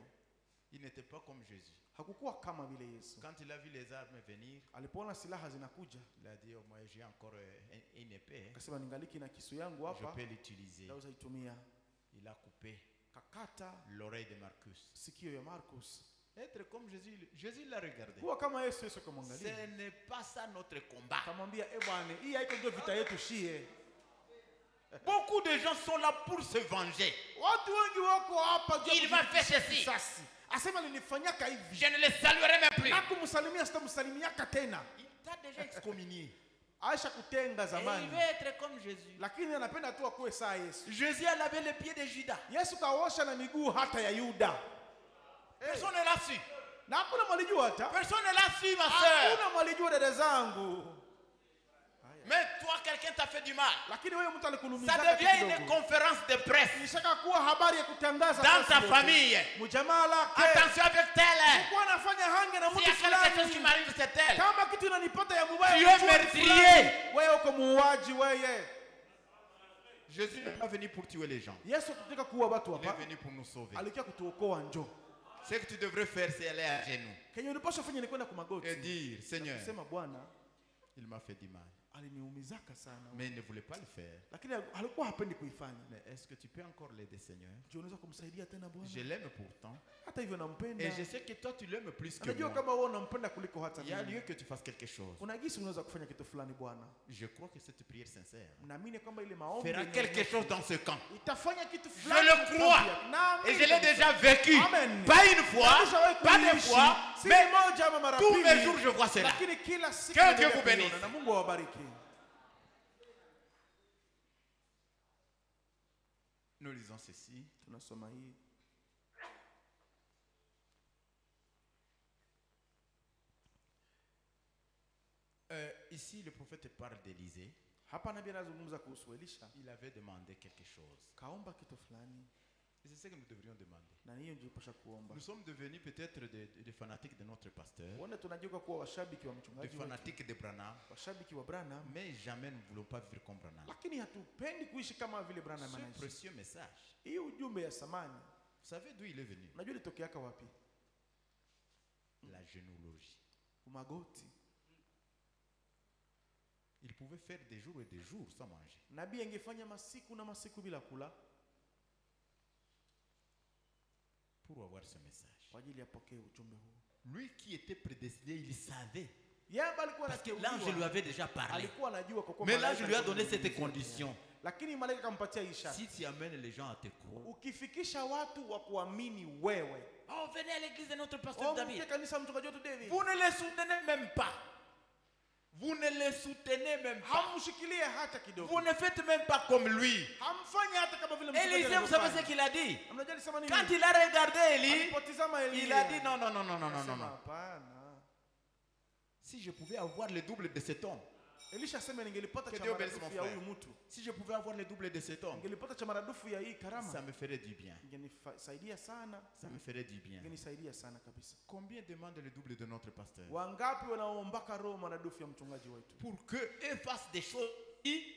il n'était pas comme Jésus. hakukuwa kama vile Yesu. Quand il a vu les armes venir, Alipoona silaha zinakuja, il a dit, oh, moi j'ai encore une épée. akasema ningaliki na kisu yangu Je hapa, peux l'utiliser. naweza itumia. Il a coupé Kakata l'oreille de Marcus. sikio ya Marcus. Être comme Jésus, Jésus l'a regardé. Kuwa kama Yesu, Yesu akamwangalia. Ce n'est pas ça notre combat. Akamwambia, bwana, hii haiko ndio vita yetu shie. Beaucoup de gens sont là pour se venger. Watu wengi wako hapa juu ya Il m'a fait ceci. kisasi. Asema alinifanyaka hivi. Je ne le saluerai même plus. Na kumsalimia sitamsalimiaka tena. Il t'a déjà excommunié. Aisha kutenga Et il zamani. veut être comme Jésus. Lakini anapenda tu akuwe saa Yesu. Jésus a lavé les pieds de Judas. Yesu kaosha na miguu hata ya Yuda. Personne ne l'a su. Na hakuna mwalijua hata. Personne ne l'a su, ma soeur. Hakuna mwalijua dada zangu. Mais toi, quelqu'un t'a fait du mal. Lakini wewe mtu Ça alikunumiza devient une conférence de presse Nishaka kuwa habari ya kutangaza dans ta Facebook. famille. Mjamaa lake. Attention avec tel. Kwa anafanya hange na S'il mtu y a quelque chose qui fulani. m'arrive, c'est tel. Kama kitu inanipata ya mubaya. Tu es mtu fulani, meurtrier. Wewe uko muuaji wewe. Jésus n'est pas venu pour tuer les gens. Yesu kutaka kuua watu Il est hapa. venu pour nous sauver. Alikuja kutuokoa njoo. Ce que tu devrais faire, c'est aller à genoux Kenye ulipaswa fanya ni kwenda kwa magoti. et dire, Seigneur, Sema Bwana il m'a fait du mal. aliniumizaka sana. Mais il ne voulait pas le faire. Lakini alikuwa hapendi kuifanya. Mais est-ce que tu peux encore l'aider, Seigneur? Je unaweza kumsaidia tena Bwana? Je l'aime pourtant. Hata hivyo nampenda. Et je sais que toi, tu l'aimes plus que Anajua moi. kama wewe unampenda kuliko hata Il y a mimi. lieu que tu fasses quelque chose. Unajisi unaweza kufanya kitu fulani Bwana. Je crois que cette prière sincère Naamini kwamba ile maombi fera yenye quelque unyofu chose dans ce camp. itafanya kitu Je fulani. le katika crois. tabia. Naamini Et je l'ai kabisa. déjà vécu. Amen. Pas une fois, Nimeshawahi pas deux kuishi. fois, Si mais moja ama mara tous pili. mes jours, je vois cela. Lakini kila siku Que Dieu naendelea vous kuiona. bénisse. Na Mungu awabariki. Nous lisons ceci. Tunasoma hii. Ici, le prophète parle d'Élisée. Hapa nabii anazungumza kuhusu Elisha. Il avait demandé quelque chose. Kaomba kitu fulani. Et c'est ce que nous devrions demander. Na hiyo ndio pasha kuomba. Nous sommes devenus peut-être des fanatiques de notre pasteur, Wanda tunajua kuwa washabiki wa des mchungaji wetu, fanatiques de Branham, washabiki wa Branham, mais jamais nous ne voulons pas vivre comme Branham. lakini hatupendi kuishi kama vile Branham Ce anaishi. précieux message, Hii ujumbe ya samani, vous savez d'où il est venu? unajua ilitokeaka wapi? La généalogie. Magoti. Il pouvait faire des jours et des jours sans manger. Nabii angefanya masiku na masiku bila kula Pour avoir ce message. kwa ajili apokee ujumbe huu. Lui qui était prédestiné, il savait. Yeye alikuwa Parce que anateuliwa. l'ange lui avait déjà parlé. Alikuwa anajua kwa kuwa Mais malaika l'ange lui a alikuwa donné cette anamzungumzia. condition. Lakini malaika akampatia ishara. Si tu amènes les gens à te croire, Ukifikisha watu wa kuamini wewe. oh, venez à l'église de notre Oh, pasteur mke David. kanisa mchungaji wetu David. Vous ne les soutenez même pas. Vous ne les soutenez même pas. Hamshikilie hata kidogo. Vous ne faites même pas comme lui. Hamfanyi hata kama vile mchungaji Élisée, vous savez anavyofanya. ce qu'il a dit? Mnajua alisema nini? Quand il a regardé Élie, Alipotizama Elia. il a dit non. Akasema, hapana. Si je pouvais avoir le double de cet homme, Elisha asema ningelipata Que cha Dieu bénisse maradufu mon ya frère. huyu mtu. Si je pouvais avoir le double de cet homme, Ningelipata cha maradufu ya hii ça karama. me ferait du bien. Ingenisaidia sana. Ça me ferait du bien. Ingenisaidia sana kabisa. Combien demande le double de notre pasteur? Wangapi wanaombaka roho maradufu ya mchungaji wetu? Pour qu'eux fassent des choses aussi.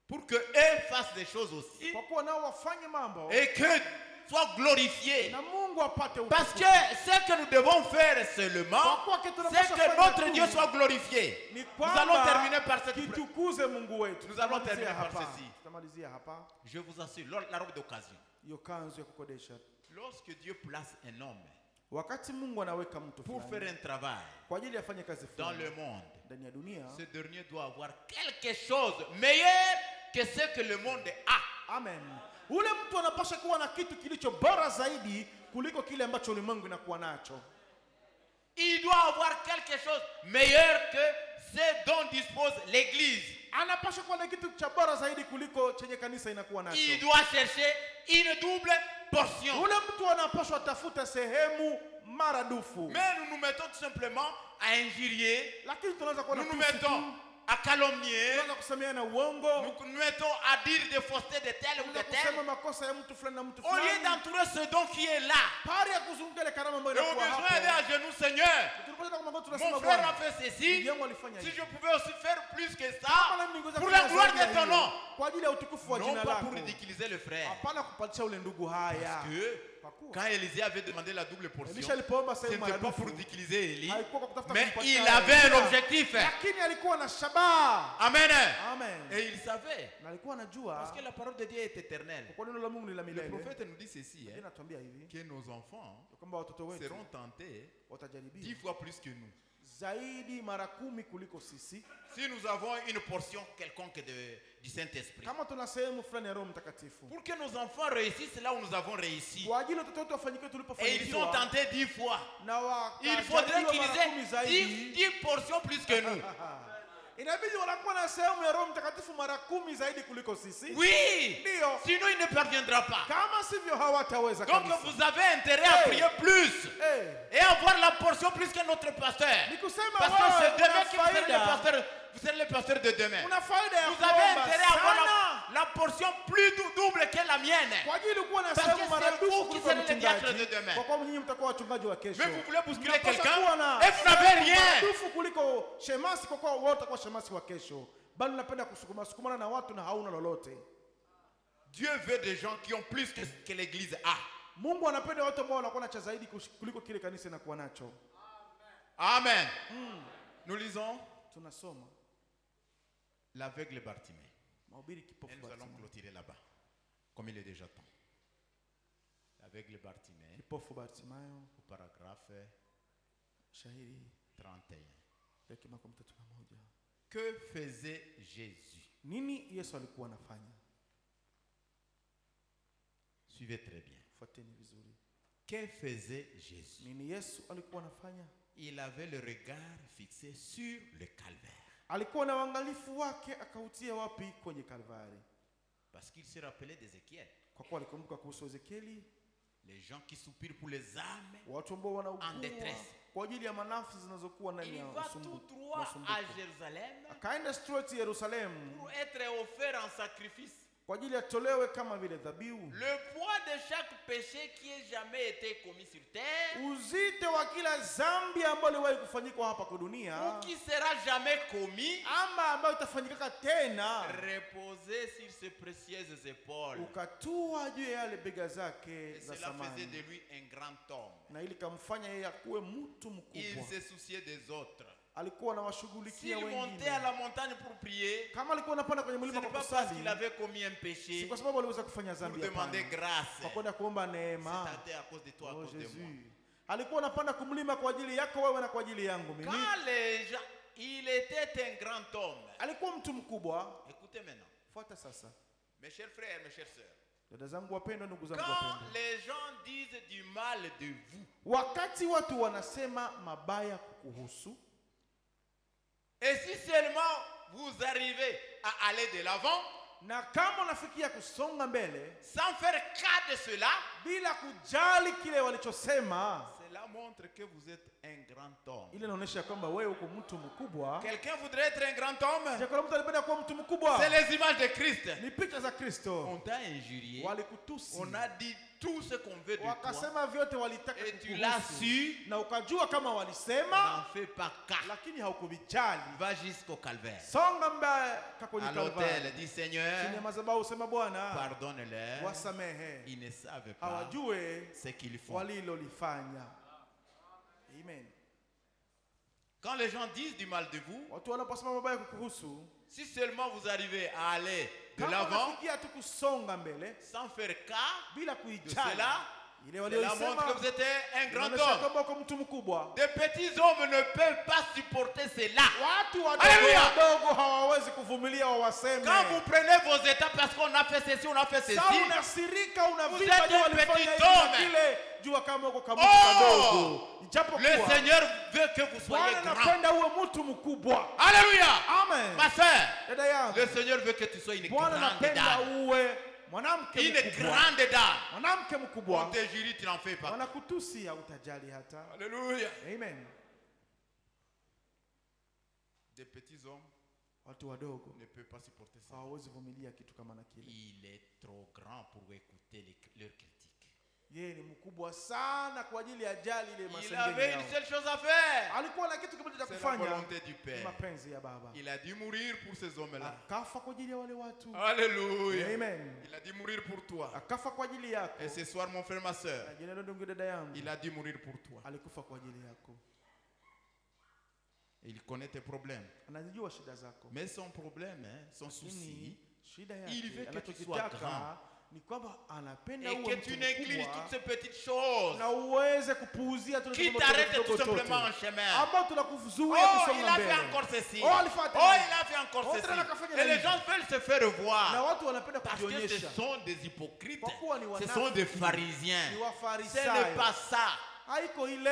Pour qu'eux fassent des choses aussi. Kwa kuwa nao wafanye mambo Et que soit glorifié. na Mungu apate Parce utukufu. que ce que nous devons faire seulement, Kwa kuwa kitu c'est tunapaswa que fanya notre tu Dieu soit glorifié. ni Nous allons kwamba terminer par cette prière. kitukuze Mungu wetu. Nous allons Tutamalizia terminer par hapa. ceci. Tutamalizia hapa. Je vous assure, la robe d'occasion. Hiyo kanzu ya kukodesha. Lorsque Dieu place un homme Wakati Mungu anaweka mtu pour fulani faire un travail kwa ajili afanye kazi dans fulani le monde, ndani ya dunia, ce dernier doit avoir quelque chose meilleur que ce que le monde a. amen, ule mtu anapaswa kuwa na kitu kilicho bora zaidi kuliko kile ambacho ulimwengu inakuwa nacho. Il doit avoir quelque chose meilleur que ce dont dispose l'Église. Anapaswa kuwa na kitu cha bora zaidi kuliko chenye kanisa inakuwa nacho. Il doit chercher une double portion. Ule mtu anapaswa tafuta sehemu maradufu. Mais nous nous mettons tout simplement à injurier, Lakini tunaweza kuwa na nous nous tusi mettons tu, à calomnier, tunaweza kusemeana uongo, nous nous mettons à dire des faussetés de tel ou de tunaweza kusema tel, makosa ya mtu fulani na mtu au lieu fulani. d'entourer ce don qui est là. Pari ya kuzunguka ile karama ambayo Et au inakuwa besoin d'aller hapo. à genoux, Seigneur, Tunapata kama mon tunasema frère a Bwana, fait ceci. ndugu yangu alifanya Si hivi. je pouvais aussi faire plus que Kama ça, nami ningeweza pour kufanya la gloire zaidi ya de ton hiyo, nom. kwa ajili ya utukufu wa Non jina pas lako. pour ridiculiser le frère. Hapana kupatisha ule ndugu haya. Parce que Kwa kuwa quand Élisée avait demandé la double portion, Elisha alipoomba ce sehemu n'était pas maradufu, pour ridiculiser Élie, haikuwa kwa kutafuta mais kumpatia il avait un Elia, objectif. lakini alikuwa na shabaha. Amen. Amen. Et il savait. Na alikuwa anajua Parce que la parole de Dieu est éternelle. kwa neno la Mungu ni la Le milele. prophète nous dit ceci, Yeye anatuambia hivi que nos enfants kwamba watoto wetu seront tentés 10 watajaribiwa fois plus que nous. zaidi mara 10 kuliko sisi, Si nous avons une portion quelconque du Saint-Esprit. kama tuna sehemu fulani ya Roho Mtakatifu. Pour que nos enfants réussissent là où nous avons réussi. Kwa ajili watoto wetu wafanikiwe Et ils sont tulipofanikiwa, tentés 10 fois. na Il faudrait wakajaribiwa qu'ils mara 10 aient zaidi. 10 portions plus que nous. Inabidi wanakuwa na sehemu ya Roho Mtakatifu mara 10 zaidi kuliko sisi. Oui. Ndio. Sinon, il ne parviendra pas. Kama sivyo hawataweza Donc, kabisa. vous avez intérêt à Hey. prier plus. Eh, Et avoir la portion plus que notre pasteur. ni kusema Parce que wewe c'est demain una que vous serez le faida, pasteur. Vous serez le pasteur de demain. una faida ya Vous avez kuomba intérêt à avoir sana la portion plus double que la mienne. kwa ajili kuwa na Parce que sehemu c'est maradufu vous qui kuliko serez les diacres de mchungaji, demain. kwa kuwa nyinyi mtakuwa wachungaji wa kesho. Mais vous voulez bousculer Mnapaswa quelqu'un kuwa na et vous n'avez sehemu rien. maradufu kuliko shemasi, kwa kuwa wewe utakuwa shemasi wa kesho, bali unapenda kusukumana na watu na hauna lolote. Dieu veut des gens qui ont plus que ce que l'Église a. Mungu anapenda watu ambao wanakuwa na cha zaidi kuliko kile kanisa inakuwa nacho. Amen. Nous lisons Tunasoma l'aveugle Bartimée. Mahubiri kipofu Et nous allons Bartimayo. clôturer là-bas, comme il est déjà temps. L'aveugle Bartimée, Kipofu Bartimayo, au paragraphe shahiri 31. yake 31. Que faisait Jésus? Nini Yesu alikuwa anafanya? Suivez très bien. Fuateni vizuri. Que faisait Jésus? Nini Yesu alikuwa anafanya? Il avait le regard fixé sur le calvaire. Alikuwa na uangalifu wake akautia wapi? Kwenye Kalvari. Parce qu'il se rappelait d'Ézéchiel. Kwa kuwa alikumbuka kuhusu Ezekieli, Les gens qui soupirent pour les âmes. watu ambao wanaugua En détresse. kwa ajili ya manafsi zinazokuwa ndani Il ya va tout droit à Jérusalem akaenda straight Yerusalemu pour être offert en sacrifice. kwa ajili atolewe kama vile dhabihu. Le poids de chaque péché qui ait jamais été commis sur terre, Uzito wa kila dhambi ambayo iliwahi kufanyika hapa kwa dunia ou qui sera jamais commis, ama ambayo itafanyika tena, reposait sur ses précieuses épaules. ukatua juu ya yale bega zake Et za cela faisait samani, de lui un grand homme. na ili kamfanya yeye akuwe mtu Il mkubwa. se souciait des autres. Alikuwa anawashughulikia S'il montait à wengine. la montagne pour prier, Kama alikuwa anapanda kwenye ce mlima n'est kwa pas parce kusali, qu'il avait commis un si péché kwa sababu aliweza kufanya pour dhambi, demander hapana, grâce. kwa kwenda kuomba neema. C'était à cause de toi, à Oh cause de moi. Jésus, alikuwa anapanda kumlima kwa ajili yako wewe na kwa ajili yangu mimi. Quand les gens, il était un grand homme. Alikuwa mtu mkubwa. Écoutez maintenant, Fuata sasa, mes chers frères, mes chères sœurs. dada zangu wapendwa, ndugu zangu Quand wapendwa, les gens disent du mal de vous, wakati watu wanasema mabaya kukuhusu, et si seulement vous arrivez à aller de l'avant, na kama unafikia kusonga mbele sans faire cas de cela, bila kujali kile walichosema, cela Cela montre que vous êtes un grand homme. Ile inaonyesha kwamba wewe uko mtu mkubwa. Quelqu'un voudrait être un grand homme? Je kuna mtu anapenda kuwa mtu mkubwa. C'est les images de Christ. Ni picha za Kristo. On t'a injurié. Walikutusi. On a dit tout ce qu'on veut de toi. Wakasema vyote walitaka Et tu l'as su. na ukajua kama N'en walisema fais pas cas. lakini haukuvijali. Va jusqu'au calvaire. Songa mbele kwenye À l'autel, Kalvari. dis Chini Seigneur, ya madhabahu usema Bwana pardonne-leur. wasamehe. Ils ne savent pas Hawajue ce qu'ils font. walilolifanya. Amen. Quand les gens disent du mal de vous, Watu wanaposema mabaya kukuhusu, si seulement vous arrivez à aller de kama l'avant unafikia tu kusonga mbele sans faire cas bila de kuijali cela, ile cela montre walioisema, que vous êtes un grand inaonyesha homme. kwamba uko mtu mkubwa. Des petits hommes ne peuvent pas supporter cela. Watu Alléluia. wadogo hawawezi kuvumilia wawaseme. Quand vous prenez vos états parce qu'on a fait ceci, on a fait ceci. Sasa unasirika, Vous unavimba êtes juu un walifanya petit hivi na homme. kile, jua kama uko kama Oh! kadogo. Le Ijapokuwa Seigneur veut que vous soyez Bwana grand. anapenda uwe mtu mkubwa. Alléluia. Amen. Ma soeur, Dada yangu, le Seigneur veut que tu sois une Bwana grande anapenda dame. uwe mwanamke Une mkubwa. grande dame. Mwanamke On mkubwa. te jurie, tu n'en fais pas. Wanakutusi hautajali hata. Alléluia. Amen. Des petits hommes Watu wadogo ne peuvent pas supporter ça. hawawezi vumilia kitu kama na kile. Il est trop grand pour écouter leurs critiques. Yeye ni mkubwa sana kwa ajili ya jali ile Il masengenyo avait yao. une seule chose à faire. Alikuwa na kitu kimoja cha C'est la kufanya, volonté du ni Père. mapenzi ya Baba. Il a dû mourir pour ces hommes-là. Akafa kwa ajili ya wale watu. Alléluia. Amen. Il a dû mourir pour toi. Akafa kwa ajili yako. Et ce soir, mon frère, ma soeur, Na jina la ndugu dada yangu, il a dû mourir pour toi. alikufa kwa ajili yako. Il connaît tes problèmes. Anajua shida zako. Mais son problème, hein, son souci, Lakini shida il veut yake que tu sois grand. anachokitaka ni kwamba anapenda et uwe que mtu tu négliges toutes mkubwa ces petites choses na uweze kupuuzia tu qui mambo t'arrêtent kidogo tout tote, simplement en chemin. ambao tunakuzuia Oh, il kusonga a fait mbele. encore ceci. Oh, alifanya Oh, tena. il a fait encore Oh, ceci. tena akafanya Et les hivi. gens veulent se faire Na voir. watu wanapenda Parce que ce kujionyesha. sont des hypocrites. Kwa kuwa ni Ce wanafiki. sont des pharisiens. Ni Ce Wafarisayo. n'est pas ça. Haiko ile.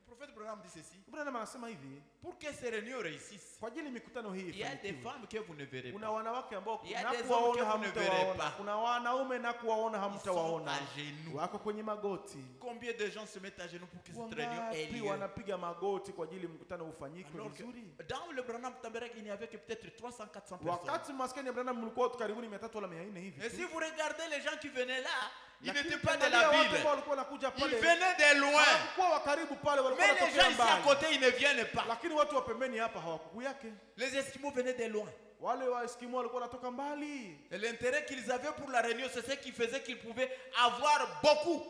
Le prophète Branham dit ceci. Bwana anasema hivi, Pour que ces réunions réussissent, kwa ajili mikutano hii il y a des ifanikiwe. femmes que vous ne verrez Kuna pas. wanawake ambao Il y a des hommes kuwaona que vous ne verrez hamtawaona. pas. Kuna wanaume na kuwaona Ils sont hamtawaona. à genoux. Wako kwenye magoti. Combien de gens se mettent à genoux pour que cette réunion ait Wangapi lieu? wanapiga magoti kwa ajili mkutano ufanyike Alors que vizuri? dans le Branham Tabernacle, il n'y avait que peut-être 300-400 personnes. Wakati maskani ya Branham mlikuwa karibuni 300 wala 400 hivi. Et si vous regardez les gens qui venaient là, ils Lakini n'étaient pas de ukiangalia la watu ambao ville. walikuwa wanakuja Ils pale. venaient de loin. Hawakuwa wa karibu pale, walikuwa Mais les gens wanatokea ici à mbali. côté, ils ne viennent pas. Lakini watu wa pembeni hapa hawakukuyake. Les Esquimaux venaient de loin. Wale wa Eskimo walikuwa wanatoka mbali. Et l'intérêt qu'ils avaient pour la réunion, c'est ce qui faisait qu'ils pouvaient avoir beaucoup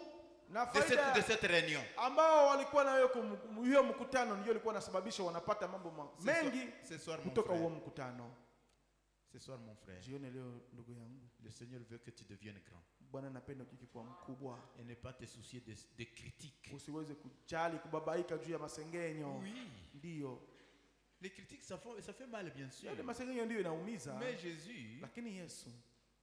Na de faida cette réunion. ambao walikuwa nayo hiyo mkutano ndio ilikuwa inasababisha wanapata mambo mengi Ce soir, mon kutoka huo frère. mkutano. Ce soir, mon frère. Jione leo ndugu yangu, Le Seigneur veut que tu deviennes grand Bwana anapenda ukiki kwa mkubwa, et ne pas te soucier de critiques. usiweze kujali kubabaika juu ya masengenyo. Oui, Ndio les critiques, ça fait mal, bien sûr. yale masengenyo ndio inaumiza, Mais Jésus, lakini Yesu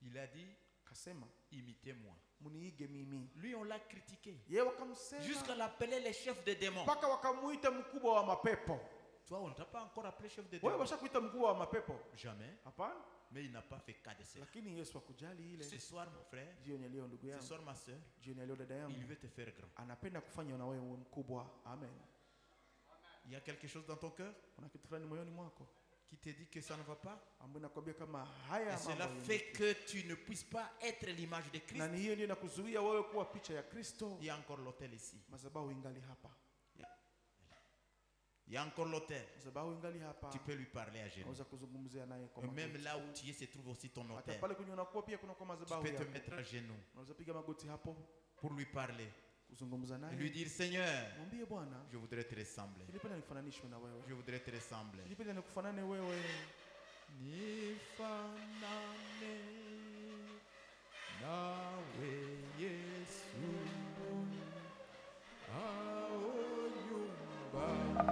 il a dit, kasema imitez-moi. muniige mimi. Lui, on l'a critiqué. Yeye wakamsema Jusqu'à l'appeler les chefs des démons. mpaka wakamuita mkubwa wa mapepo. Toi, on ne t'a pas encore appelé chef des Wewe démons. washakuita mkubwa wa mapepo? Jamais. Hapana. Mais il n'a pas fait cas de cela. Lakini Yesu akujali ile. Ce soir, mon frère, Jioni ya leo ndugu ce yangu, soir, ma soeur, jioni ya leo dada yangu, il veut te faire grand. anapenda kufanya na wewe uwe mkubwa. Amen. Il y a quelque chose dans ton cœur Kuna kitu fulani moyoni mwako qui te dit que ça ne va pas. ambayo nakwambia kama Et haya cela mambo fait que tu ne puisses pas être l'image de Christ. na ni hiyo ndio inakuzuia wewe kuwa picha ya Kristo. Il y a encore l'autel ici. Madhabahu ingali hapa, Il y a encore l'autel. madhabahu ingali hapa. Tu peux lui parler à genoux. Unaweza kuzungumzia naye kwa Et même magoti. là où tu es, se trouve aussi ton Hata autel. pale kwenye unakuwa pia kuna kwa Tu madhabahu peux te yako. mettre à genoux Unaweza piga magoti hapo pour lui parler. kuzungumza Et lui naye, dire, Seigneur, mwambie Bwana, je voudrais te ressembler. nilipenda nifananishwe na wewe, Je voudrais te ressembler. nilipenda nikufanane wewe. Nifanane nawe Yesu ao nyumbani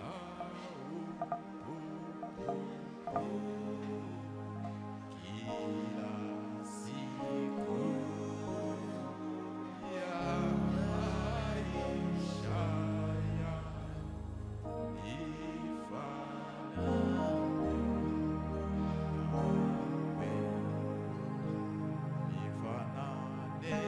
ao kila siku ya maisha ya nifanane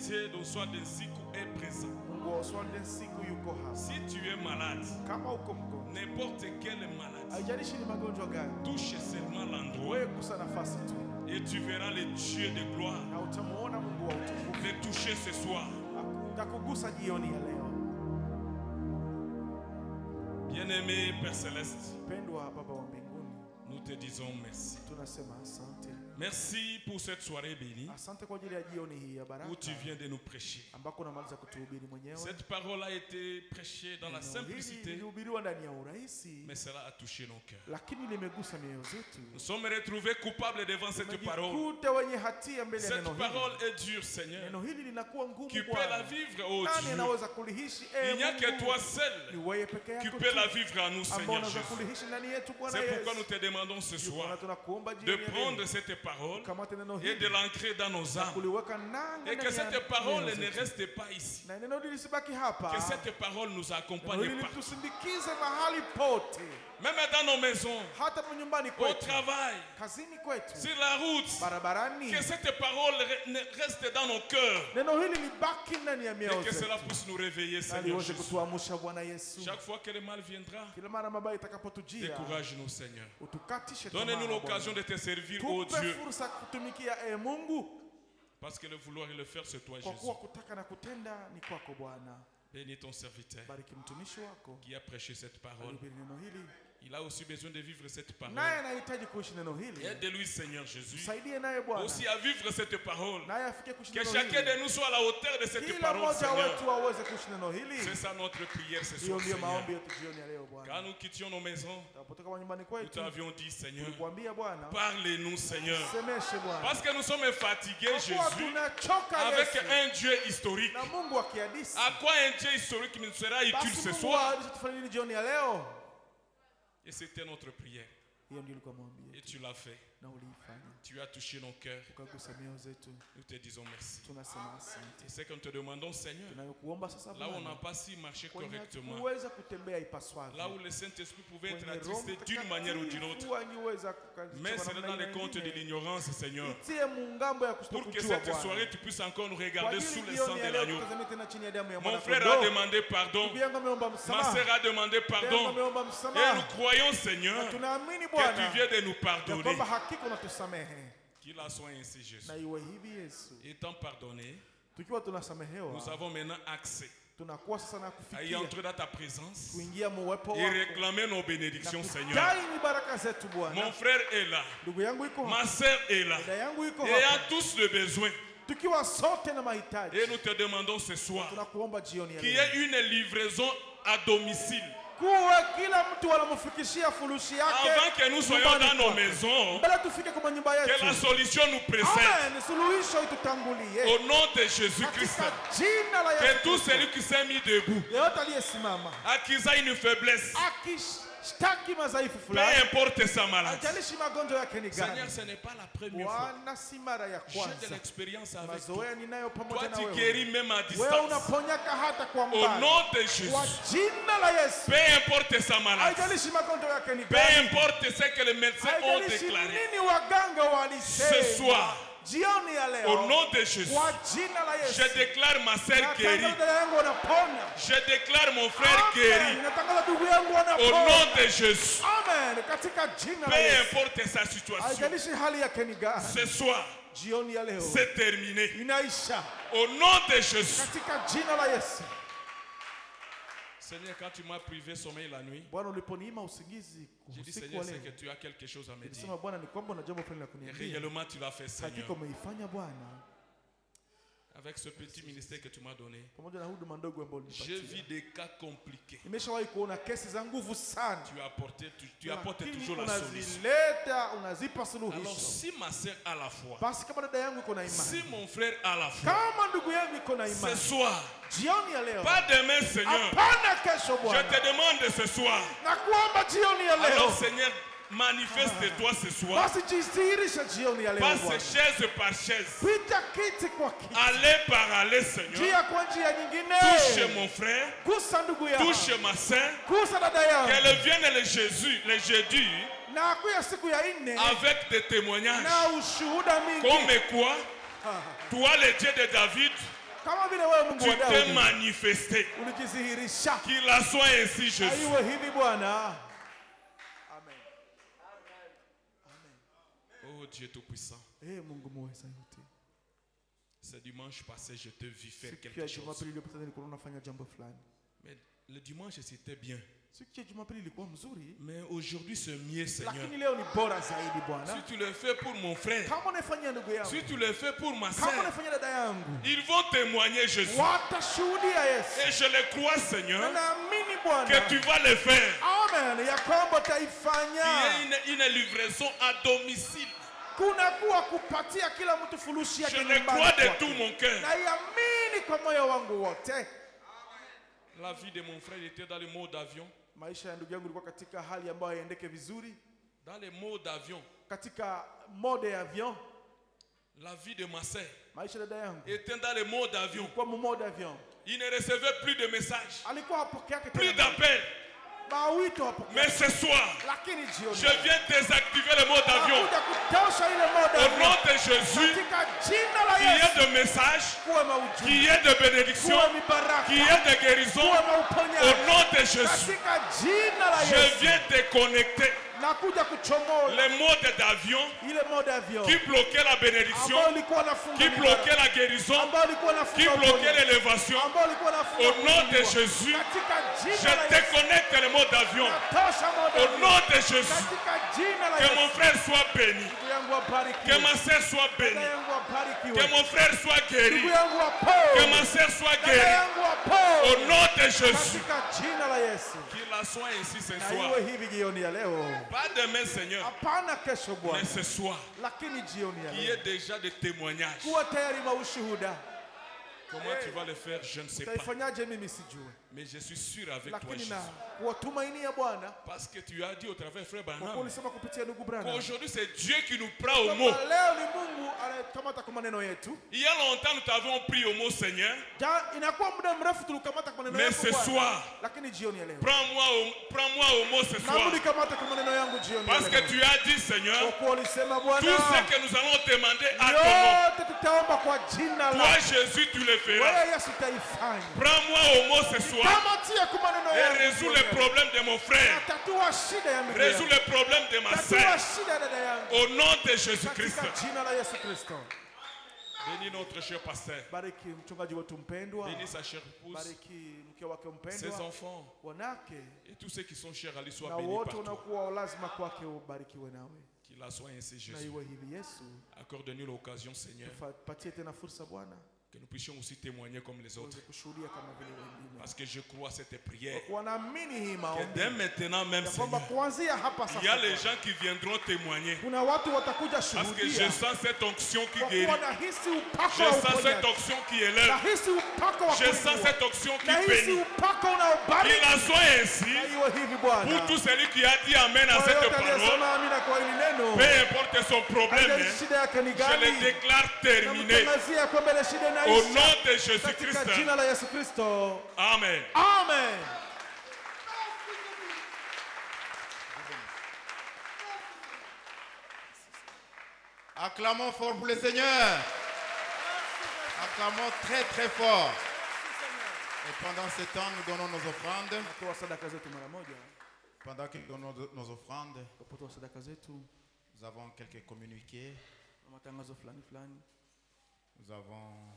Dieu d'Oswald Siku est présent. Si tu es malade, n'importe quelle maladie, touche seulement l'endroit et tu verras le Dieu de gloire le toucher ce soir. Bien-aimé Père Céleste, nous te disons merci. Merci pour cette soirée bénie Asante kwa ajili ya jioni hii ya baraka où tu viens de nous prêcher. ambako unamaliza kutuhubiri mwenyewe. Cette parole a été prêchée dans la simplicité, Ilihubiriwa ndani ya urahisi, mais cela a touché nos cœurs. lakini limegusa mioyo zetu. Nous sommes retrouvés coupables devant cette parole. Tumejikuta wenye hatia mbele ya Cette neno parole hili. est dure, Seigneur. Neno hili linakuwa ngumu Qui peut la Bwana. vivre, oh Nani Dieu? anaweza kuliishi? Il n'y a que Mungu. toi Ni seul wewe peke qui yako peux tu la vivre en nous, ambao Seigneur unaweza Jésus. kuliishi ndani yetu Bwana C'est Yesu. pourquoi nous te demandons ce Ndio soir maana tunakuomba de jioni ya leo, prendre cette parole ukamate neno et de hili l'ancrer dans nos âmes. kuliweka nanga Et que ndani ya cette parole mioyo ne zetu. reste pas ici. Na neno hili lisibaki hapa. Que cette parole nous Neno accompagne hili partout. tusindikize mahali pote, Même dans nos maisons, hata nyumbani au kwetu, travail, kazini kwetu, sur la route. barabarani. Que cette parole reste dans nos cœurs. Neno hili libaki ndani ya mioyo Et que zetu. cela puisse nous réveiller, Na Seigneur liweze Jésus. kutuamsha Bwana Yesu. Chaque fois que le mal viendra, Kila mara mabaya itakapotujia, décourage-nous, Seigneur. utukatishe Donne-nous tamaa, l'occasion Bwana. de te servir, oh Tupe Dieu. fursa kutumikia Mungu, Parce que le vouloir et le faire, c'est toi, kwa Jésus. kuwa kutaka na kutenda ni kwako Bwana. Bénis ton serviteur Bariki mtumishi wako qui a prêché cette parole. alihubiri neno hili, Il a aussi besoin de vivre cette parole. naye anahitaji kuishi neno hili. Aide-lui, Seigneur Jésus, Msaidie naye Bwana, aussi à vivre cette parole. naye afike kuishi Que neno chacun hili. de nous soit à la hauteur de cette Kila parole, mmoja Seigneur. wetu aweze kuishi neno hili. C'est ça notre prière ce Hiyo soir, ndio Seigneur. maombi yetu jioni ya leo Bwana. Quand nous quittions nos maisons, Tunapotoka kwa nyumbani nous kwetu, t'avions dit, Seigneur, tulikwambia Bwana, parlez-nous, Seigneur. semeshe Bwana, Parce que nous sommes fatigués, kwa kuwa Jésus, tunachoka avec Yesu, un Dieu historique. na Mungu wa kiadisi. À quoi un Dieu historique nous sera utile Basi ce Mungu soir? wa tufanye nini jioni ya leo? Et c'était notre prière. Hiyo ndio ilikuwa maombi Et yetu tu l'as fait. na uliifanya, Tu as touché nos cœurs. ukagusa mioyo zetu. Nous te disons merci. Tunasema asante. Et c'est que nous te demandons, Seigneur, Tunayokuomba sasa là où on n'a Bwana, pas si marché kwenye correctement, hatukuweza kutembea ipaswavyo, là où le Saint-Esprit pouvait être kwenye Roho attristé d'une manière ou d'une autre, Mtakatifu angeweza kukazichoka mais c'est namna dans les ile comptes de ingine. l'ignorance, Seigneur, Itie mungambo ya pour que kustokujua cette Bwana. soirée tu puisses encore nous Kwa regarder ajili sous le sang jioni de ya leo l'agneau. tutazame tena chini ya damu ya Mon frère a mwanakondoo. demandé pardon, Ndugu yangu ameomba ma msamaha. sœur a demandé Ndugu yangu pardon, ameomba et nous msamaha. croyons, Seigneur, Na tunaamini que tu Bwana viens de nous ya pardonner. kwamba hakika unatusamehe. Qu'il en soit ainsi, Jésus. Na iwe hivi Yesu. Étant pardonné, Tukiwa tunasamehewa, nous avons maintenant accès tunakuwa sasa na à y kufikia entrer dans ta présence kuingia muwepo et wako réclamer nos na bénédictions, Seigneur. kudai ni baraka zetu Mon Bwana. frère est là, Ndugu yangu iko ma hapa, sœur est là, dada yangu iko ayant hapa, tous le besoin. tukiwa sote na mahitaji, Et nous te demandons ce soir tunakuomba jioni ya qu'il y leo ait une livraison à domicile. kuwe kila mtu anamfikishia furushi yake Avant que nous soyons nyumbani dans nos kwake. maisons, Mbele tufike kwa nyumba que la yetu. solution nous précède. Amen. Suluhisho itutangulie Au nom de Jésus-Christ, katika jina la que Yesu tout Kristo. celui qui s'est mis debout, Yeyote aliyesimama acquisant une faiblesse, akishtaki madhaifu peu fulani, importe sa maladie. ajalishi magonjwa yake ni Seigneur, gani, ce n'est pas la première fois. Bwana, si mara ya J'ai de kwanza. l'expérience avec toi. Mazoea ninayo Toi, pamoja na tu wewe. guéris même à Wewe distance. unaponyaka hata kwa Au mbali. nom de Jésus, Kwa jina la Yesu. peu importe sa maladie, Haijalishi magonjwa yake ni peu gani. importe ce que les médecins ont Haijalishi déclaré, nini waganga walisema. ce soir, Jioni ya leo. au nom de Jésus, Kwa jina la Yesu. je déclare ma sœur guérie. Natangaza dada yangu wanapona. Je déclare mon frère guéri. Amen. Natangaza ndugu yangu Au wanapona. nom de Jésus, Amen. Katika jina la peu Yesu. importe sa situation, Haijalishi hali yake ni gani. ce soir, Jioni ya leo. c'est terminé. Inaisha. Au nom de Jésus. Katika jina la Yesu. Seigneur, quand tu m'as privé sommeil la nuit, Bwana uliponiima usingizi j'ai dit, usiku Seigneur, wa c'est que leo. tu as quelque chose à me dire. Nilisema Bwana ni kwamba una jambo fulani la Et kuniambia. réellement, tu l'as fait, Hakika Seigneur. umeifanya Bwana. Avec ce petit ministère que tu m'as donné, Pamoja na huduma ndogo ambayo j'ai vu ulinipatia. des cas compliqués. Nimeshawahi kuona kesi za nguvu sana. Tu apportes Lakini toujours la solution. unazileta, unazipa Alors, suluhisho. si ma sœur a la foi, Basi kama dada yangu iko na si imani, mon frère a la foi, kama ndugu yangu iko na ce imani, soir, jioni ya leo, pas demain, Seigneur, hapana kesho je Bwana, te demande ce soir, na kuomba jioni ya leo, alors Seigneur, manifeste-toi ce soir. basi jidhihirishe jioni ya leo Passe Bwana. chaise par chaise, Pita kiti kwa kiti, aller par aller, Seigneur. njia kwa njia nyingine, Touche mon frère, gusa ndugu yangu, touche ma sœur, gusa dada yangu, qu'elle vienne le jeudi, na akuya siku ya nne avec des témoignages. na ushuhuda mingi, Comme quoi, toi, le Dieu de David, kama vile wewe Mungu tu wa t'es Daudi manifesté. ulijidhihirisha. Qu'il en soit ainsi, Jésus. Aiwe hivi Bwana. Amen. Oh Dieu Tout-Puissant, Mungu muweza yote. ce dimanche passé, je te vis faire Siku ya quelque chose. Jumapili iliyopita nilikuwa nafanya jambo fulani. Mais le dimanche, c'était bien. Mais aujourd'hui c'est mieux, Seigneur. Si tu le fais pour mon frère, si tu le fais pour ma soeur, ils vont témoigner Jésus. Et je le crois, Seigneur, que tu vas le faire. Il y a une livraison à domicile. Je le crois de tout mon cœur. La vie de mon frère était dans le mode d'avion. Dans le mode d'avion. La vie de ma soeur était dans le mode d'avion. Il ne recevait plus de messages, plus d'appels. Mais ce soir, je viens désactiver le mode d'avion. Au nom de Jésus, qu'il y ait de messages, qu'il y ait de bénédictions, qu'il y ait de guérisons. Au nom de Jésus, je viens déconnecter le mode d'avion qui bloquait la bénédiction, qui bloquait la guérison, qui bloquait l'élévation. Au nom de Jésus, je déconnecte le mode d'avion. Au nom de Jésus, que mon frère soit béni, que ma soeur soit bénie, que mon frère soit guéri, que ma soeur soit guérie. Au nom de Jésus, qu'il la soit ainsi ce soir. Pas demain, Seigneur, mais ce soir, qu'il y ait déjà des témoignages. Comment tu vas le faire, je ne sais pas. Mais je suis sûr avec toi, Jésus. Parce que tu as dit au travers frère Branham qu'aujourd'hui c'est Dieu qui nous prend au mot. Il y a longtemps nous t'avons pris au mot, Seigneur. Mais ce soir, prends-moi au mot ce soir. Parce que tu as dit, Seigneur, tout ce que nous allons demander à ton nom, toi Jésus tu le feras. Prends-moi au mot ce soir. Et résous le problème de mon frère. Résous le problème de ma soeur. Au nom de Jésus-Christ. Bénis notre cher pasteur. Bénis sa chère épouse. Ses enfants. Et tous ceux qui sont chers à lui soient bénis par toi. Qu'il la soit ainsi, Jésus. Accorde-nous l'occasion, Seigneur, que nous puissions aussi témoigner comme les autres. Parce que je crois à cette prière. Que dès maintenant même, Seigneur, il y a les gens qui viendront témoigner. Parce que je sens cette onction qui guérit. Je sens cette onction qui élève. Je sens cette onction qui bénit. Qu'il en soit ainsi pour tout celui qui a dit Amen à cette parole. Peu importe son problème, je le déclare terminé. Au nom de Jésus-Christ. Amen. Amen. Acclamons fort pour le Seigneur. Acclamons très très fort. Et pendant ce temps, nous donnons nos offrandes. Pendant que nous donnons nos offrandes, nous avons quelques communiqués. Nous avons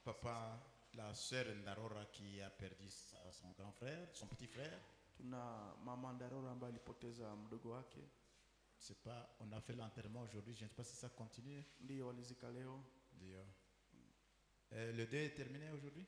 papa, la sœur Ndarora qui a perdu son grand frère, son petit frère. C'est pas, on a fait l'enterrement aujourd'hui, je ne sais pas si ça continue. Le deuil est terminé aujourd'hui?